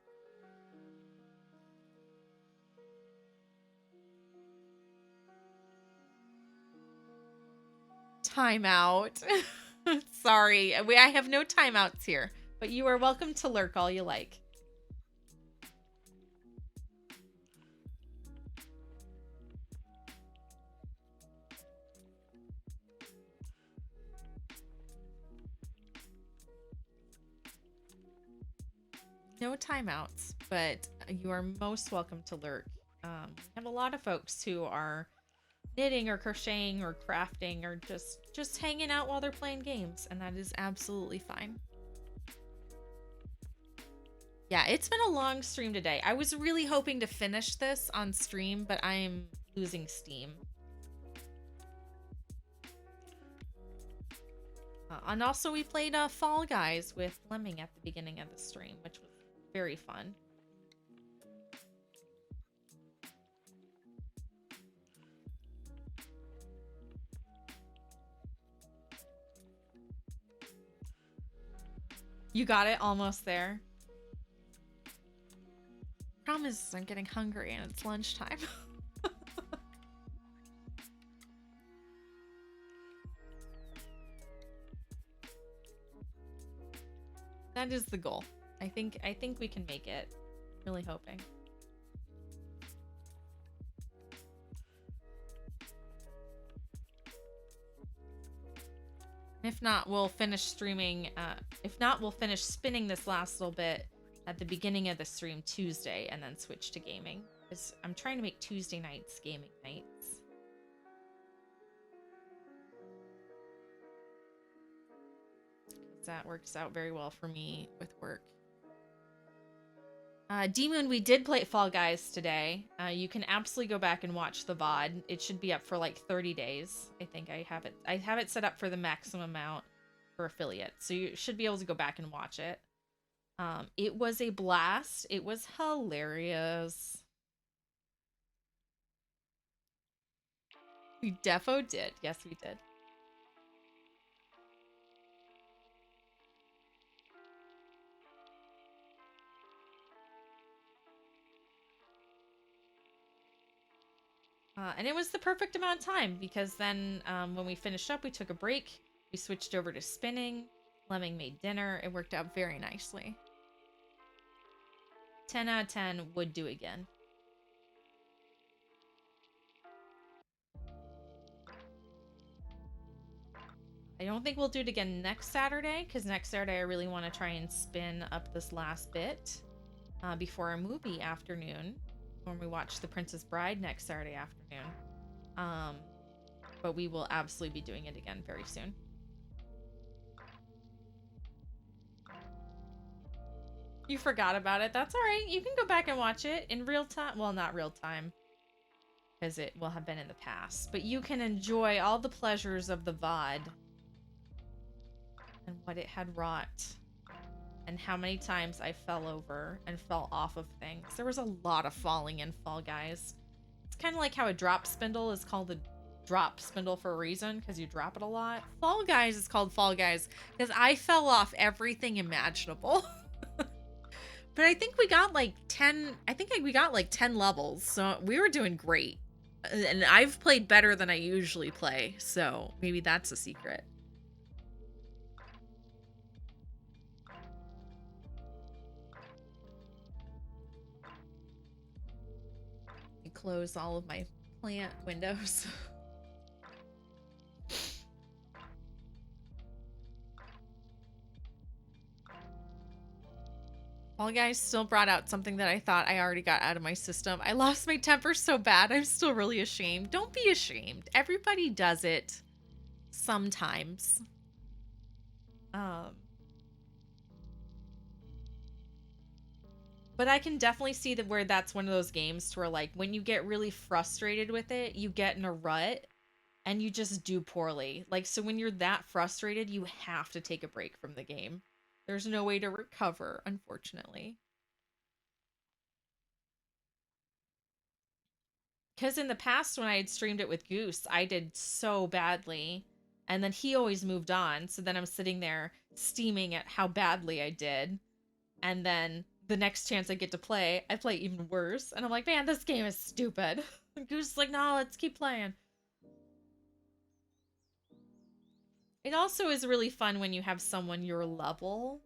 Timeout. Sorry, I have no timeouts here, but you are welcome to lurk all you like. No timeouts, but you are most welcome to lurk. We have a lot of folks who are knitting or crocheting or crafting or just hanging out while they're playing games, and that is absolutely fine. Yeah, it's been a long stream today. I was really hoping to finish this on stream, but I'm losing steam. And also we played Fall Guys with Lemming at the beginning of the stream, which was very fun. You got it, almost there. Problem is I'm getting hungry and it's lunchtime. That is the goal. I think we can make it. Really hoping. If not, we'll finish streaming. If not, we'll finish spinning this last little bit at the beginning of the stream Tuesday and then switch to gaming. Because I'm trying to make Tuesday nights gaming nights. That works out very well for me with work. D-Moon, we did play Fall Guys today. You can absolutely go back and watch the VOD. It should be up for like 30 days. I think I have it set up for the maximum amount for affiliate. So you should be able to go back and watch it. It was a blast. It was hilarious. We defo did. Yes, we did. And it was the perfect amount of time because then when we finished up, we took a break. We switched over to spinning. Lemming made dinner. It worked out very nicely. 10 out of 10 would do again. I don't think we'll do it again next Saturday because next Saturday I really want to try and spin up this last bit before our movie afternoon when we watch The Princess Bride next Saturday afternoon. But we will absolutely be doing it again very soon. You forgot about it. That's all right. You can go back and watch it in real time. Well, not real time because it will have been in the past. But you can enjoy all the pleasures of the VOD and what it had wrought and how many times I fell over and fell off of things. There was a lot of falling in Fall Guys. It's kind of like how a drop spindle is called a drop spindle for a reason, because you drop it a lot. Fall Guys is called Fall Guys because I fell off everything imaginable. But I think we got like 10, I think we got like 10 levels, so we were doing great. And I've played better than I usually play, so maybe that's a secret. I close all of my plant windows. Fall Guys still brought out something that I thought I already got out of my system. I lost my temper so bad. I'm still really ashamed. Don't be ashamed. Everybody does it sometimes. But I can definitely see that where that's one of those games to where like when you get really frustrated with it, you get in a rut and you just do poorly. Like, so when you're that frustrated, you have to take a break from the game. There's no way to recover, unfortunately. Because in the past, when I had streamed it with Goose, I did so badly. And then he always moved on. So then I'm sitting there steaming at how badly I did. And then the next chance I get to play, I play even worse. And I'm like, man, this game is stupid. And Goose is like, no, let's keep playing. It also is really fun when you have someone your level.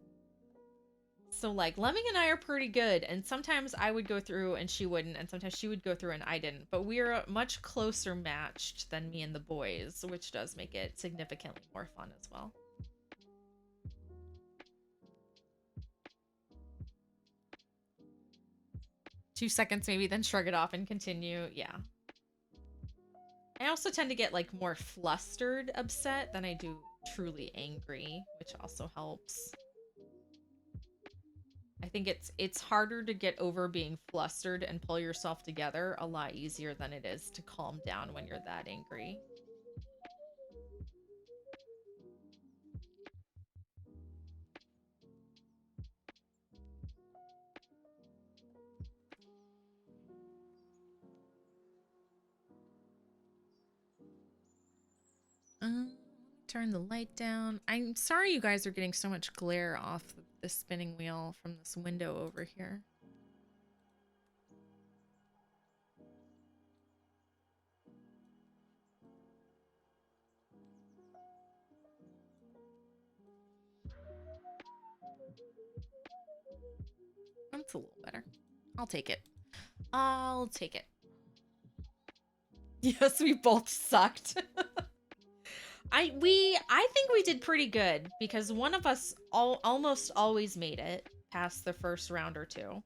So like Lemming and I are pretty good, and sometimes I would go through and she wouldn't, and sometimes she would go through and I didn't. But we are much closer matched than me and the boys, which does make it significantly more fun as well. Two seconds maybe, then shrug it off and continue. Yeah. I also tend to get like more flustered upset than I do truly angry, which also helps. I think it's harder to get over being flustered and pull yourself together a lot easier than it is to calm down when you're that angry. Turn the light down. I'm sorry you guys are getting so much glare off the spinning wheel from this window over here. That's a little better. I'll take it. I'll take it. Yes, we both sucked. I think we did pretty good because one of us almost always made it past the first round or two.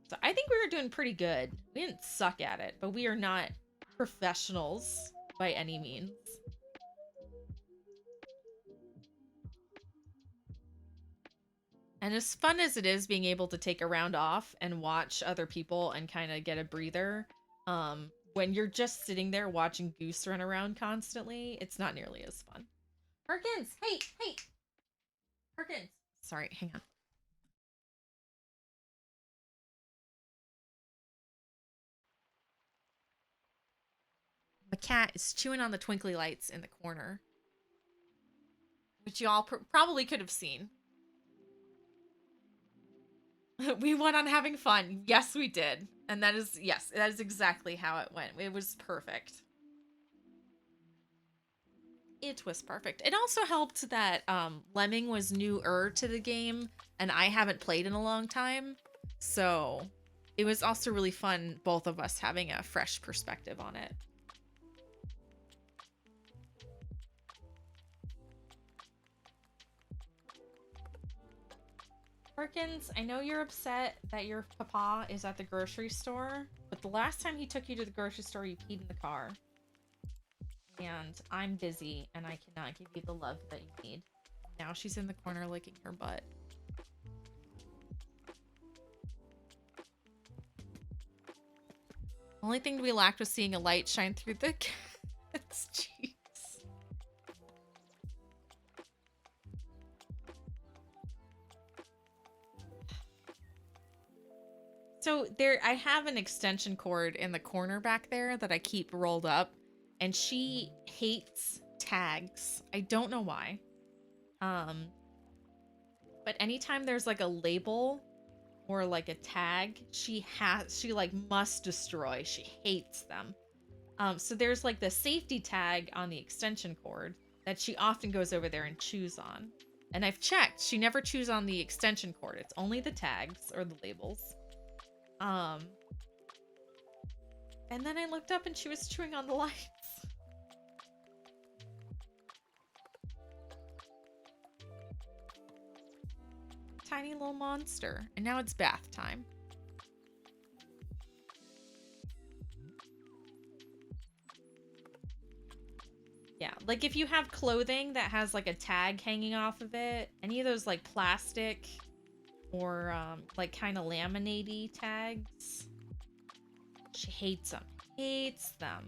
So I think we were doing pretty good. We didn't suck at it, but we are not professionals by any means. And as fun as it is being able to take a round off and watch other people and kind of get a breather, when you're just sitting there watching Goose run around constantly, it's not nearly as fun. Perkins, hey, hey! Perkins! Sorry, hang on. The cat is chewing on the twinkly lights in the corner, which you all probably could have seen. We went on having fun. Yes, we did. And that is, yes, that is exactly how it went. It was perfect. It was perfect. It also helped that Lemming was newer to the game and I haven't played in a long time. So it was also really fun, both of us having a fresh perspective on it. Perkins, I know you're upset that your papa is at the grocery store, but the last time he took you to the grocery store, you peed in the car. And I'm busy, and I cannot give you the love that you need. Now she's in the corner licking her butt. Only thing we lacked was seeing a light shine through the cat's cheeks. So there, I have an extension cord in the corner back there that I keep rolled up, and she hates tags. I don't know why. Um, but anytime there's like a label or like a tag, she like must destroy. She hates them. So there's like the safety tag on the extension cord that she often goes over there and chews on. And I've checked, she never chews on the extension cord. It's only the tags or the labels. Um, and then I looked up and she was chewing on the lights. Tiny little monster. And now it's bath time. Yeah, like if you have clothing that has like a tag hanging off of it, any of those like plastic or like kind of laminate-y tags, she hates them. Hates them.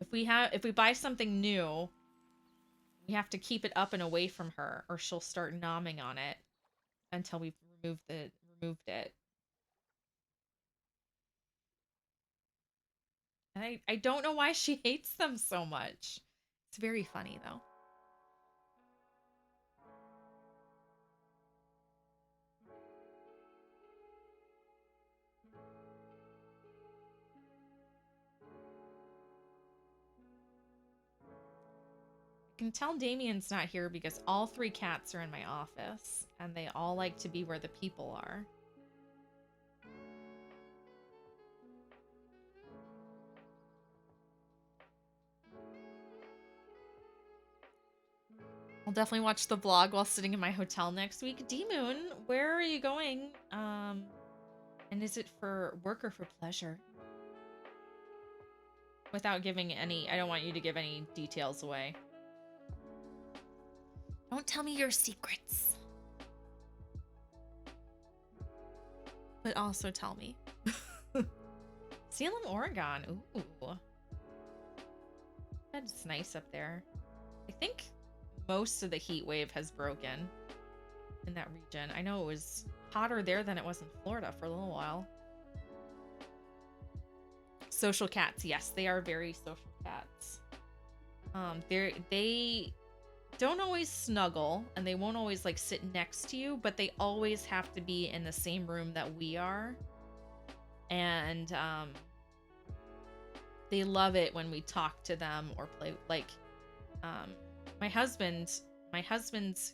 If we buy something new, we have to keep it up and away from her, or she'll start nomming on it until we've removed it. And I don't know why she hates them so much. It's very funny though. I can tell Damien's not here because all three cats are in my office and they all like to be where the people are. I'll definitely watch the vlog while sitting in my hotel next week. D-Moon, where are you going? And is it for work or for pleasure? Without giving any, I don't want you to give any details away. Don't tell me your secrets. But also tell me. Salem, Oregon. Ooh. That's nice up there. I think most of the heat wave has broken in that region. I know it was hotter there than it was in Florida for a little while. Social cats. Yes, they are very social cats. They don't always snuggle and they won't always like sit next to you, but they always have to be in the same room that we are. And they love it when we talk to them or play. Like my husband's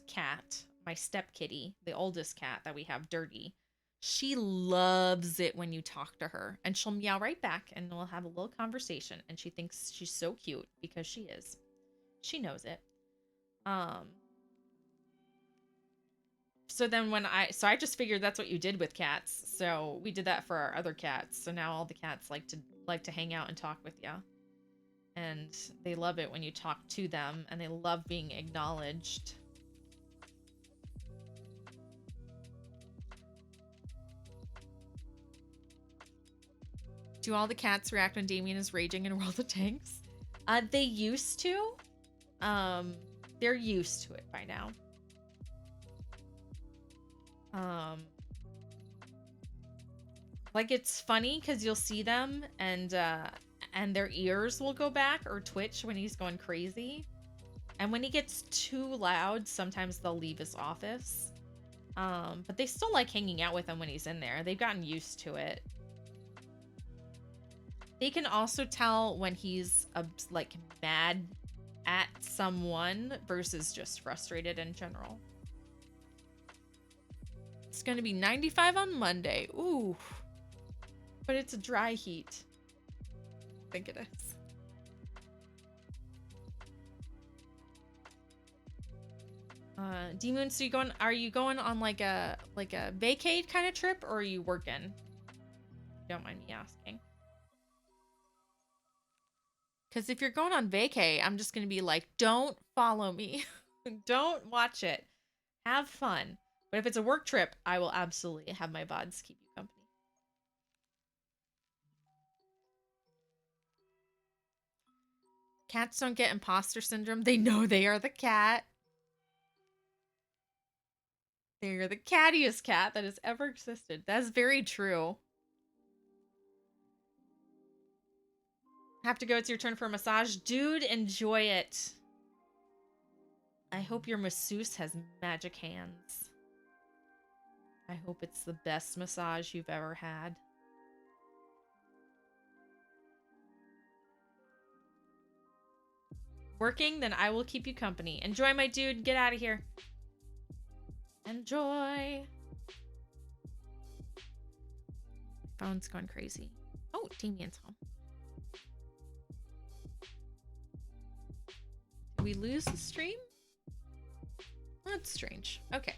cat, my step kitty, the oldest cat that we have, Dirty, she loves it when you talk to her, and she'll meow right back and we'll have a little conversation, and she thinks she's so cute because she is. She knows it. So then so I just figured that's what you did with cats. So we did that for our other cats. So now all the cats like to hang out and talk with you. And they love it when you talk to them, and they love being acknowledged. Do all the cats react when Damien is raging in World of Tanks? They used to. They're used to it by now. Like it's funny because you'll see them and their ears will go back or twitch when he's going crazy. And when he gets too loud, sometimes they'll leave his office. But they still like hanging out with him when he's in there. They've gotten used to it. They can also tell when he's like mad at someone versus just frustrated in general. It's going to be 95 on Monday. Ooh. But it's a dry heat. I think it is. D-Moon, so are you going on like a vacate kind of trip, or are you working? Don't mind me asking. Because if you're going on vacay, I'm just going to be like, don't follow me. Don't watch it. Have fun. But if it's a work trip, I will absolutely have my VODs keep you company. Cats don't get imposter syndrome. They know they are the cat. They're the cattiest cat that has ever existed. That's very true. Have to go. It's your turn for a massage. Dude, enjoy it. I hope your masseuse has magic hands. I hope it's the best massage you've ever had. Working? Then I will keep you company. Enjoy, my dude. Get out of here. Enjoy. Phone's going crazy. Oh, Damien's home. Did we lose the stream? That's strange. Okay.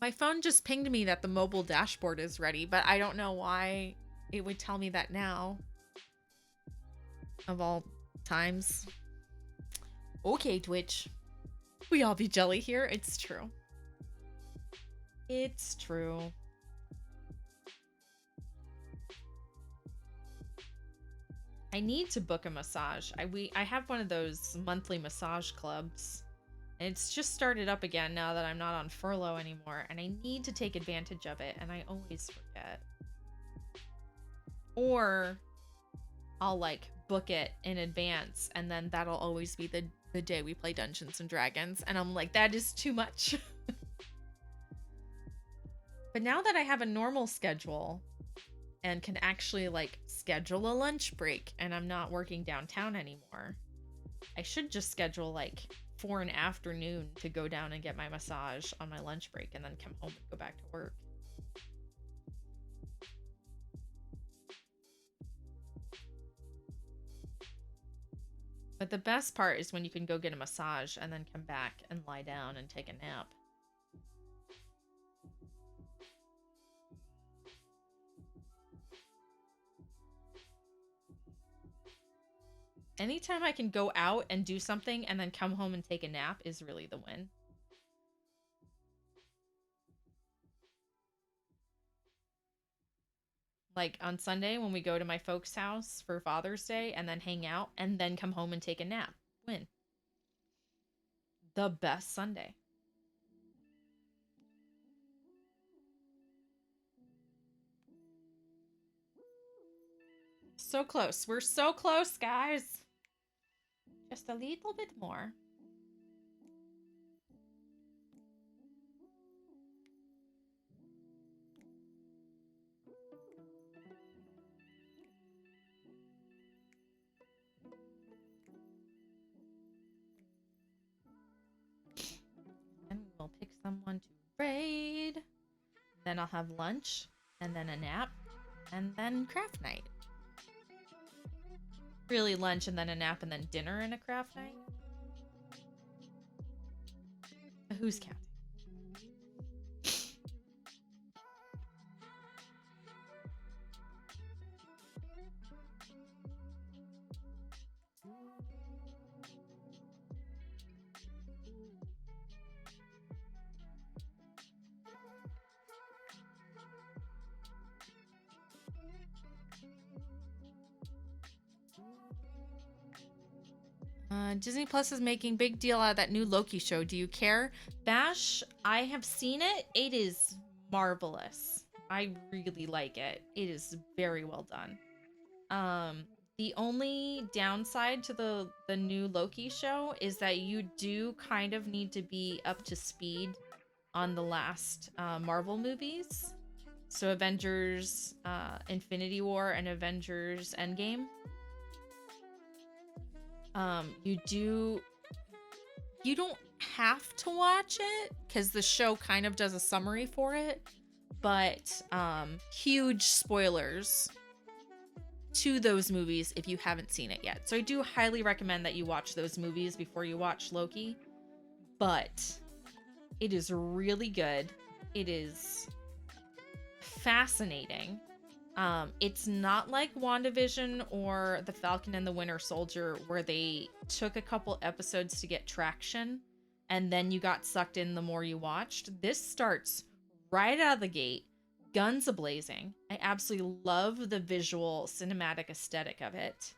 My phone just pinged me that the mobile dashboard is ready, but I don't know why it would tell me that now. Of all times. Okay, Twitch. We all be jelly here. It's true. It's true. I need to book a massage. I have one of those monthly massage clubs. And it's just started up again now that I'm not on furlough anymore. And I need to take advantage of it. And I always forget. Or I'll like book it in advance. And then that'll always be the day we play Dungeons and Dragons. And I'm like, that is too much. But now that I have a normal schedule and can actually like schedule a lunch break and I'm not working downtown anymore, I should just schedule like for an afternoon to go down and get my massage on my lunch break and then come home and go back to work. But the best part is when you can go get a massage and then come back and lie down and take a nap. Anytime I can go out and do something and then come home and take a nap is really the win. Like on Sunday when we go to my folks' house for Father's Day and then hang out and then come home and take a nap. Win. The best Sunday. So close. We're so close, guys. Just a little bit more. And we'll pick someone to raid. Then I'll have lunch, and then a nap, and then craft night. Really lunch, and then a nap, and then dinner and a craft night? Who's counting? Disney Plus is making big deal out of that new Loki show. Do you care? Bash, I have seen it. It is marvelous. I really like it. It is very well done. The only downside to the new Loki show is that you do kind of need to be up to speed on the last Marvel movies. So Avengers Infinity War and Avengers Endgame. You don't have to watch it because the show kind of does a summary for it, but huge spoilers to those movies if you haven't seen it yet. So I do highly recommend that you watch those movies before you watch Loki, but it is really good. It is fascinating. It's not like WandaVision or The Falcon and the Winter Soldier where they took a couple episodes to get traction and then you got sucked in the more you watched. This starts right out of the gate, guns a-blazing. I absolutely love the visual cinematic aesthetic of it.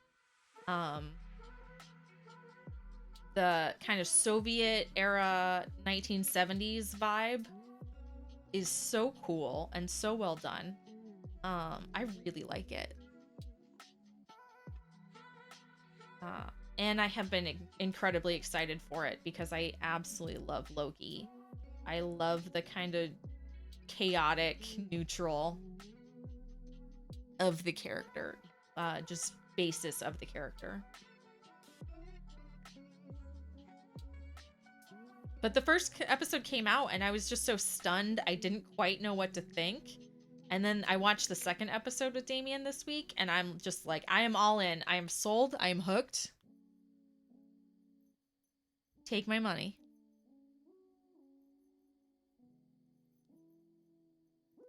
the kind of Soviet era 1970s vibe is so cool and so well done. I really like it. And I have been incredibly excited for it because I absolutely love Loki. I love the kind of chaotic neutral of the character, just basis of the character. But the first episode came out and I was just so stunned. I didn't quite know what to think. And then I watched the second episode with Damien this week and I'm just like, I am all in. I am sold. I am hooked. Take my money.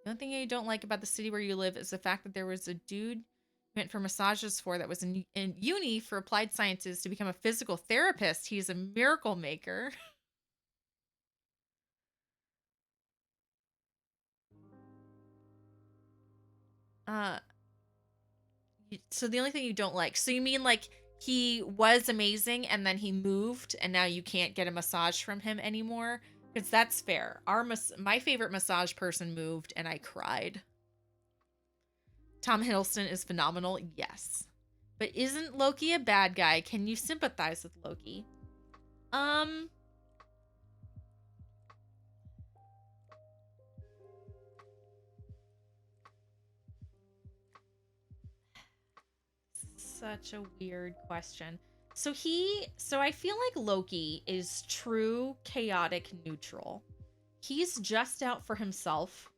The only thing I don't like about the city where you live is the fact that there was a dude who went for massages for that was in uni for applied sciences to become a physical therapist. He's a miracle maker. So the only thing you don't like. So you mean like he was amazing and then he moved and now you can't get a massage from him anymore? Because that's fair. My favorite massage person moved and I cried. Tom Hiddleston is phenomenal, yes. But isn't Loki a bad guy? Can you sympathize with Loki? Such a weird question. So I feel like Loki is true chaotic neutral. He's just out for himself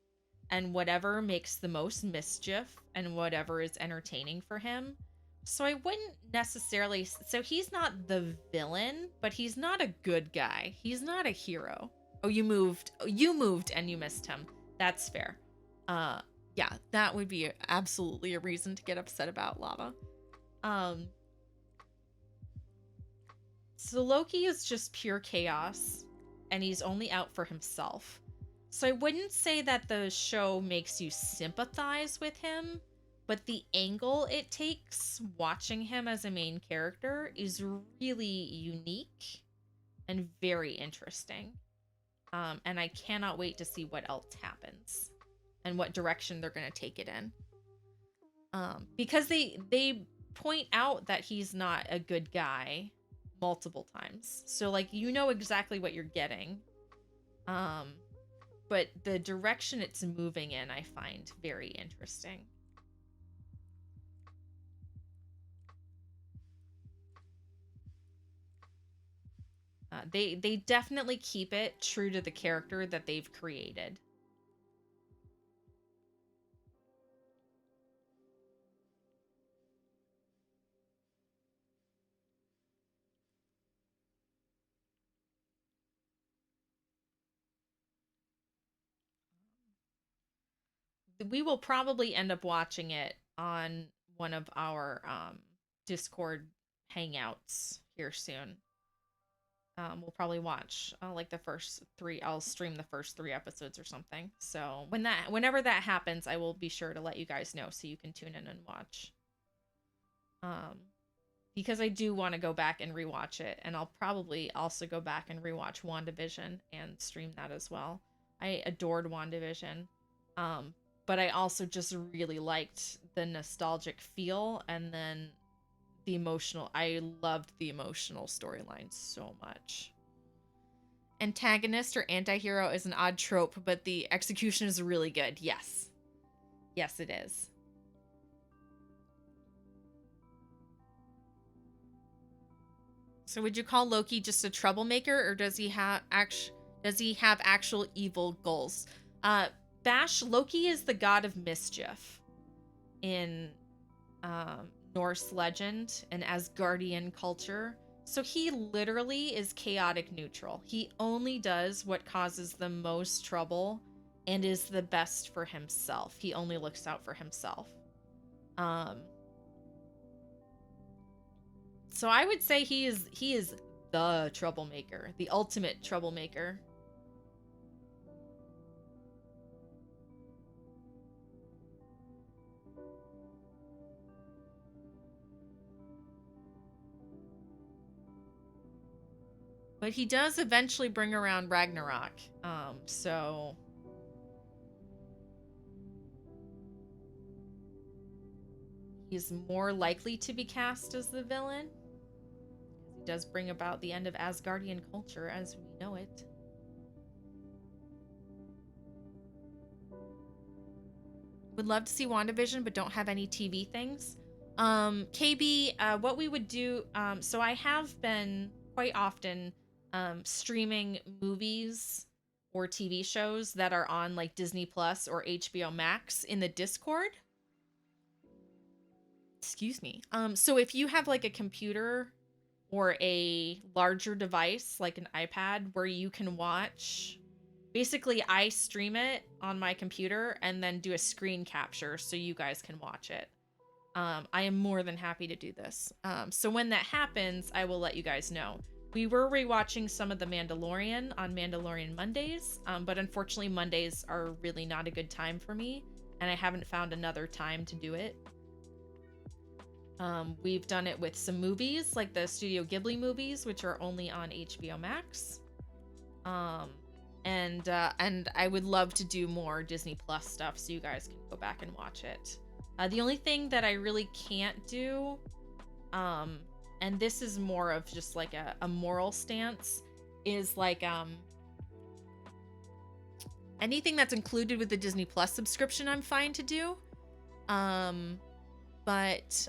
and whatever makes the most mischief and whatever is entertaining for him. So I wouldn't necessarily, so he's not the villain, but he's not a good guy. He's not a hero. Oh, you moved and you missed him. That's fair. Yeah, that would be absolutely a reason to get upset about, Lava. So Loki is just pure chaos and he's only out for himself. So I wouldn't say that the show makes you sympathize with him, but the angle it takes watching him as a main character is really unique and very interesting. And I cannot wait to see what else happens and what direction they're going to take it in. Because they point out that he's not a good guy multiple times. So like you know exactly what you're getting. But the direction it's moving in I find very interesting. They definitely keep it true to the character that they've created. We will probably end up watching it on one of our Discord hangouts here soon. We'll probably watch like the first three. I'll stream the first 3 episodes or something. So whenever that happens, I will be sure to let you guys know so you can tune in and watch. Because I do want to go back and rewatch it, and I'll probably also go back and rewatch WandaVision and stream that as well. I adored WandaVision, but I also just really liked the nostalgic feel and then the emotional. I loved the emotional storyline so much. Antagonist or anti-hero is an odd trope, but the execution is really good. Yes. Yes, it is. So would you call Loki just a troublemaker, or does he have actual evil goals? Bash, Loki is the god of mischief in Norse legend and Asgardian culture. So he literally is chaotic neutral. He only does what causes the most trouble and is the best for himself. He only looks out for himself. So I would say he is the troublemaker, the ultimate troublemaker. But he does eventually bring around Ragnarok. So he's more likely to be cast as the villain. He does bring about the end of Asgardian culture as we know it. Would love to see WandaVision, but don't have any TV things. KB, what we would do, so I have been quite often streaming movies or TV shows that are on like Disney Plus or HBO Max in the Discord. Excuse me. So if you have like a computer or a larger device like an iPad where you can watch, basically I stream it on my computer and then do a screen capture so you guys can watch it. I am more than happy to do this. So when that happens, I will let you guys know. We were rewatching some of The Mandalorian on Mandalorian Mondays, but unfortunately Mondays are really not a good time for me, and I haven't found another time to do it. We've done it with some movies, like the Studio Ghibli movies, which are only on HBO Max. And I would love to do more Disney Plus stuff so you guys can go back and watch it. The only thing that I really can't do, and this is more of just like a moral stance, is like anything that's included with the Disney Plus subscription I'm fine to do. But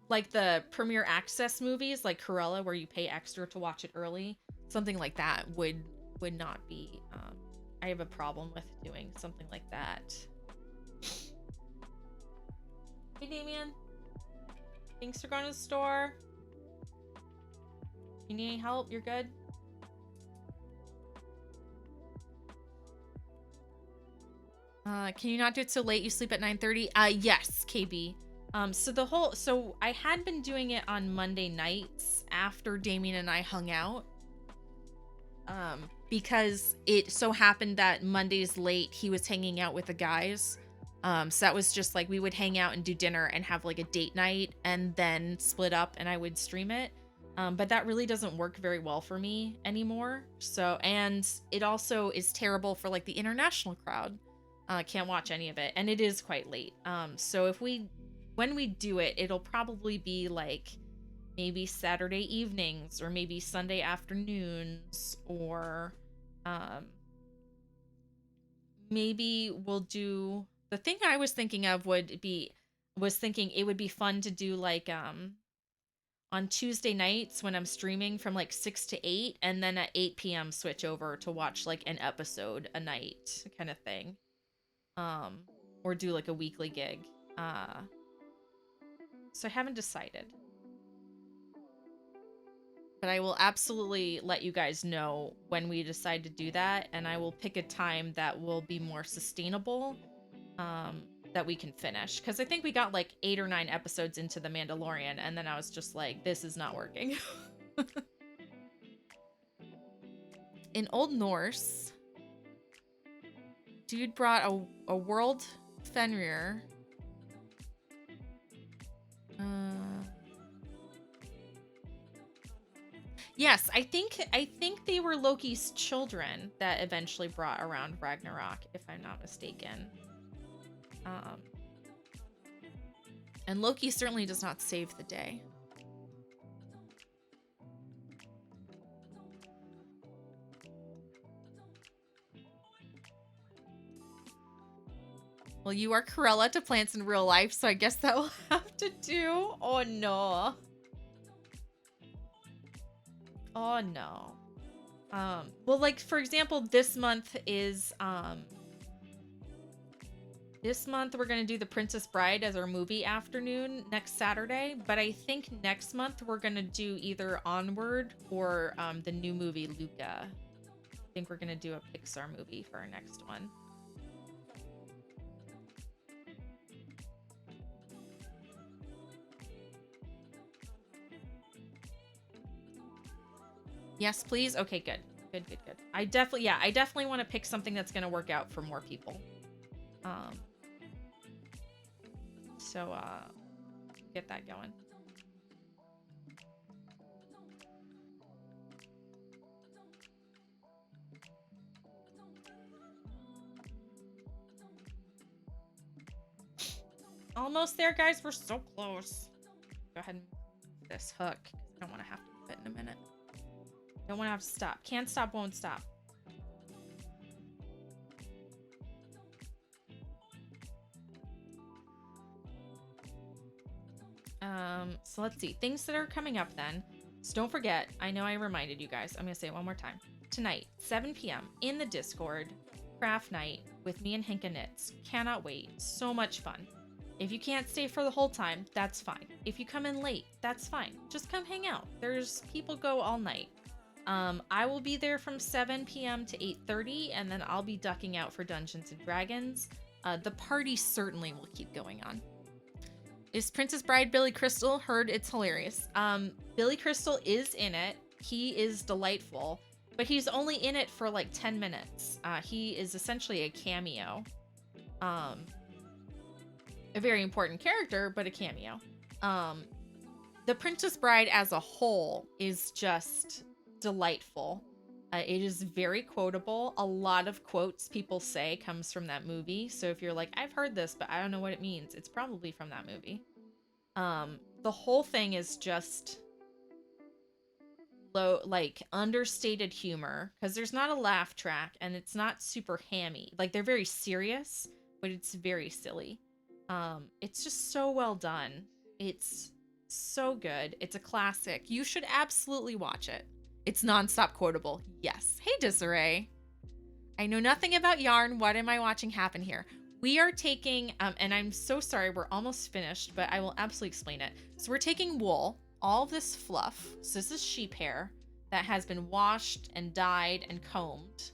like the Premier Access movies, like Cruella, where you pay extra to watch it early, something like that would not be. I have a problem with doing something like that. Hey, Damien. Thanks for going to the store. You need any help? You're good? Can you not do it so late? You sleep at 9:30? Yes, KB. So I had been doing it on Monday nights after Damien and I hung out. Because it so happened that Mondays late he was hanging out with the guys. So that was just like we would hang out and do dinner and have like a date night and then split up and I would stream it. But that really doesn't work very well for me anymore. So, and it also is terrible for like the international crowd. Can't watch any of it, and it is quite late. So when we do it, it'll probably be like maybe Saturday evenings or maybe Sunday afternoons, or maybe we'll do, the thing I was thinking of was thinking it would be fun to do like on Tuesday nights when I'm streaming from like 6 to 8, and then at 8 p.m. switch over to watch like an episode a night kind of thing. Or do like a weekly gig. So I haven't decided. But I will absolutely let you guys know when we decide to do that, and I will pick a time that will be more sustainable, that we can finish. Because I think we got like 8 or 9 episodes into The Mandalorian, and then I was just like, this is not working. In Old Norse, dude brought a world Fenrir. Yes, I think they were Loki's children that eventually brought around Ragnarok, if I'm not mistaken. And Loki certainly does not save the day. Well, you are Cruella to plants in real life, so I guess that will have to do. Oh, no. Oh, no. Well, like, for example, this month we're going to do The Princess Bride as our movie afternoon next Saturday, but I think next month we're going to do either Onward or the new movie Luca. I think we're going to do a Pixar movie for our next one. Yes, please. Okay, good. Good. I definitely want to pick something that's going to work out for more people. get that going. Almost there, guys. We're so close. Go ahead and move this hook. I don't want to have to move it in a minute. Don't want to have to stop. Can't stop, won't stop. So let's see. Things that are coming up then. So don't forget, I know I reminded you guys. I'm going to say it one more time. Tonight, 7 p.m. in the Discord, craft night with me and Hinka Knits. Cannot wait. So much fun. If you can't stay for the whole time, that's fine. If you come in late, that's fine. Just come hang out. There's people go all night. I will be there from 7 p.m. to 8:30, and then I'll be ducking out for Dungeons and Dragons. The party certainly will keep going on. Is Princess Bride Billy Crystal? Heard it's hilarious. Billy Crystal is in it. He is delightful, but he's only in it for like 10 minutes. He is essentially a cameo. A very important character, but a cameo. The Princess Bride as a whole is just delightful. It is very quotable. A lot of quotes people say comes from that movie. So if you're like, I've heard this, but I don't know what it means, it's probably from that movie. The whole thing is just low, like understated humor, because there's not a laugh track and it's not super hammy. Like they're very serious, but it's very silly. It's just so well done. It's so good. It's a classic. You should absolutely watch it. It's nonstop quotable. Yes. Hey, Disarray. I know nothing about yarn. What am I watching happen here? We are taking, and I'm so sorry, we're almost finished, but I will absolutely explain it. So we're taking wool, all of this fluff. So this is sheep hair that has been washed and dyed and combed.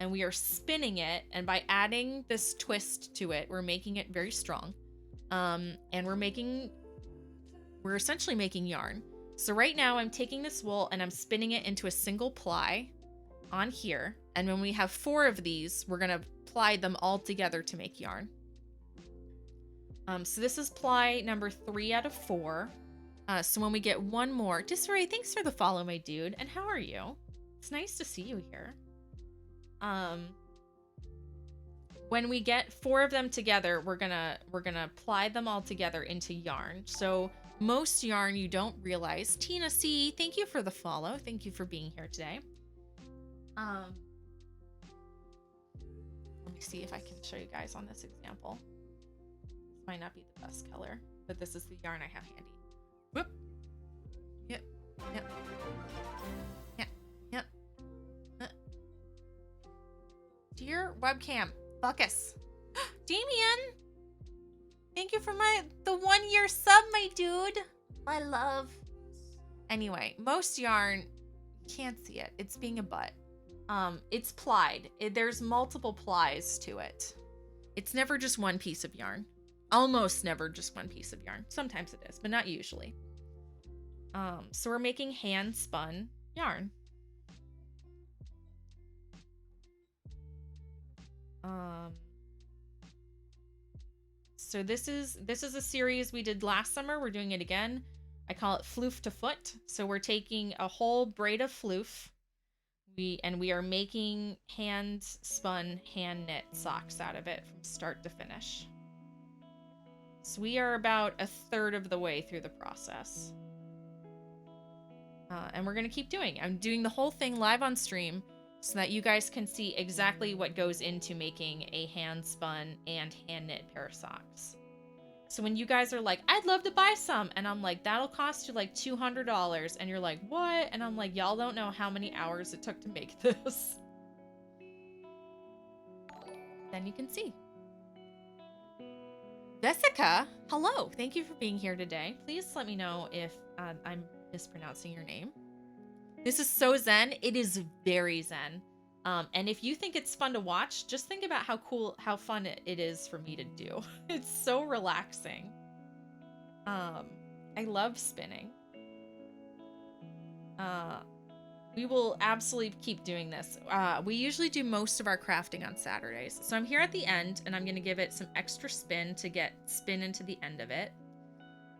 And we are spinning it. And by adding this twist to it, we're making it very strong. And we're essentially making yarn. So right now I'm taking this wool and I'm spinning it into a single ply on here. And when we have 4 of these, we're going to ply them all together to make yarn. So this is ply number 3 out of 4. So when we get one more, Disarray, thanks for the follow, my dude. And how are you? It's nice to see you here. When we get 4 of them together, we're gonna ply them all together into yarn. So most yarn you don't realize. Tina C, thank you for the follow. Thank you for being here today. Let me see if I can show you guys on this example. This might not be the best color, but this is the yarn I have handy. Whoop. Yep. Yep. Yep. Yep. Dear webcam, Buckus. Damien! Thank you for the 1-year sub, my dude. My love. Anyway, most yarn, you can't see it. It's being a butt. It's plied. There's multiple plies to it. It's never just one piece of yarn. Almost never just one piece of yarn. Sometimes it is, but not usually. So we're making hand spun yarn. So this is a series we did last summer. We're doing it again. I call it floof to foot. So we're taking a whole braid of floof. We are making hand spun, hand knit socks out of it from start to finish. So we are about a third of the way through the process. And we're going to keep doing. I'm doing the whole thing live on stream so that you guys can see exactly what goes into making a hand spun and hand knit pair of socks. So when you guys are like, I'd love to buy some, and I'm like, that'll cost you like $200, and you're like, what? And I'm like, y'all don't know how many hours it took to make this. Then you can see. Jessica, hello. Thank you for being here today. Please let me know if I'm mispronouncing your name. This is so zen. It is very zen. And if you think it's fun to watch, just think about how fun it is for me to do. It's so relaxing. I love spinning. We will absolutely keep doing this. We usually do most of our crafting on Saturdays. So I'm here at the end, and I'm going to give it some extra spin to get spin into the end of it.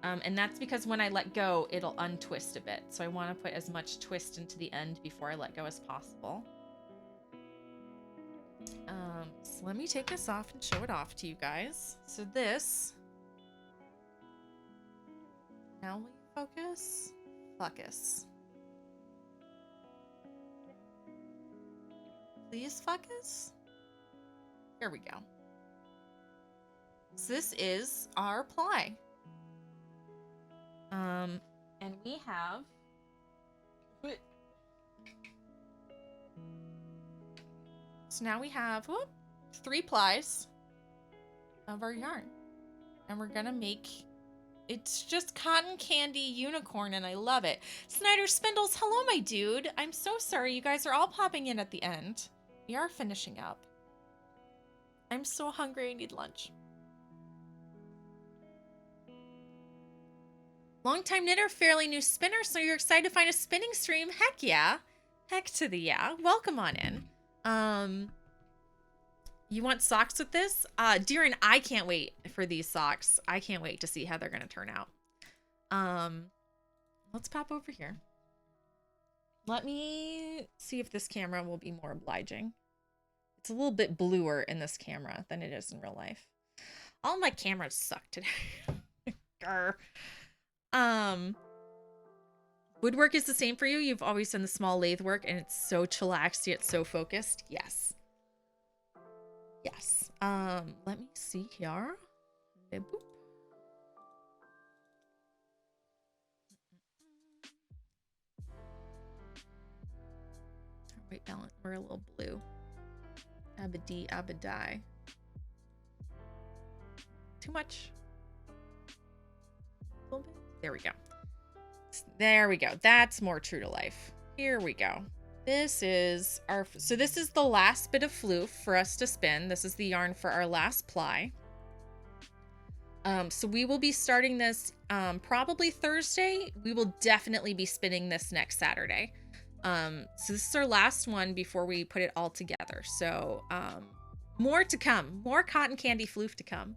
And that's because when I let go, it'll untwist a bit. So I want to put as much twist into the end before I let go as possible. So let me take this off and show it off to you guys. So this, now will you focus? Focus. Please focus. Here we go. So this is our ply. And we have so now we have 3 plies of our yarn. And we're gonna make, it's just cotton candy unicorn and I love it. Snyder Spindles, hello my dude. I'm so sorry you guys are all popping in at the end. We are finishing up. I'm so hungry, I need lunch. Longtime knitter, fairly new spinner, so you're excited to find a spinning stream? Heck yeah. Heck to the yeah. Welcome on in. You want socks with this? Deeren, I can't wait for these socks. I can't wait to see how they're gonna turn out. Let's pop over here. Let me see if this camera will be more obliging. It's a little bit bluer in this camera than it is in real life. All my cameras suck today. Grr. Woodwork is the same for you. You've always done the small lathe work and it's so chillaxed yet so focused. Yes. Yes. Let me see here. Boop. White balance. We're a little blue. Abadi, abadai. Too much. A little bit. There we go. There we go. That's more true to life. Here we go. This is our, so this is the last bit of floof for us to spin. This is the yarn for our last ply. So we will be starting this probably Thursday. We will definitely be spinning this next Saturday. So this is our last one before we put it all together. So more to come, more cotton candy floof to come.